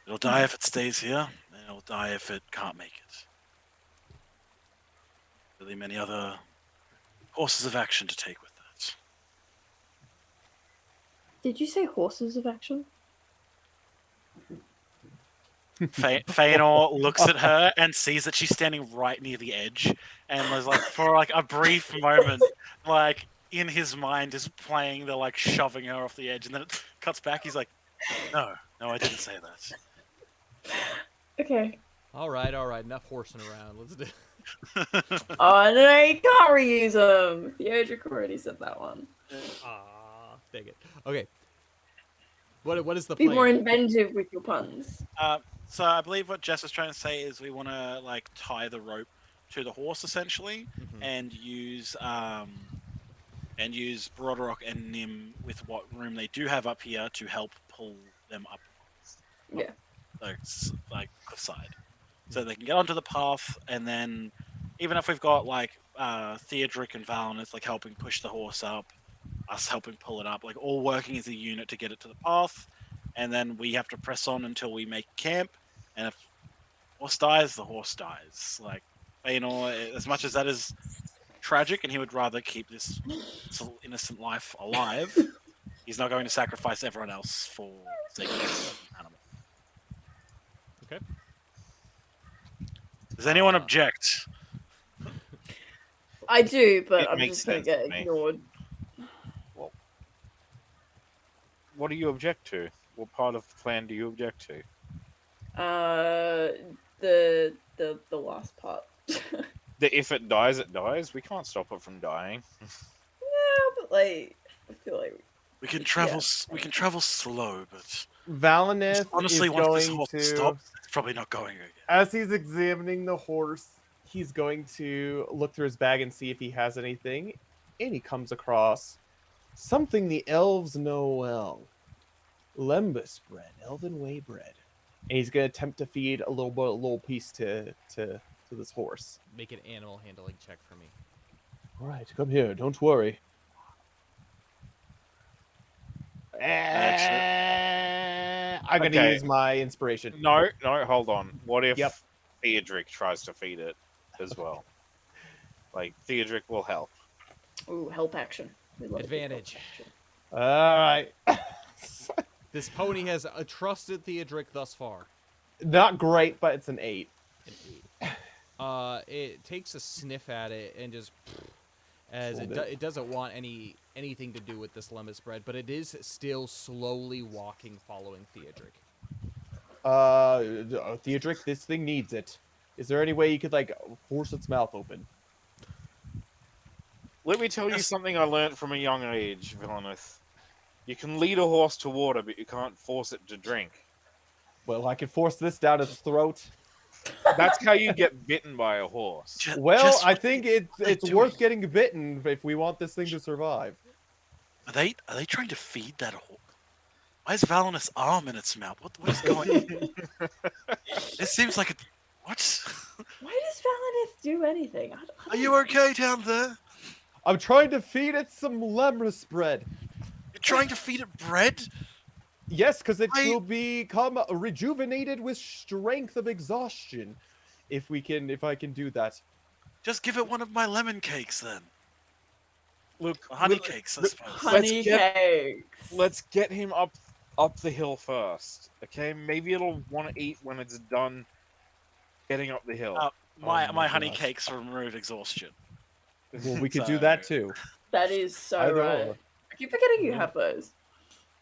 It'll die if it stays here, and it'll die if it can't make it. Really many other courses of action to take with that. Did you say horses of action? Feanor looks at her and sees that she's standing right near the edge, and was like, for like a brief moment, like in his mind is playing the like shoving her off the edge, and then it cuts back. He's like, no, I didn't say that. Okay. All right. Enough horsing around. Let's do. Oh no, you can't reuse them. Theodric already said that one. Ah, dang it. Okay. What is the Be plan? more inventive with your puns. So I believe what Jess was trying to say is we want to like tie the rope to the horse essentially, and use Broderick and Nim with what room they do have up here to help pull them up. Yeah. Like cliffside, so they can get onto the path, and then even if we've got like Theodric and Valinus like helping push the horse up, us helping pull it up, like all working as a unit to get it to the path, and then we have to press on until we make camp. And if horse dies, the horse dies. Like Feanor, as much as that is tragic, and he would rather keep this innocent life alive, he's not going to sacrifice everyone else for the sake of an animal. Okay. Does anyone object? I do, but It I'm makes just going to sense get to me. ignored. What do you object to? What part of the plan do you object to? The last part. That if it dies, it dies. We can't stop it from dying. Yeah, but like, I feel like We can travel. We can travel slow, but Valineth honestly, is once this going horse to, stops, it's probably not going again. as he's examining the horse, he's going to look through his bag and see if he has anything, and he comes across something the elves know well: lembas bread, elven way bread, and he's going to attempt to feed a little piece to this horse. Make an animal handling check for me. All right, come here. Don't worry. I'm going to use my inspiration. No, hold on. What if Yep. Theodric tries to feed it as well? Like, Theodric will help. ooh, help action. We love a good help Advantage. action. All right. This pony has trusted Theodric thus far. Not great, but it's an 8. An 8. It takes a sniff at it and just as it doesn't want anything to do with this lemon spread, but it is still slowly walking, following Theodric. Theodric, this thing needs it. Is there any way you could like force its mouth open? Let me tell you something I learned from a young age, Villainous. You can lead a horse to water, but you can't force it to drink. Well, I could force this down its throat. That's how you get bitten by a horse. Well, I think it's worth getting bitten if we want this thing to survive. Are they trying to feed that horse? Why is Valinus' arm in its mouth? What is going on? It seems like it. What? Why does Valinith do anything? Are you okay down there? I'm trying to feed it some lemon bread. You're trying to feed it bread? Yes, because it will become rejuvenated with strength of exhaustion. If I can do that. Just give it one of my lemon cakes then. Look, Honey cakes, I suppose. Honey cakes. Let's get him up the hill first. Okay, maybe it'll want to eat when it's done getting up the hill. My honey cakes remove exhaustion. Well, we could do that too. That is so Either right. or. I keep forgetting you have those.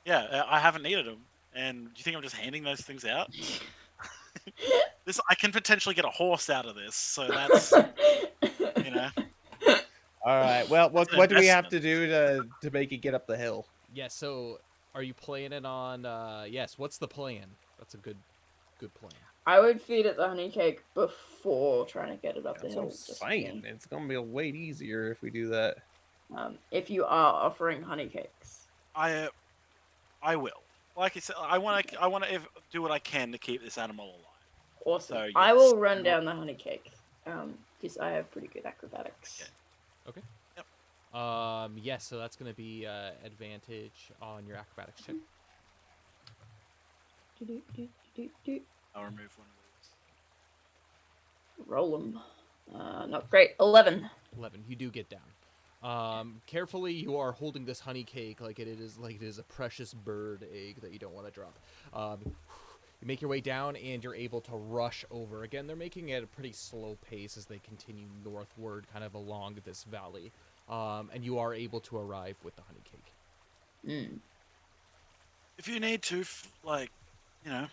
Yeah, I haven't needed them. And do you think I'm just handing those things out? I can potentially get a horse out of this, so that's you know. All right. Well, That's an what do we have investment. to do to make it get up the hill? Yeah, so are you playing it on yes, what's the plan? That's a good plan. I would feed it the honey cake before trying to get it up the That's what hill. I'm Just saying. me. It's gonna be way easier if we do that. If you are offering honey cakes. I will. Like I said, I want to do what I can to keep this animal alive. Awesome. So, I yes. will run down the honey cake. Because I have pretty good acrobatics. Okay. Yes, so that's going to be advantage on your acrobatics check. I'll remove one of Roll them. Not great. 11. 11. You do get down. Carefully, you are holding this honey cake like it is a precious bird egg that you don't want to drop. You make your way down, and you're able to rush over. Again, they're making it at a pretty slow pace as they continue northward, kind of along this valley. And you are able to arrive with the honey cake. If you need to,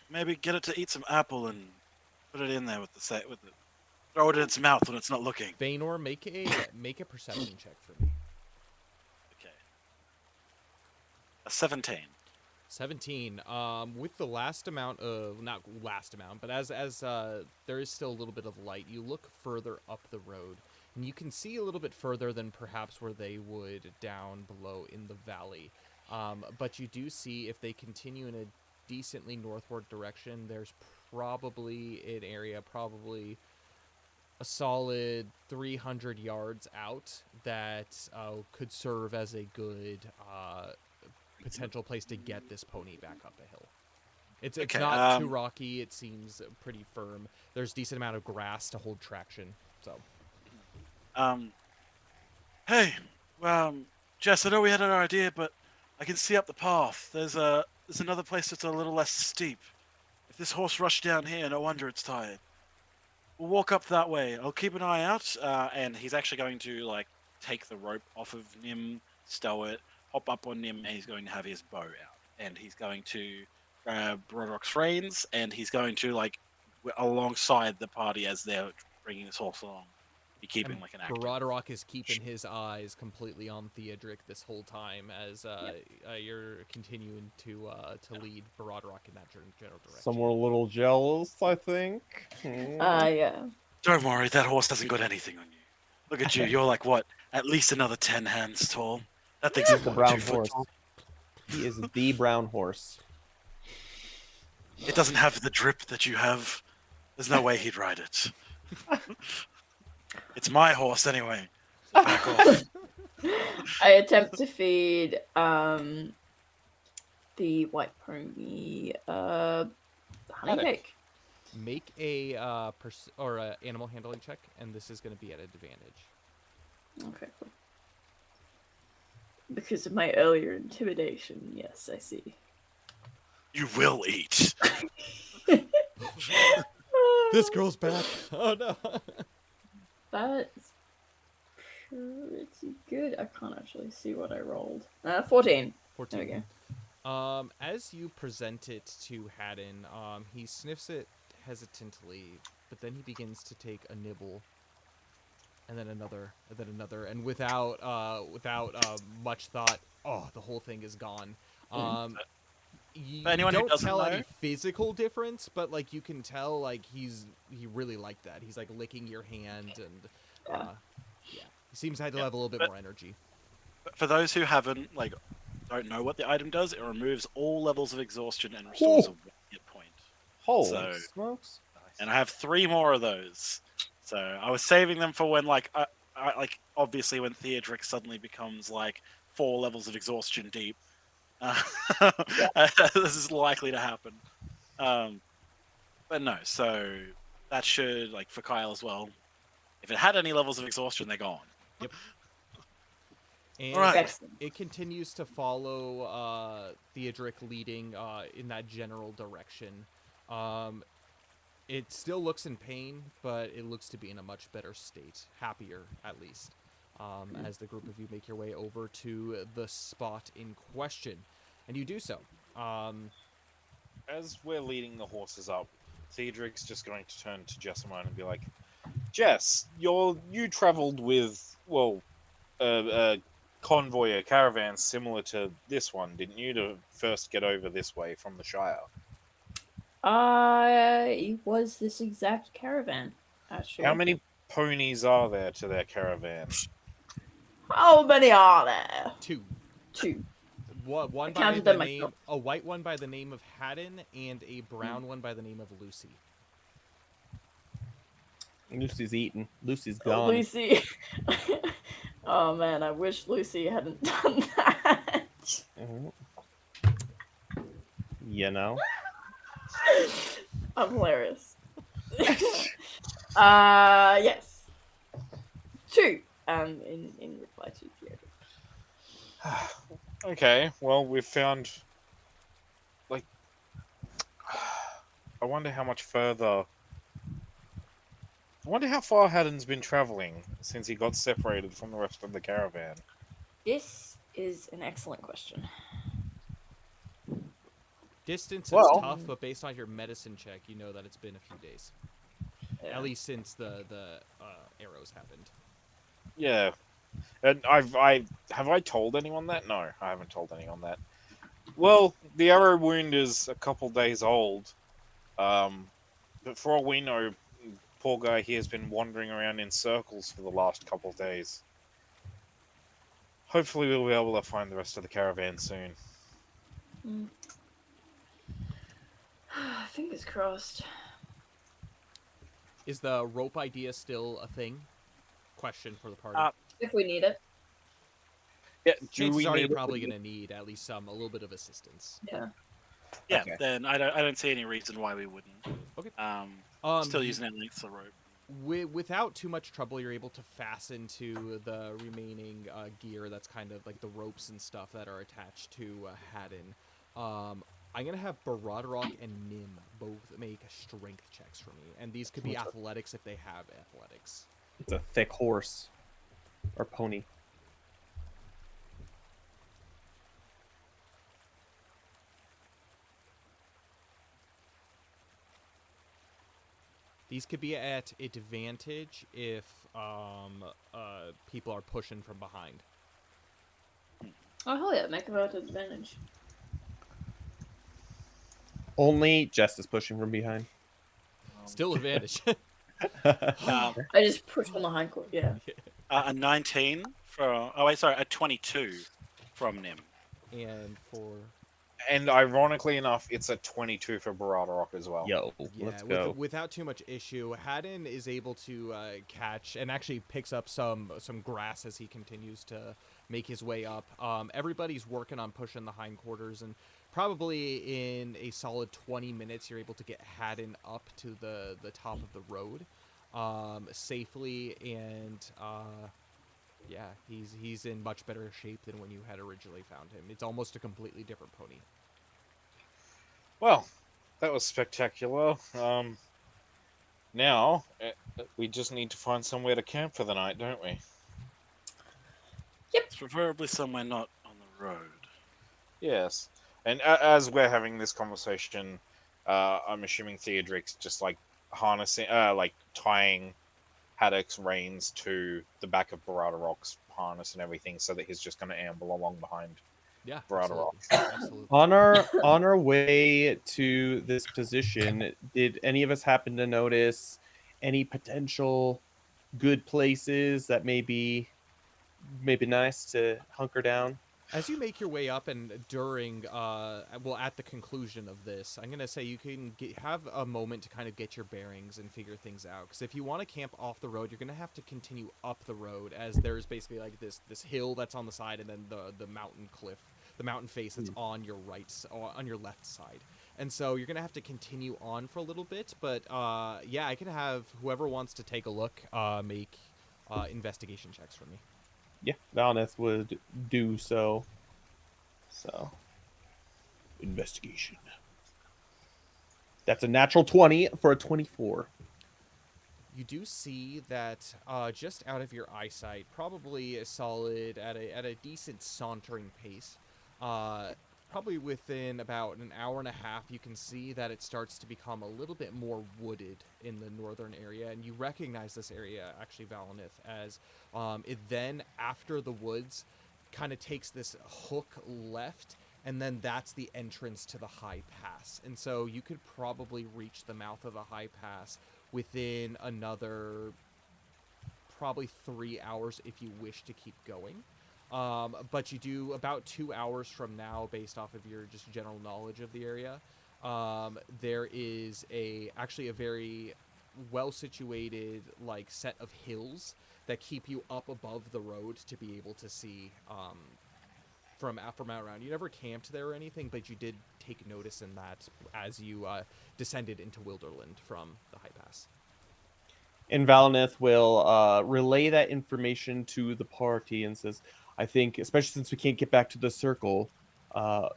maybe get it to eat some apple and put it in there with the throw it in its mouth when it's not looking. Vaynor, make a perception check for me. Okay. A 17. 17. With the last amount of, not last amount, but as there is still a little bit of light, you look further up the road, and you can see a little bit further than perhaps where they would down below in the valley. But you do see, if they continue in a decently northward direction, there's probably an area, probably a solid 300 yards out, that could serve as a good potential place to get this pony back up the hill. It's Okay, not too rocky. It seems pretty firm. There's decent amount of grass to hold traction. So, hey, Jess, I know we had an idea, but I can see up the path. There's another place that's a little less steep. If this horse rushed down here, no wonder it's tired. We'll walk up that way. I'll keep an eye out. And he's actually going to take the rope off of Nim, stow it, hop up on Nim, and he's going to have his bow out. And he's going to grab Brodrock's reins, and he's going to alongside the party as they're bringing this horse along. Be keeping and an active. Brodrock is keeping his eyes completely on Theodric this whole time as you're continuing to lead Brodrock in that general direction. Some were a little jealous, I think. Yeah. Don't worry, that horse hasn't got anything on you. Look at you, you're at least another 10 hands tall. That thing's He's the brown 2 foot horse. tall. He is the brown horse. It doesn't have the drip that you have. There's no way he'd ride it. It's my horse anyway. So back off. I attempt to feed the white pony honey cake. Make a animal handling check, and this is going to be at advantage. Okay, cool. Because of my earlier intimidation, yes, I see. You will eat. This girl's back. Oh no. That's pretty good. I can't actually see what I rolled. 14. 14. There we go. As you present it to Haddon, he sniffs it hesitantly, but then he begins to take a nibble, and then another, and without much thought, the whole thing is gone. You anyone who don't doesn't tell know- any physical difference, but you can tell he really liked that. He's licking your hand, and yeah, he seems to have a little bit more energy. But for those who haven't, don't know what the item does, it removes all levels of exhaustion and restores a 1 hit point. Holy So- smokes! And I have 3 more of those. So I was saving them for when, obviously when Theodric suddenly becomes 4 levels of exhaustion deep. This is likely to happen. But no, so that should, for Kyle as well. If it had any levels of exhaustion, they're gone. Yep. And Alright. Excellent. it continues to follow Theodric leading in that general direction. It still looks in pain, but it looks to be in a much better state. Happier, at least. As the group of you make your way over to the spot in question. And you do so. as we're leading the horses up, Theodric's just going to turn to Jessamine and be like, Jess, you travelled with, well, a convoy, a caravan similar to this one, didn't you, to first get over this way from the Shire? It was this exact caravan, actually. How many ponies are there to their caravan? How many are there? 2. 2. One I by counted the them name, myself. a white one by the name of Haddon, and a brown one by the name of Lucy. Lucy's eaten. Lucy's gone. Lucy. Oh man, I wish Lucy hadn't done that. Mhm. You know? I'm hilarious. Yes. 2. In reply to Theodric. Okay, well, we've found, like, I wonder how much further. I wonder how far Haddon's been travelling since he got separated from the rest of the caravan. This is an excellent question. Distance is Well- tough, but based on your medicine check, you know that it's been a few days. Yeah. At least since the arrows happened. Yeah, and have I told anyone that? No, I haven't told anyone that. Well, the arrow wound is a couple days old, but for all we know, poor guy here has been wandering around in circles for the last couple of days. Hopefully, we'll be able to find the rest of the caravan soon. Fingers crossed. Is the rope idea still a thing? Question for the party. If we need it. Yeah, do Chances we are you're need probably going to need at least a little bit of assistance. Yeah. Yeah, Okay. then I don't see any reason why we wouldn't. Okay. Still using that length of rope. Without too much trouble, you're able to fasten to the remaining gear that's kind of like the ropes and stuff that are attached to Haddon. I'm going to have Baradrock and Nim both make strength checks for me. And these could be athletics if they have athletics. It's a thick horse. Or pony. These could be at advantage if people are pushing from behind. Oh hell yeah, make it out to advantage. Only Jess is pushing from behind. Still advantage. I just push on the hindquarter, yeah. A 19 from. Oh wait, sorry, a 22 from Nim. And for... And ironically enough, it's a 22 for Baradrock as well. Yo, Yeah, let's go. without too much issue, Haddon is able to catch and actually picks up some grass as he continues to make his way up. Everybody's working on pushing the hindquarters, and probably in a solid 20 minutes, you're able to get Haddon up to the top of the road safely, and yeah, he's in much better shape than when you had originally found him. It's almost a completely different pony. Well, that was spectacular. Now, we just need to find somewhere to camp for the night, don't we? It's preferably somewhere not on the road. Yes. And as we're having this conversation, I'm assuming Theodric's just like harnessing, like tying Haddock's reins to the back of Baradrock's harness and everything, so that he's just going to amble along behind. Yeah, Baradrock. absolutely. On our way to this position, did any of us happen to notice any potential good places that may be nice to hunker down? As you make your way up and during, at the conclusion of this, I'm going to say you can have a moment to kind of get your bearings and figure things out. Because if you want to camp off the road, you're going to have to continue up the road, as there's basically like this hill that's on the side, and then the mountain cliff, the mountain face that's on your on your left side. And so you're going to have to continue on for a little bit. But yeah, I can have whoever wants to take a look make investigation checks for me. Yeah, Valneth would do so. So, investigation. That's a natural 20 for a 24. You do see that just out of your eyesight, probably a solid at a decent sauntering pace, probably within about an hour and a half, you can see that it starts to become a little bit more wooded in the northern area, and you recognize this area, actually, Valinith, as it then, after the woods, kind of takes this hook left, and then that's the entrance to the high pass. And so you could probably reach the mouth of the high pass within another probably 3 hours if you wish to keep going. But you do about 2 hours from now, based off of your just general knowledge of the area. There is actually a very well situated like set of hills that keep you up above the road to be able to see from out around. You never camped there or anything, but you did take notice in that as you descended into Wilderland from the high pass. And Valinith will relay that information to the party and says, I think, especially since we can't get back to the circle,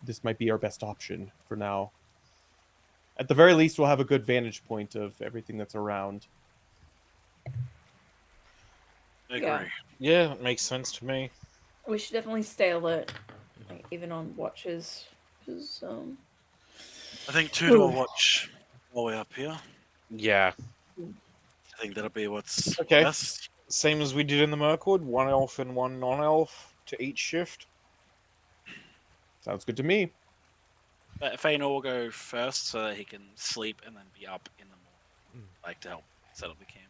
this might be our best option for now. At the very least, we'll have a good vantage point of everything that's around. I agree. Yeah. Yeah, it makes sense to me. We should definitely stay alert, like, even on watches, because I think 2 to a watch while we're up here. Yeah. I think that'll be what's Okay. best. Same as we did in the Mirkwood, 1 elf and 1 non-elf to each shift. Sounds good to me. But Feanor will go first so that he can sleep and then be up in the morning, like to help set up the camp.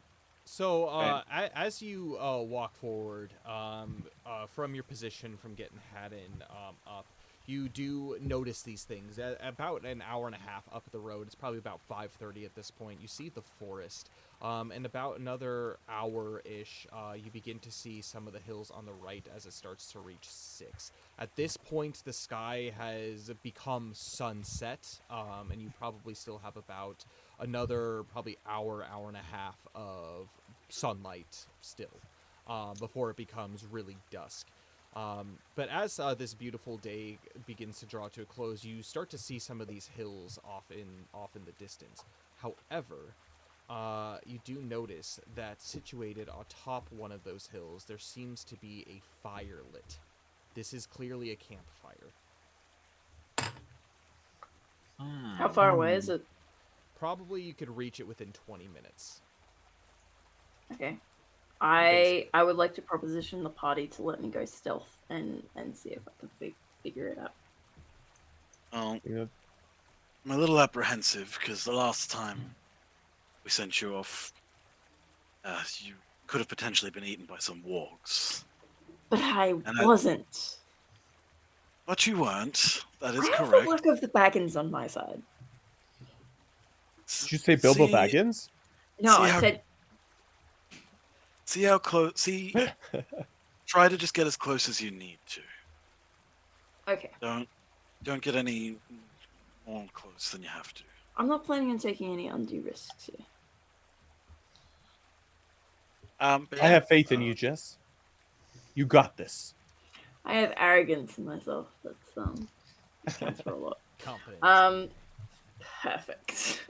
So as you walk forward from your position from getting Haddon up, you do notice these things. About an hour and a half up the road, it's probably about 5:30 at this point, you see the forest. And about another hour-ish, you begin to see some of the hills on the right as it starts to reach 6. At this point, the sky has become sunset, and you probably still have about another probably hour and a half of sunlight still before it becomes really dusk. But as this beautiful day begins to draw to a close, you start to see some of these hills off in the distance. However, you do notice that situated atop one of those hills, there seems to be a fire lit. This is clearly a campfire. how far away is it? Probably you could reach it within 20 minutes. Okay. I would like to proposition the party to let me go stealth and see if I can figure it out. Well, Yeah. I'm a little apprehensive because the last time we sent you off, you could have potentially been eaten by some wargs. But I And wasn't. But you weren't. That is I have correct. the luck of the Baggins on my side. Did you say Bilbo See- Baggins? No, See I how- said See how close. See, try to just get as close as you need to. okay. Don't get any more close than you have to. I'm not planning on taking any undue risks here. But I have faith in uh, you, Jess. You got this. I have arrogance in myself. That's that counts for a lot. Confidence. Perfect.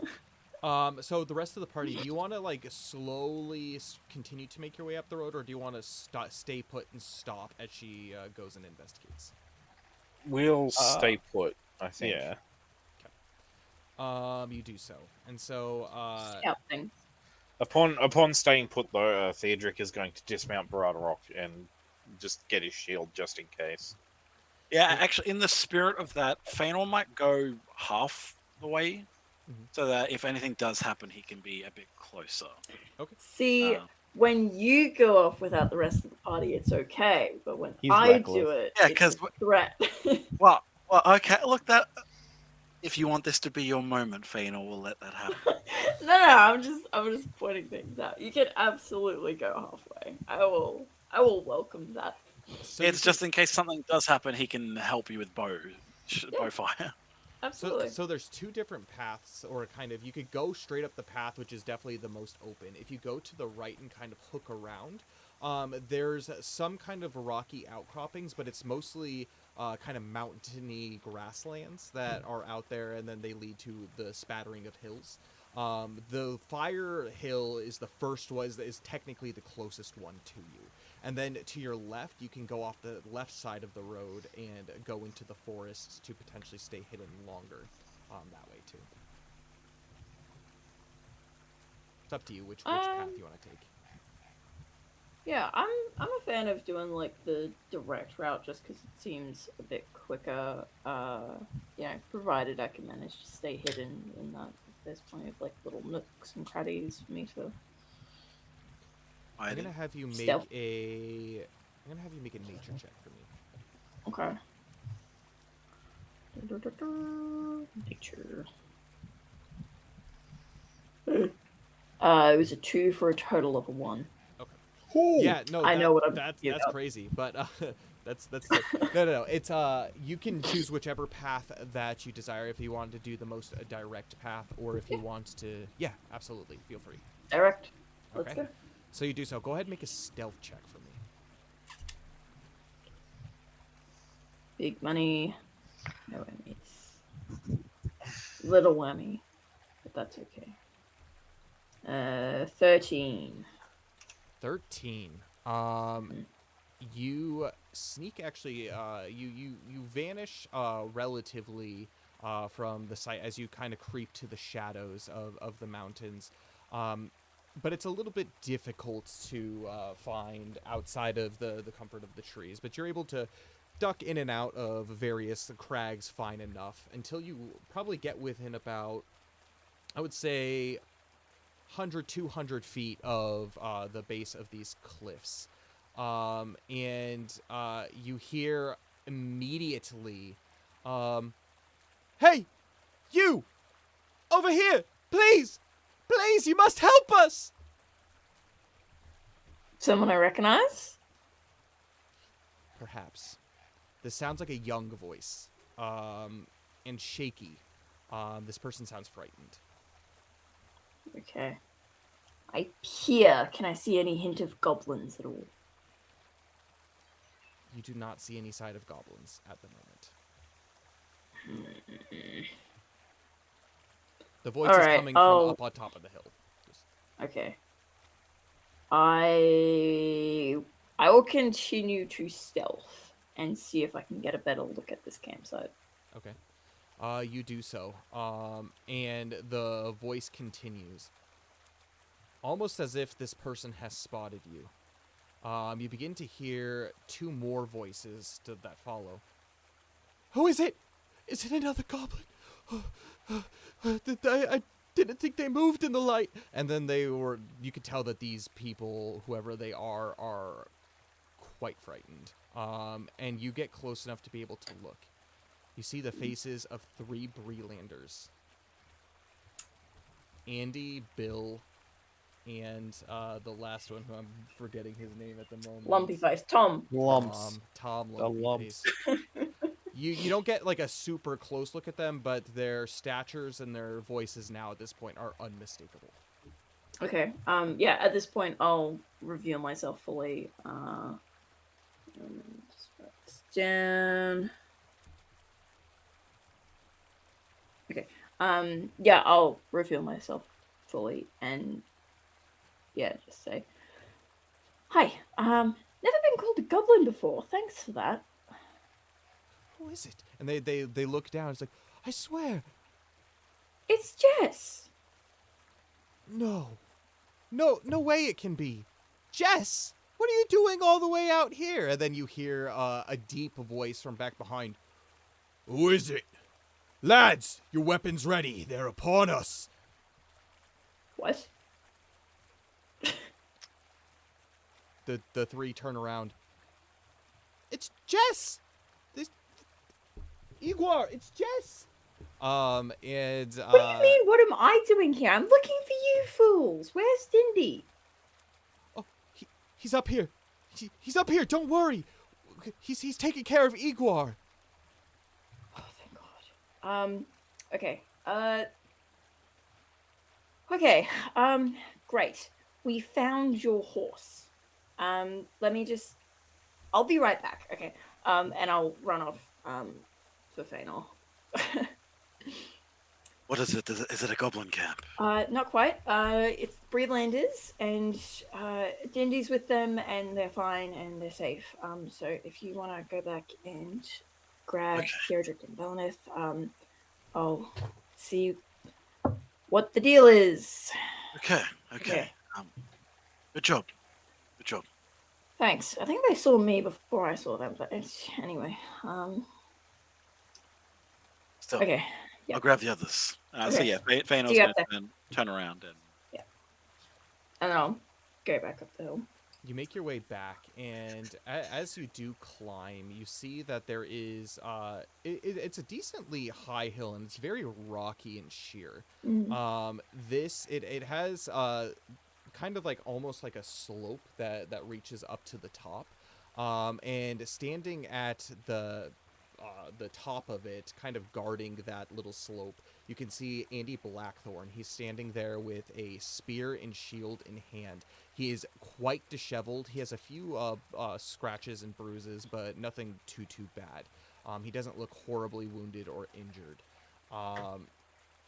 So the rest of the party, do you want to like slowly continue to make your way up the road, or do you want to stay put and stop as she goes and investigates? We'll stay put, I think. Yeah. You do so, and so Scouting. Upon staying put, though, Theodric is going to dismount Baradrock and just get his shield just in case. yeah, actually, in the spirit of that, Feanor might go half the way, so that if anything does happen, he can be a bit closer. See, Uh, when you go off without the rest of the party, it's okay. But when He's I reckless. do it, Yeah, it's 'cause a threat. Well, okay. Look, that if you want this to be your moment, Feanor will let that happen. No, I'm just pointing things out. You can absolutely go halfway. I will welcome that. so It's just in case something does happen, he can help you with bow fire. Absolutely. So there's two different paths, or kind of, you could go straight up the path, which is definitely the most open. If you go to the right and kind of hook around, there's some kind of rocky outcroppings, but it's mostly kind of mountainy grasslands that are out there, and then they lead to the spattering of hills. The fire hill is the first one, is technically the closest one to you. And then to your left, you can go off the left side of the road and go into the forest to potentially stay hidden longer that way too. It's up to you which path you want to take. Yeah, I'm a fan of doing like the direct route just because it seems a bit quicker. Provided I can manage to stay hidden in that. There's plenty of like little nooks and crannies for me to. I'm gonna have you make Stealth. a nature check for me. Okay. Nature. It was a 2 for a total of a 1. Yeah, no, I know what I'm that's giving up. crazy, but that's no. It's you can choose whichever path that you desire. If you want to do the most direct path, or if you want to, yeah, absolutely, feel free. Direct. Let's Okay. go. So you do so. Go ahead and make a stealth check for me. Big money. No whammies. Little whammy. But that's okay. 13. 13. You sneak actually. You vanish relatively from the site as you kind of creep to the shadows of the mountains. But it's a little bit difficult to find outside of the comfort of the trees. But you're able to duck in and out of various crags fine enough until you probably get within about, I would say, 100, 200 feet of the base of these cliffs. And you hear immediately, hey, you, over here, please, you must help us. Someone I recognize? Perhaps. This sounds like a young voice, and shaky. This person sounds frightened. Okay. I peer. Can I see any hint of goblins at all? You do not see any sign of goblins at the moment. The voice is coming from up on top of the hill. Okay. I will continue to stealth and see if I can get a better look at this campsite. Okay. You do so. And the voice continues. Almost as if this person has spotted you. You begin to hear 2 more voices that follow. Who is it? Is it another goblin? I didn't think they moved in the light. And then you could tell that these people, whoever they are quite frightened. And you get close enough to be able to look. You see the faces of 3 Brelanders. Andy, Bill, and the last one who I'm forgetting his name at the moment. Lumpy face. Tom. Lumps. Tom The Lumpy lumps. Face. You don't get like a super close look at them, but their statures and their voices now at this point are unmistakable. Okay. Yeah, at this point I'll reveal myself fully. Just write this down. Okay. Yeah, I'll reveal myself fully and just say, hi, never been called a goblin before. Thanks for that. Who is it? And they look down. It's like, I swear. It's Jess. No way it can be. Jess, what are you doing all the way out here? And then you hear a deep voice from back behind. Who is it? Lads, your weapons ready. They're upon us. What? The 3 turn around. It's Jess. Igor, it's Jess. And What do you mean? What am I doing here? I'm looking for you fools. Where's Dindy? Oh, he's up here. He's up here. Don't worry. He's taking care of Igor. Oh, thank God. Okay. Okay. Great. We found your horse. Let me just. I'll be right back. Okay. And I'll run off. For Fainal. What is it? Is it a goblin camp? Not quite. It's Breedlanders, and Dindy's with them, and they're fine and they're safe. So if you want to go back and grab Okay. Theodric and Belnith, I'll see what the deal is. Okay. Okay. Good job. Good job. Thanks. I think they saw me before I saw them, but anyway. Still, Okay. Yeah. I'll grab the others. So Okay. yeah, Fainal's See you going up there. to turn around and. And I'll go back up the hill. You make your way back, and as you do climb, you see that there is it's a decently high hill, and it's very rocky and sheer. Mm. It has kind of like almost like a slope that reaches up to the top, and standing at the top of it, kind of guarding that little slope, you can see Andy Blackthorn. He's standing there with a spear and shield in hand. He is quite disheveled. He has a few scratches and bruises, but nothing too bad. He doesn't look horribly wounded or injured.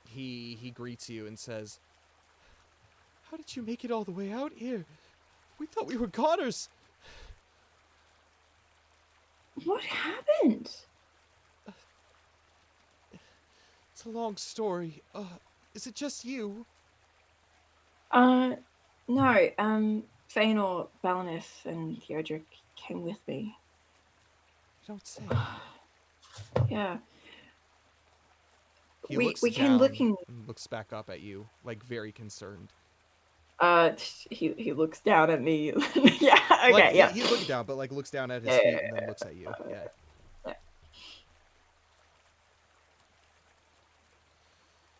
He greets you and says, "How did you make it all the way out here? We thought we were goners." What happened? It's a long story. Is it just you? No. Feanor, Balnith, and Theodric came with me. You don't say. Yeah. He we looks came down looking. and looks back up at you, like very concerned. He looks down at me. Yeah. Okay. Like, yeah. He's looking down, but like looks down at his feet and then looks at you. Yeah.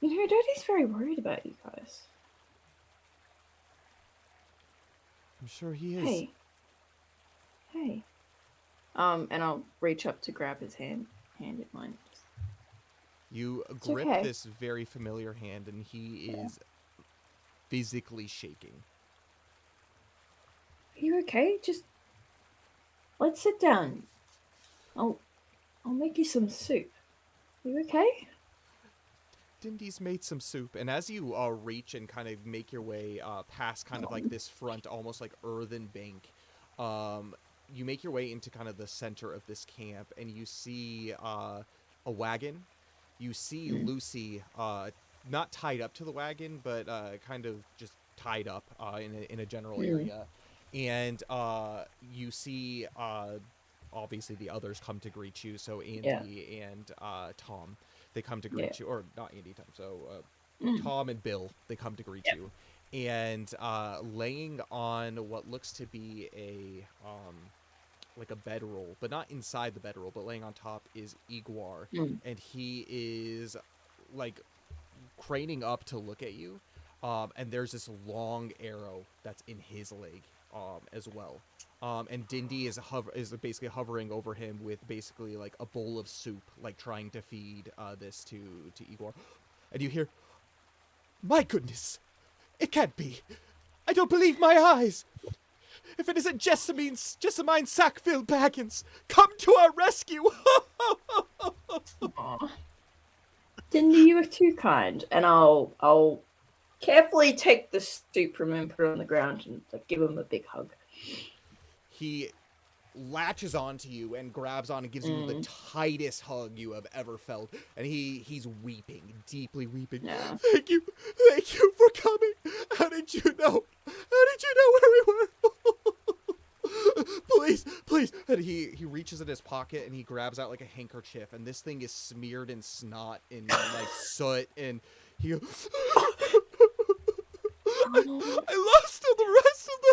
You know, Daddy's very worried about you guys. I'm sure he is. Hey. And I'll reach up to grab his hand in mine. You It's grip okay. this very familiar hand, and he is physically shaking. Are you okay? Just let's sit down. I'll make you some soup. You okay? Dindy's made some soup, and as you reach and kind of make your way past kind of like this front, almost like earthen bank, you make your way into kind of the center of this camp, and you see a wagon. You see Lucy not tied up to the wagon, but kind of just tied up in a general area. And you see, obviously, the others come to greet you. So Andy and Tom, they come to greet you. Or not Andy, Tom. So Tom and Bill, they come to greet you. And laying on what looks to be like a bedroll, but not inside the bedroll, but laying on top is Igwar. And he is like craning up to look at you. And there's this long arrow that's in his leg as well. And Dindy is basically hovering over him with basically like a bowl of soup, like trying to feed this to Igor. And you hear, "My goodness, it can't be. I don't believe my eyes. If it isn't Jessamine Sackville Baggins, come to our rescue." Dindy, you were too kind, and I'll carefully take the soup from him, put it on the ground, and like, give him a big hug. He latches onto you and grabs on and gives you the tightest hug you have ever felt. And he's weeping, deeply weeping. Yeah. Thank you for coming. How did you know? Where we were? Please. And he reaches in his pocket and he grabs out like a handkerchief, and this thing is smeared in snot and like soot, and he goes, I lost all the rest of the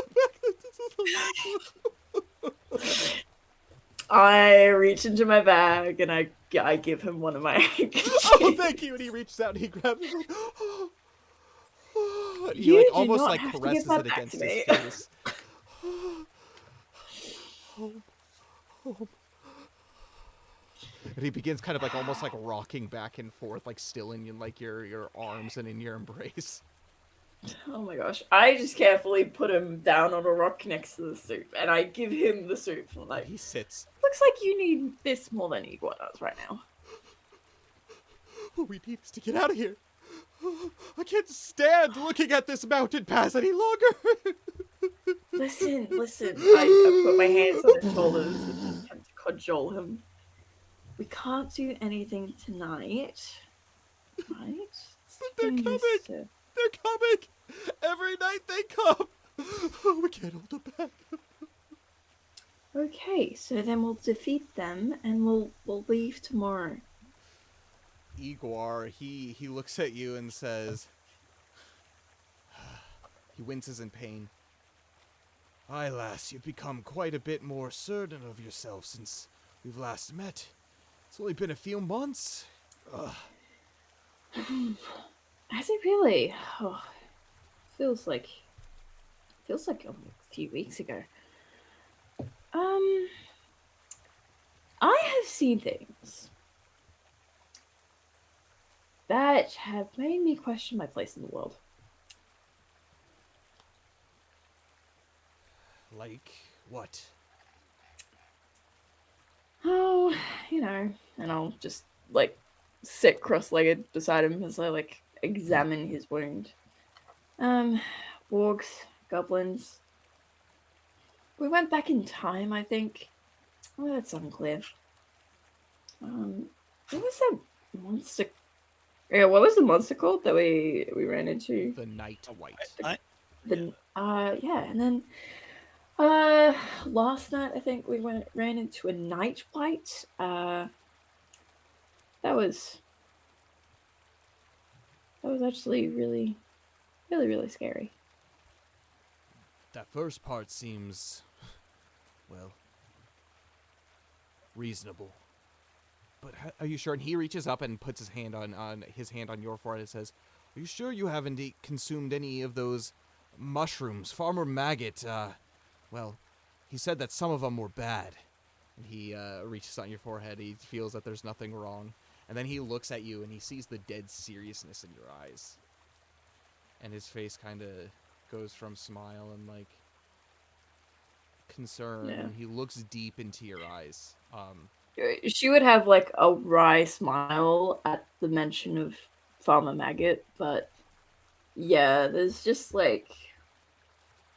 I reach into my bag and I give him one of my handkerchiefs. Oh, thank you. And he reaches out and he grabs it. Like, and he like almost like caresses it against his face. Home. And he begins kind of like almost like rocking back and forth, like still in like your arms and in your embrace. Oh my gosh. I just carefully put him down on a rock next to the soup, and I give him the soup. Like, He sits. looks like you need this more than Igor does right now. What we need is to get out of here. I can't stand looking at this mountain pass any longer. Listen. I put my hands on his shoulders and just attempt to cajole him. We can't do anything tonight, right? But they're Doing coming. this, They're coming. Every night they come. Oh, we can't hold them back. Okay, so then we'll defeat them and we'll leave tomorrow. Igor, he looks at you and says, he winces in pain. Aye, lass, you've become quite a bit more certain of yourself since we've last met. It's only been a few months. Ugh. Has it really? Oh, feels like only a few weeks ago. I have seen things that have made me question my place in the world. Like what? Oh, and I'll just sit cross-legged beside him as I examine his wound. Wargs, goblins. We went back in time, I think. Well, that's unclear. What was that monster? Yeah, what was the monster called that we ran into? The Night White. Yeah, and then last night I think we ran into a night white. That was actually really, really, really scary. That first part seems, well, reasonable. But are you sure? And he reaches up and puts his hand on your forehead and says, "Are you sure you haven't consumed any of those mushrooms, Farmer Maggot? Well, he said that some of them were bad." And he reaches on your forehead. He feels that there's nothing wrong, and then he looks at you and he sees the dead seriousness in your eyes, and his face kind of goes from smile and concern, and he looks deep into your eyes. She would have a wry smile at the mention of Farmer Maggot, but yeah, there's just a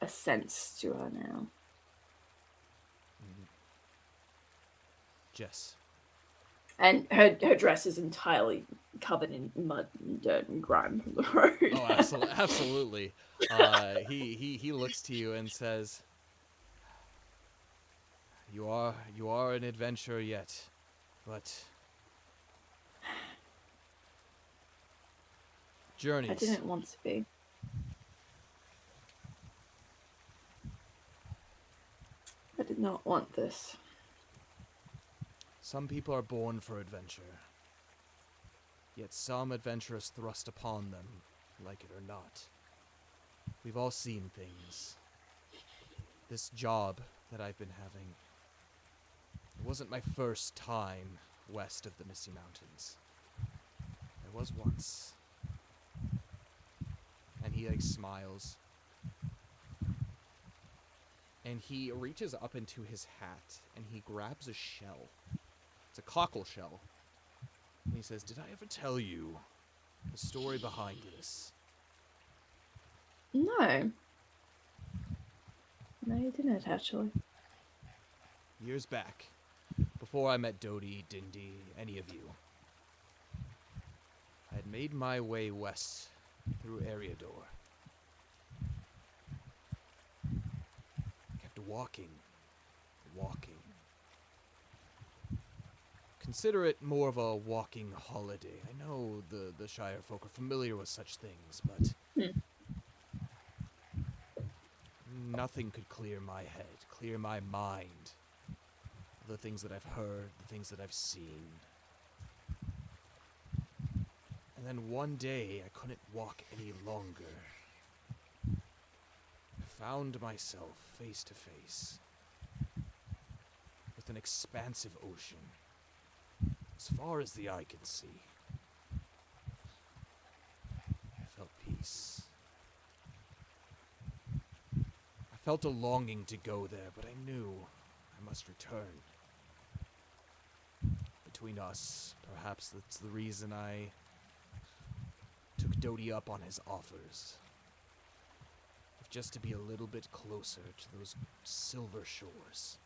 sense to her now. Jess. And her dress is entirely covered in mud and dirt and grime from the road. Oh, absolutely. He looks to you and says, You are an adventurer yet, but journeys. I didn't want to be. I did not want this. Some people are born for adventure, yet some adventurers thrust upon them, like it or not. We've all seen things. This job that I've been having, it wasn't my first time west of the Misty Mountains. There was once. And he smiles. And he reaches up into his hat and he grabs a shell. It's a cockle shell. And he says, "Did I ever tell you the story behind this?" No. No, you didn't, actually. Years back, before I met Dodie, Dindy, any of you, I had made my way west through Eriador. Kept walking. Consider it more of a walking holiday. I know the Shire folk are familiar with such things, but nothing could clear my head, clear my mind. The things that I've heard, the things that I've seen. And then one day, I couldn't walk any longer. I found myself face to face with an expansive ocean, as far as the eye can see. I felt peace. I felt a longing to go there, but I knew I must return. Between us, perhaps that's the reason I took Dodie up on his offers. Just to be a little bit closer to those silver shores.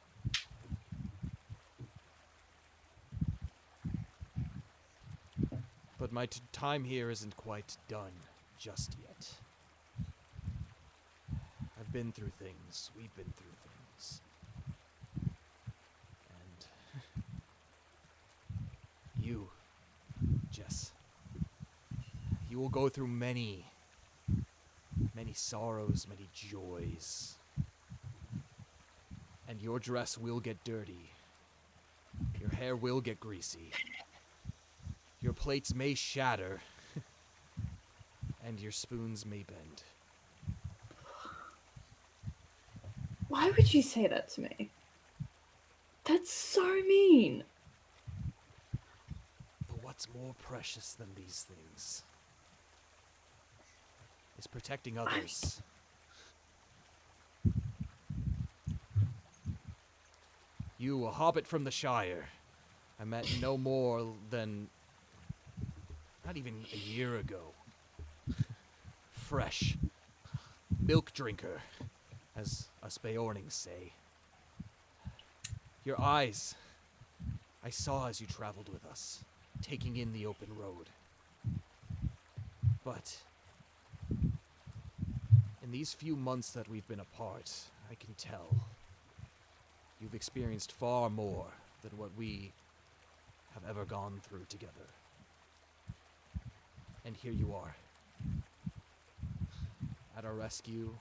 But my time here isn't quite done just yet. I've been through things. We've been through things. And you, Jess, you will go through many sorrows, many joys. And your dress will get dirty. Your hair will get greasy. Your plates may shatter. And your spoons may bend. Why would you say that to me? That's so mean. But what's more precious than these things is protecting others. You, a hobbit from the Shire, I met no more than not even a year ago. Fresh. Milk drinker, as us Beornings say. Your eyes, I saw as you traveled with us, taking in the open road. But in these few months that we've been apart, I can tell you've experienced far more than what we have ever gone through together. And here you are, at our rescue,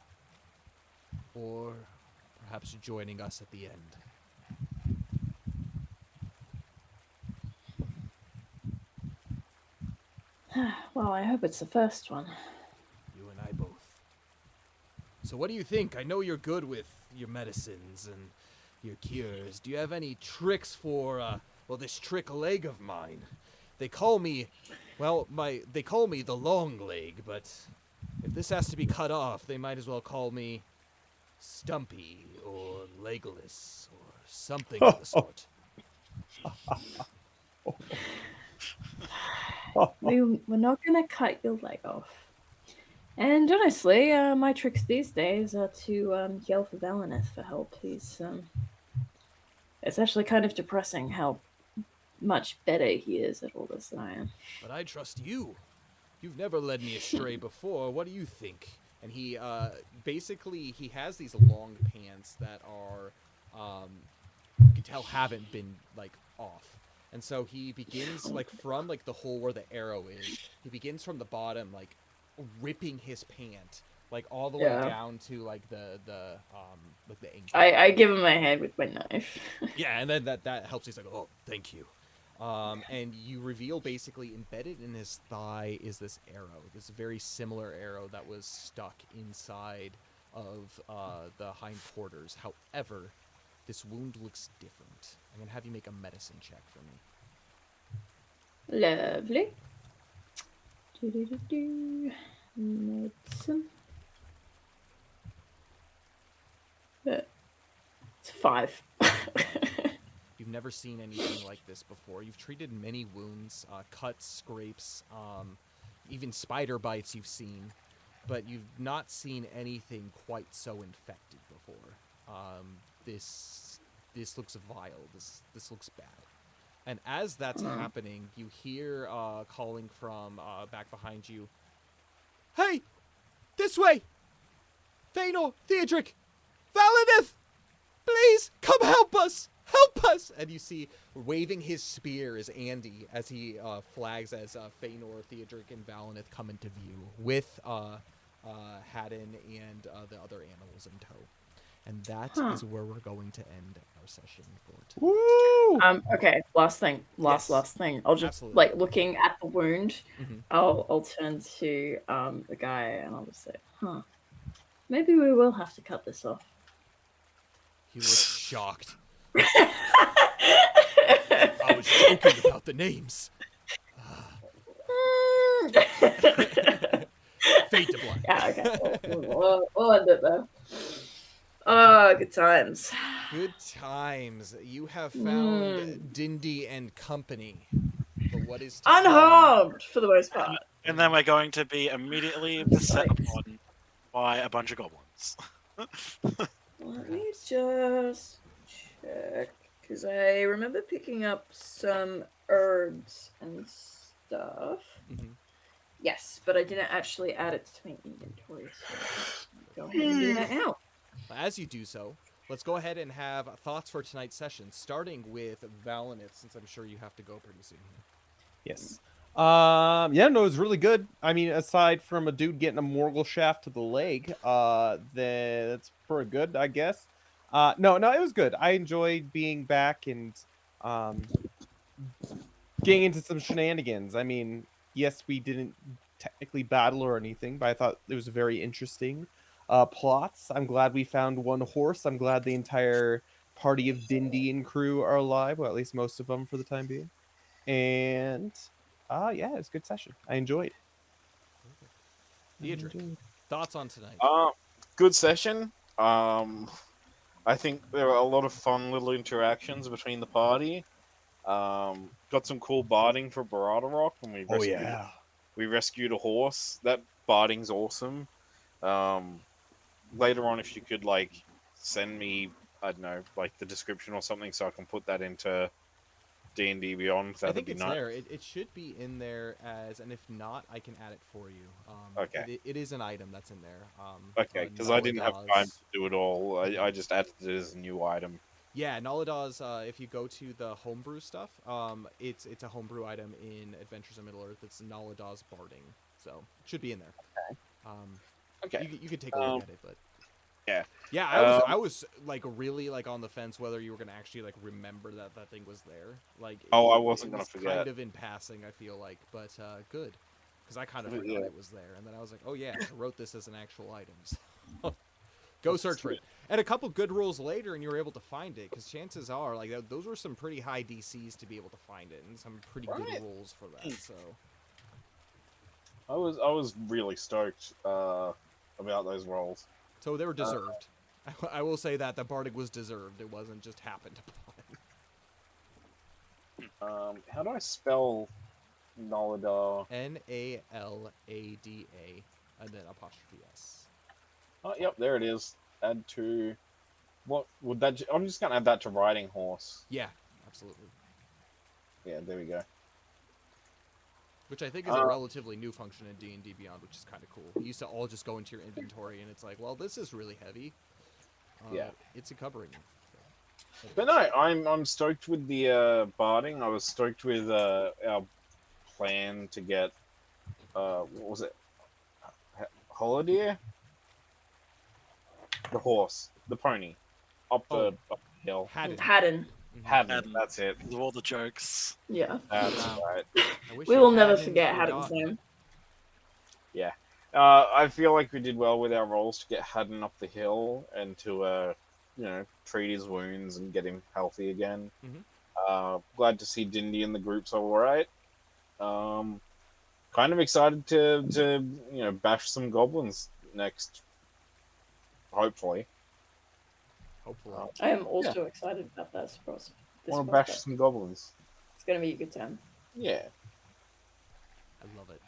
or perhaps joining us at the end. Well, I hope it's the first one. You and I both. So what do you think? I know you're good with your medicines and your cures. Do you have any tricks for, this trick leg of mine? They call me, they call me the long leg, but if this has to be cut off, they might as well call me Stumpy or Legolas or something of the sort. We're not gonna cut your leg off. And honestly, my tricks these days are to yell for Valineth for help. It's actually kind of depressing how much better he is at all this than I am. But I trust you. You've never led me astray before. What do you think? And he, basically, he has these long pants that are, you can tell haven't been, off. And so he begins, from, the hole where the arrow is. He begins from the bottom, ripping his pant, all the way down to, the ankle. I give him my hand with my knife. Yeah, and then that helps. He's like, oh, thank you. And you reveal basically embedded in his thigh is this arrow, this very similar arrow that was stuck inside of the hindquarters. However, this wound looks different. I'm going to have you make a medicine check for me. Lovely. Medicine. It's 5. You've never seen anything like this before. You've treated many wounds, cuts, scrapes, even spider bites you've seen, but you've not seen anything quite so infected before. This looks vile. This looks bad. And as that's happening, you hear calling from back behind you. Hey! This way! Fëanor, Theodric, Valineth! Please, come help us! Help us! And you see, waving his spear is Andy as he flags as Fëanor, Theodric, and Valineth come into view with Haddon and the other animals in tow. And that is where we're going to end our session for today. Woo! Okay, last thing. Last thing. I'll just Absolutely. looking at the wound, Mhm. I'll turn to the guy and I'll just say, maybe we will have to cut this off. He looks shocked. I was joking about the names. Fate to black. Yeah, okay. We'll end it there. Oh, good times. Good times. You have found Dindy and company. But what is to come? Unharmed for the most part. And then we're going to be immediately beset Psyched. upon by a bunch of goblins. Let me Perhaps. just check, because I remember picking up some herbs and stuff. Mhm. Yes, but I didn't actually add it to my inventory, so go ahead and do that now. As you do so, let's go ahead and have thoughts for tonight's session, starting with Valinith, since I'm sure you have to go pretty soon. Yes. Yeah, no, it was really good. I mean, aside from a dude getting a Morgul shaft to the leg, that's pretty good, I guess. No, it was good. I enjoyed being back and um getting into some shenanigans. I mean, yes, we didn't technically battle or anything, but I thought it was very interesting plots. I'm glad we found one horse. I'm glad the entire party of Dindy and crew are alive, well, at least most of them for the time being. And yeah, it's a good session. I enjoyed. I Diedrich, enjoyed. thoughts on tonight? Good session. I think there were a lot of fun little interactions between the party. Got some cool barding for Barada Rock when we rescued a horse. That barding's awesome. Later on, if you could like send me, I don't know, like the description or something, so I can put that into D&D Beyond. I That'd think be it's nice. there. It should be in there as, and if not, I can add it for you. Okay. It is an item that's in there. Okay, because I didn't have time Naladas. to do it all. I just added it as a new item. Yeah, Naladas, if you go to the homebrew stuff, it's a homebrew item in Adventures in Middle Earth. It's Naladas Barding, so it should be in there. Okay. You could take a look at it, but Yeah. yeah, I was like really like on the fence whether you were gonna actually like remember that thing was there. Like, Oh, I it wasn't gonna was forget. kind of in passing, I feel like, but good, because I kind of forgot Yeah. it was there, and then I was like, oh yeah, I wrote this as an actual item. So go search for it. And a couple good rolls later, and you were able to find it, because chances are like those were some pretty high DCs to be able to find it, and some pretty good Right. rolls for that. So I was really stoked about those rolls. so they were deserved. I will say that the Bardic was deserved. It wasn't just happened upon. How do I spell Nalada? Nalada, and then apostrophe S. Oh, yep, there it is. Add to. What would that? I'm just gonna add that to riding horse. Yeah, absolutely. Yeah, there we go. Which I think is a relatively new function in D&D Beyond, which is kind of cool. You used to all just go into your inventory, and it's like, well, this is really heavy. Yeah. It's a covering. But no, I'm stoked with the barding. I was stoked with our plan to get what was it? Holiday? The horse, the pony, up the hill. Haddon. Haddon. Haddon, that's it. With all the jokes. Yeah. That's Wow. right. I wish We you will never hadn't forget Haddon's forgotten. name. Yeah. I feel like we did well with our rolls to get Haddon up the hill and to, treat his wounds and get him healthy again. Glad to see Dindy and the group's all right. Kind of excited to bash some goblins next. Hopefully. I am also excited about this process. Want to bash some goblins. It's gonna be a good time. Yeah. I love it.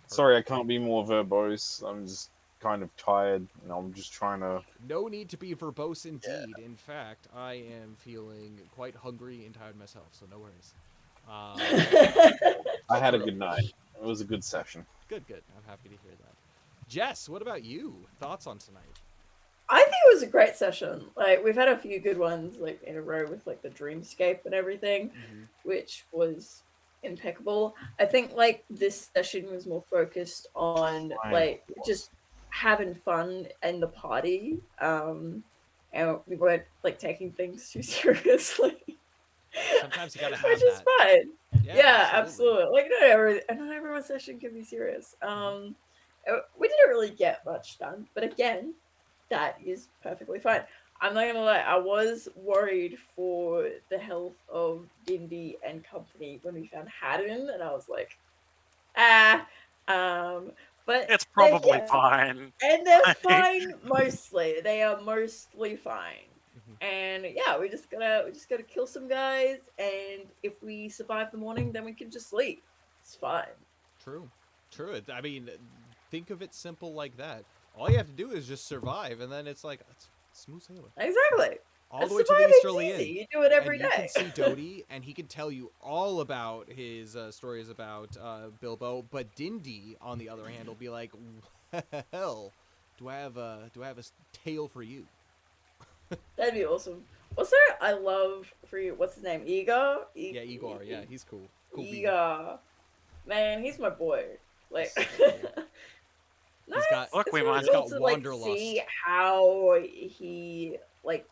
Sorry, I can't be more verbose. I'm just kind of tired, and I'm just trying to. No need to be verbose indeed. In fact, I am feeling quite hungry and tired myself, so no worries. I had a good night. It was a good session. Good. I'm happy to hear that. Jess, what about you? Thoughts on tonight? I think it was a great session. Like, we've had a few good ones like in a row with like the dreamscape and everything, which was impeccable. I think like this session was more focused on like just having fun in the party. And we weren't like taking things too seriously. Sometimes you gotta have which is that. fine. Yeah, absolutely. absolutely. Like not everyone's session can be serious. We didn't really get much done, but again, that is perfectly fine. I'm not gonna lie, I was worried for the health of Dindy and company when we found Haddon, and I was like, but It's probably fine. and they're fine mostly. They are mostly fine. And yeah, we just gotta kill some guys, and if we survive the morning, then we can just leave. It's fine. True. True. I mean, think of it simple like that. All you have to do is just survive, and then it's like it's smooth sailing. Exactly. All the way to the Surviving's Easterly easy. Inn. You do it every and you day. can see Dodie, and he can tell you all about his stories about Bilbo. But Dindy, on the other hand, will be like, "Well, do I have a tale for you?" That'd be awesome. Also, I love for you. What's his name? Igor. Yeah, Igor. Yeah, he's cool. Cool bean. Igor. Man, he's my boy. Like. No, He's got- Look, it's we really might- he's cool got to like wanderlust. see how he like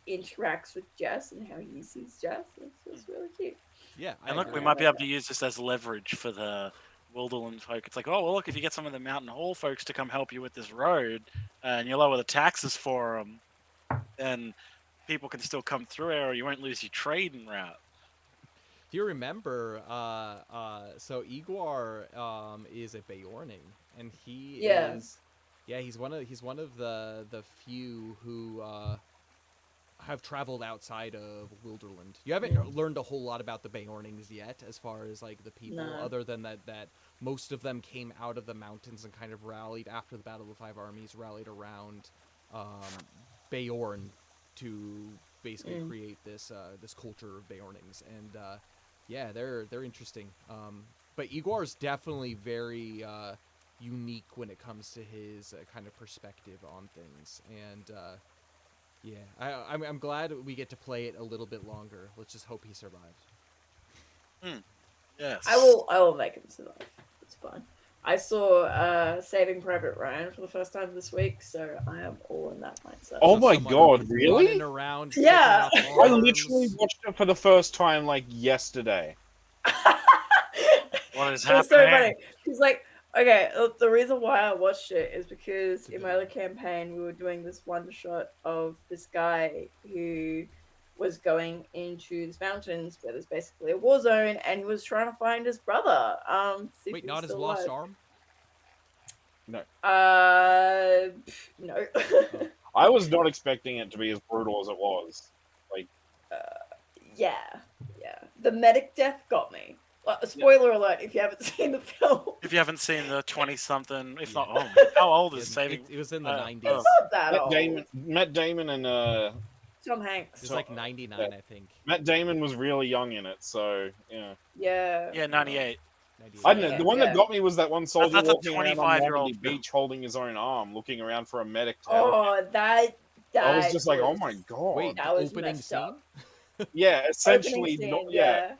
interacts with Jess and how he sees Jess. It's really cute. Yeah, I And look, agree. we might be able to use this as leverage for the Wilderland folk. It's like, oh, well, look, if you get some of the Mountain Hall folks to come help you with this road, and you lower the taxes for them, then people can still come through here, or you won't lose your trading route. If you remember, so Igor is a Beorning, and he Yeah. is, yeah, he's one of the few who have traveled outside of Wilderland. You haven't learned a whole lot about the Beornings yet, as far as like the people, No. other than that most of them came out of the mountains and kind of rallied after the Battle of the Five Armies, rallied around Beorn to basically create this this culture of Beornings, and yeah, they're interesting. But Igor's definitely very unique when it comes to his kind of perspective on things, and yeah, I'm glad we get to play it a little bit longer. Let's just hope he survives. Yes. I will make him survive. It's fine. I saw Saving Private Ryan for the first time this week, so I am all in that mindset. Oh So my someone God, really? Running around, Yeah. kicking up I arms. literally watched it for the first time like yesterday. What is It was so happening? funny. He's like, okay, the reason why I watched it is because in my other campaign we were doing this one shot of this guy who was going into these mountains where there's basically a war zone, and he was trying to find his brother. See if Wait, he was not his still lost alive. arm? No. I was not expecting it to be as brutal as it was. Yeah. The medic death got me. Well, spoiler alert if you haven't seen the film. If you haven't seen the 20-something, if not, Yeah. oh, how old is It, Saving? it was in the 90s. It's not that old. Matt Damon and Tom Hanks. It's like 99, I think. Matt Damon was really young in it, so yeah. Yeah. Yeah, 98. 98. I don't know. The one Yeah. that got me was that one soldier that's a walking around on 25-year-old Normandy Beach holding his own arm, looking around for a medic to help. Oh, that. I was just like, oh was- my God. Wait, the That was opening messed scene? up. Yeah, Opening essentially. scene, Yeah.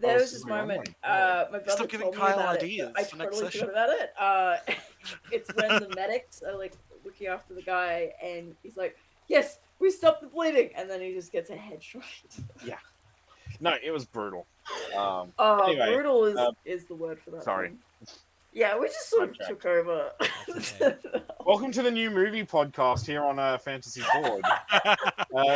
There was was this just like, oh moment. my God. My brother Stop giving told me Kyle about ideas it. But I for next totally session. forgot about it. It's when the medics are like looking after the guy, and he's like, "Yes, we stopped the bleeding," and then he just gets a headshot. No, it was brutal. Oh, Anyway, brutal is the word for that. sorry. thing. Yeah, we just sort of Sidetracked. took over. okay. Welcome to the new movie podcast here on Fantasy Forward,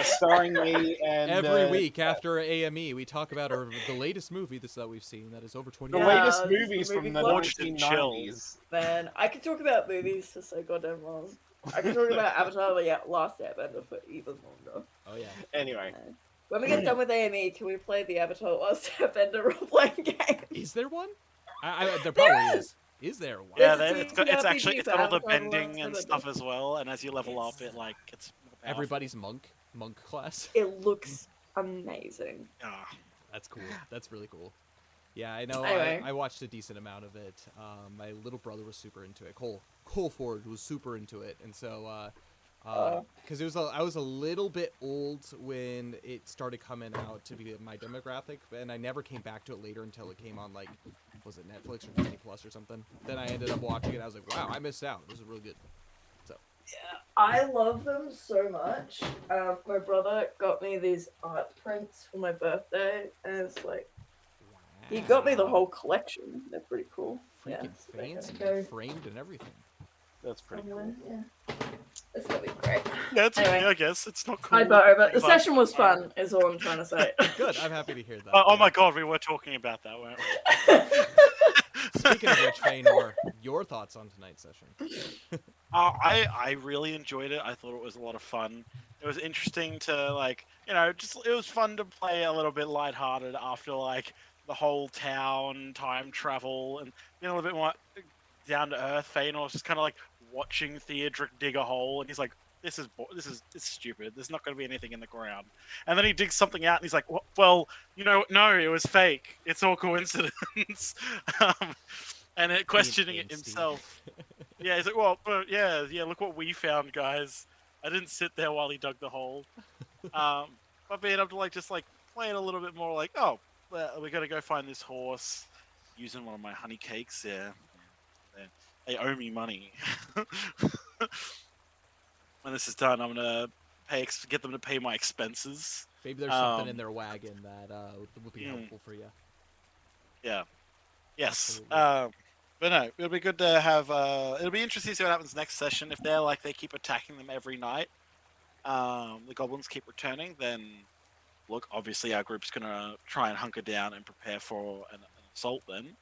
starring me and Every week after AME, we talk about the latest movie that we've seen that is over 20 the Yeah, years. latest this is movies the from movie the club. Watched and chilled. 1990s. Man, I could talk about movies for so goddamn long. I could talk about Avatar, but Last Airbender for even longer. Oh, yeah. Anyway, When we get done with AME, can we play the Avatar Last Airbender role-playing game? Is there one? There probably is. Is there one? Yeah, There's a it's got TTRPG it's got all the for Avatar bending and Last stuff as well, and as you level up, Yes. it like gets more powerful. Everybody's monk class. It looks amazing. Ah. That's cool. That's really cool. Yeah, I know. Anyway. I watched a decent amount of it. My little brother was super into it. Cole Ford was super into it, and so because I was a little bit old when it started coming out to be my demographic, and I never came back to it later until it came on was it Netflix or Disney Plus or something. Then I ended up watching it. I was like, wow, I missed out. This is really good. I love them so much. My brother got me these art prints for my birthday, and it's like he got me the Wow. whole collection. They're pretty cool. Freaking Yeah, so they're fancy, gonna go framed and everything. that's pretty cool. somewhere, yeah. It's gonna be great. Yeah, it's Anyway. I guess it's not cool. But the but- session was fun, is all I'm trying to say. Good. I'm happy to hear that. Oh my God, we were talking about that, weren't we? Speaking of which, Feanor, your thoughts on tonight's session? I really enjoyed it. I thought it was a lot of fun. It was interesting to it was fun to play a little bit lighthearted after the whole town, time travel, and being a little bit more down to earth. Feanor's just kind of like watching Theodric dig a hole, and he's like, it's stupid. There's not going to be anything in the ground. And then he digs something out, and he's like, well, no, it was fake. It's all coincidence. um, and questioning it himself. Yeah, he's like, well, yeah, look what we found, guys. I didn't sit there while he dug the hole. But being able to just play it a little bit more like, oh, well, we got to go find this horse using one of my honey cakes. Yeah. They owe me money. When this is done, I'm gonna get them to pay my expenses. Maybe there's something in their wagon that would be helpful for you. Yeah. Yes. But no, it'll be good to have. It'll be interesting to see what happens next session. If they're they keep attacking them every night, the goblins keep returning, then look, obviously our group's gonna try and hunker down and prepare for an assault then.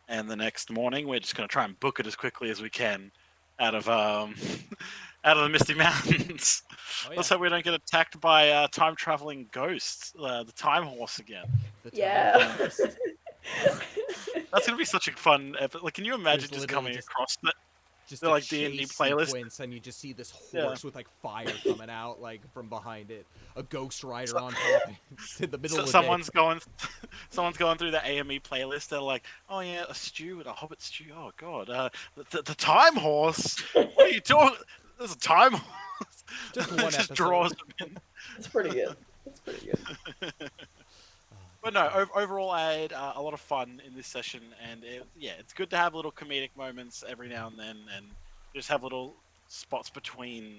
And the next morning, we're just gonna try and book it as quickly as we can out of out of the Misty Mountains. Oh, yeah. Let's hope we don't get attacked by time traveling ghosts, the Time Horse again. Yeah. That's gonna be such a fun episode. Can you imagine just coming across that? Just the D&D playlist, and you just see this horse with fire coming out from behind it, a ghost rider on top, in the middle of the someone's going through the AME playlist. They're like, oh yeah, a stew and a Hobbit stew. Oh god, the Time Horse. What are you doing? There's a Time Horse. Just one episode. Just draws them in. That's pretty good. That's pretty good. But no, overall, I had a lot of fun in this session, and it's good to have little comedic moments every now and then, and just have little spots between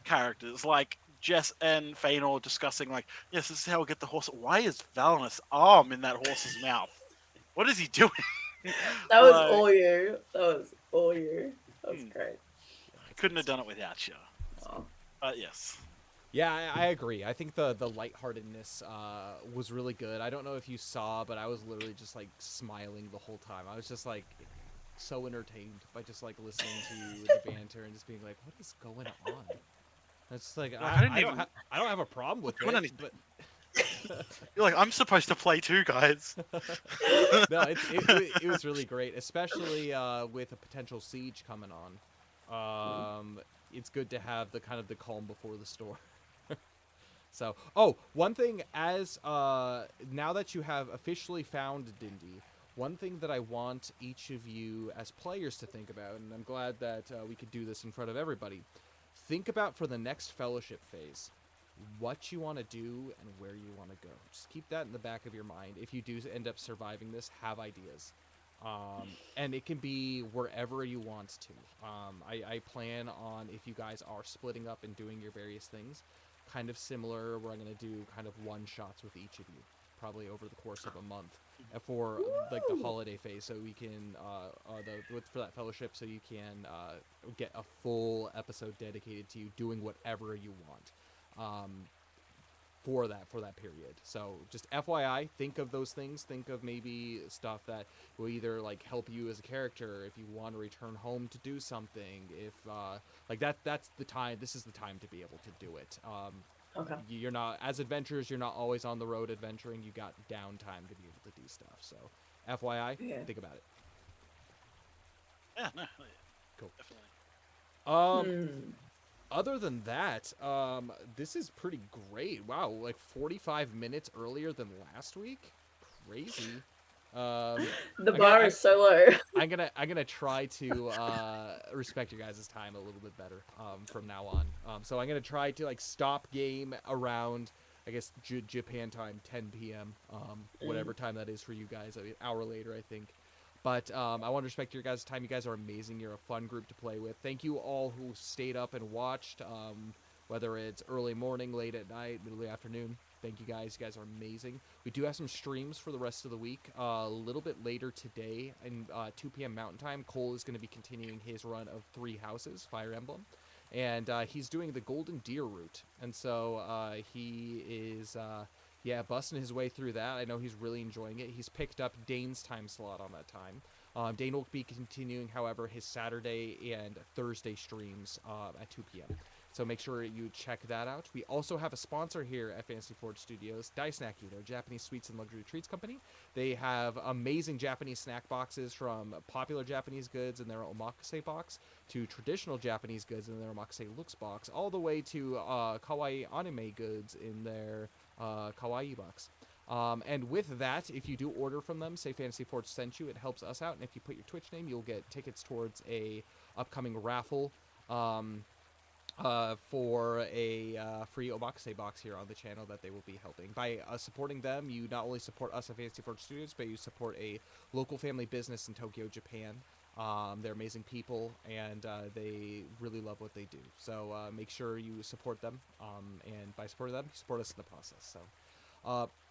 characters, like Jess and Feanor discussing, yes, this is how we get the horse. Why is Valinus' arm in that horse's mouth? What is he doing? That was all you. That was all you. That was great. I couldn't have done it without you. Oh. But yes. Yeah, I agree. I think the lightheartedness was really good. I don't know if you saw, but I was literally just smiling the whole time. I was just so entertained by just listening to the banter and just being like, what is going on? It's I don't have a problem with it, but you're like, I'm supposed to play too, guys. No, it was really great, especially with a potential siege coming on. It's good to have the kind of the calm before the storm. So, one thing now that you have officially found Dindy, one thing that I want each of you as players to think about, and I'm glad that we could do this in front of everybody, think about for the next fellowship phase, what you want to do and where you want to go. Just keep that in the back of your mind. If you do end up surviving this, have ideas. And it can be wherever you want to. I plan on, if you guys are splitting up and doing your various things, kind of similar, where I'm going to do kind of one-shots with each of you, probably over the course of a month, for the holiday phase, so we can for that fellowship, so you can get a full episode dedicated to you doing whatever you want. For that period. So just FYI, think of those things. Think of maybe stuff that will either help you as a character if you want to return home to do something. If that's the time. This is the time to be able to do it. Okay. You're not, as adventurers, you're not always on the road adventuring. You got downtime to be able to do stuff. So FYI, think about it. Yeah, no, cool. Definitely. Other than that, this is pretty great. Wow, 45 minutes earlier than last week. Crazy. The bar is so low. I'm gonna try to respect your guys' time a little bit better from now on. So I'm gonna try to stop game around, I guess, Japan time, 10 p.m. Whatever time that is for you guys. An hour later, I think. But I want to respect your guys' time. You guys are amazing. You're a fun group to play with. Thank you all who stayed up and watched, whether it's early morning, late at night, middle of the afternoon. Thank you guys. You guys are amazing. We do have some streams for the rest of the week. A little bit later today, in 2 p.m. Mountain Time, Cole is going to be continuing his run of 3 Houses, Fire Emblem. And he's doing the Golden Deer route. And so he is... busting his way through that. I know he's really enjoying it. He's picked up Dain's time slot on that time. Dain will be continuing, however, his Saturday and Thursday streams at 2 p.m. So make sure you check that out. We also have a sponsor here at Fantasy Forge Studios, Daisnaki, their Japanese sweets and luxury treats company. They have amazing Japanese snack boxes, from popular Japanese goods in their omakase box to traditional Japanese goods in their omakase looks box, all the way to kawaii anime goods in their kawaii box. And with that, if you do order from them, say Fantasy Forge sent you, it helps us out. And if you put your Twitch name, you'll get tickets towards a upcoming raffle for a free omakase box here on the channel that they will be helping. By supporting them, you not only support us at Fantasy Forge Studios, but you support a local family business in Tokyo, Japan. They're amazing people, and they really love what they do. So make sure you support them, and by supporting them, you support us in the process. So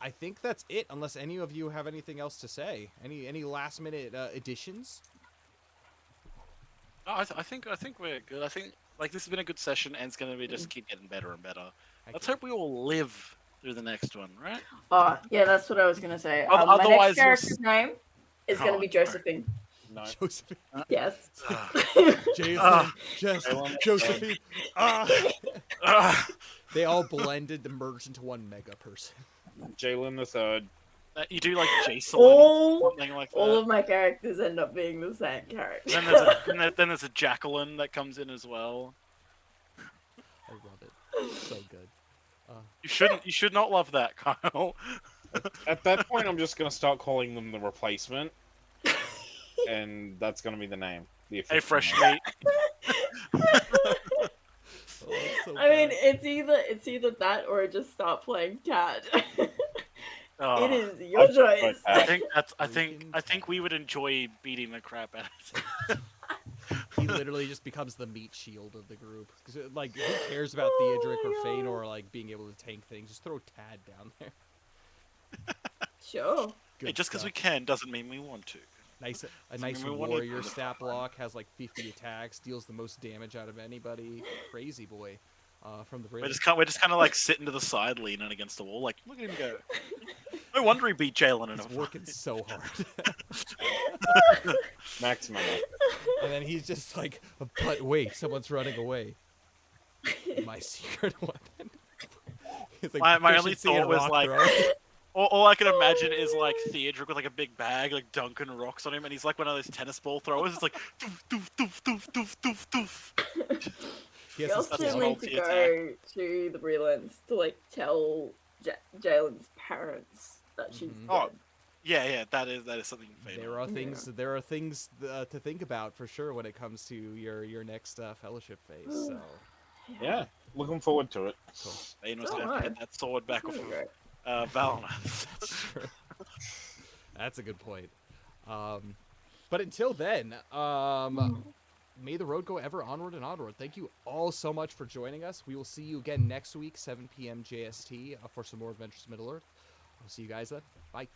I think that's it, unless any of you have anything else to say. Any last minute additions? No, I think we're good. I think like this has been a good session, and it's going to be just keep getting better and better. Let's hope we all live through the next one, right? Oh, yeah, that's what I was gonna say. My Otherwise, next character's name is gonna be no. Josephine. No. Josephine. Yes. Jason, Josephine. They all blended to merge into one mega person. Jalen the Third. You do like Jason, something like that. All of my characters end up being the same character. Then there's a Jacqueline that comes in as well. I love it. So good. You should not love that, Kyle. At that point, I'm just gonna start calling them the Replacement, and that's gonna be the name. The Hey, official fresh name. meat. So I mean, bad. it's either that or just start playing Cat. Oh, It is your choice. I think we would enjoy beating the crap out of it. He literally just becomes the meat shield of the group. 'Cause, like, who cares about Theodric or Feanor, like, being able to tank things? Just throw Tad down there. Sure. Good Hey, just because we stuff. can doesn't mean we want to. A nice we wanna warrior do the stat fun. block, has like 50 attacks, deals the most damage out of anybody. Crazy boy. From the We're just kind of like sitting to the side, leaning against the wall, like look at him go. No wonder he beat Jalen in a He's fight. working so hard. Maximum. And then he's just like, but wait, someone's running away. My secret weapon. He's like, My only proficiency in thought was rock like, throwing. all I can imagine is like Theodric with like a big bag, like dunking rocks on him, and he's like one of those tennis ball throwers. It's like doof doof doof doof doof doof doof. He We has also this his need to multi go to the Brelands to like tell Jalen's parents that she's Mhm. Oh, dead. Yeah, that is something. There are things to think about for sure when it comes to your next fellowship phase. So Yeah, looking forward to it. cool. Dain was Oh, going to right. get that sword back off Really great. of Valna. That's true. That's a good point. But until then, may the road go ever onward and onward. Thank you all so much for joining us. We will see you again next week, 7 p.m. JST, for some more Adventures in Middle Earth. I'll see you guys then. Bye.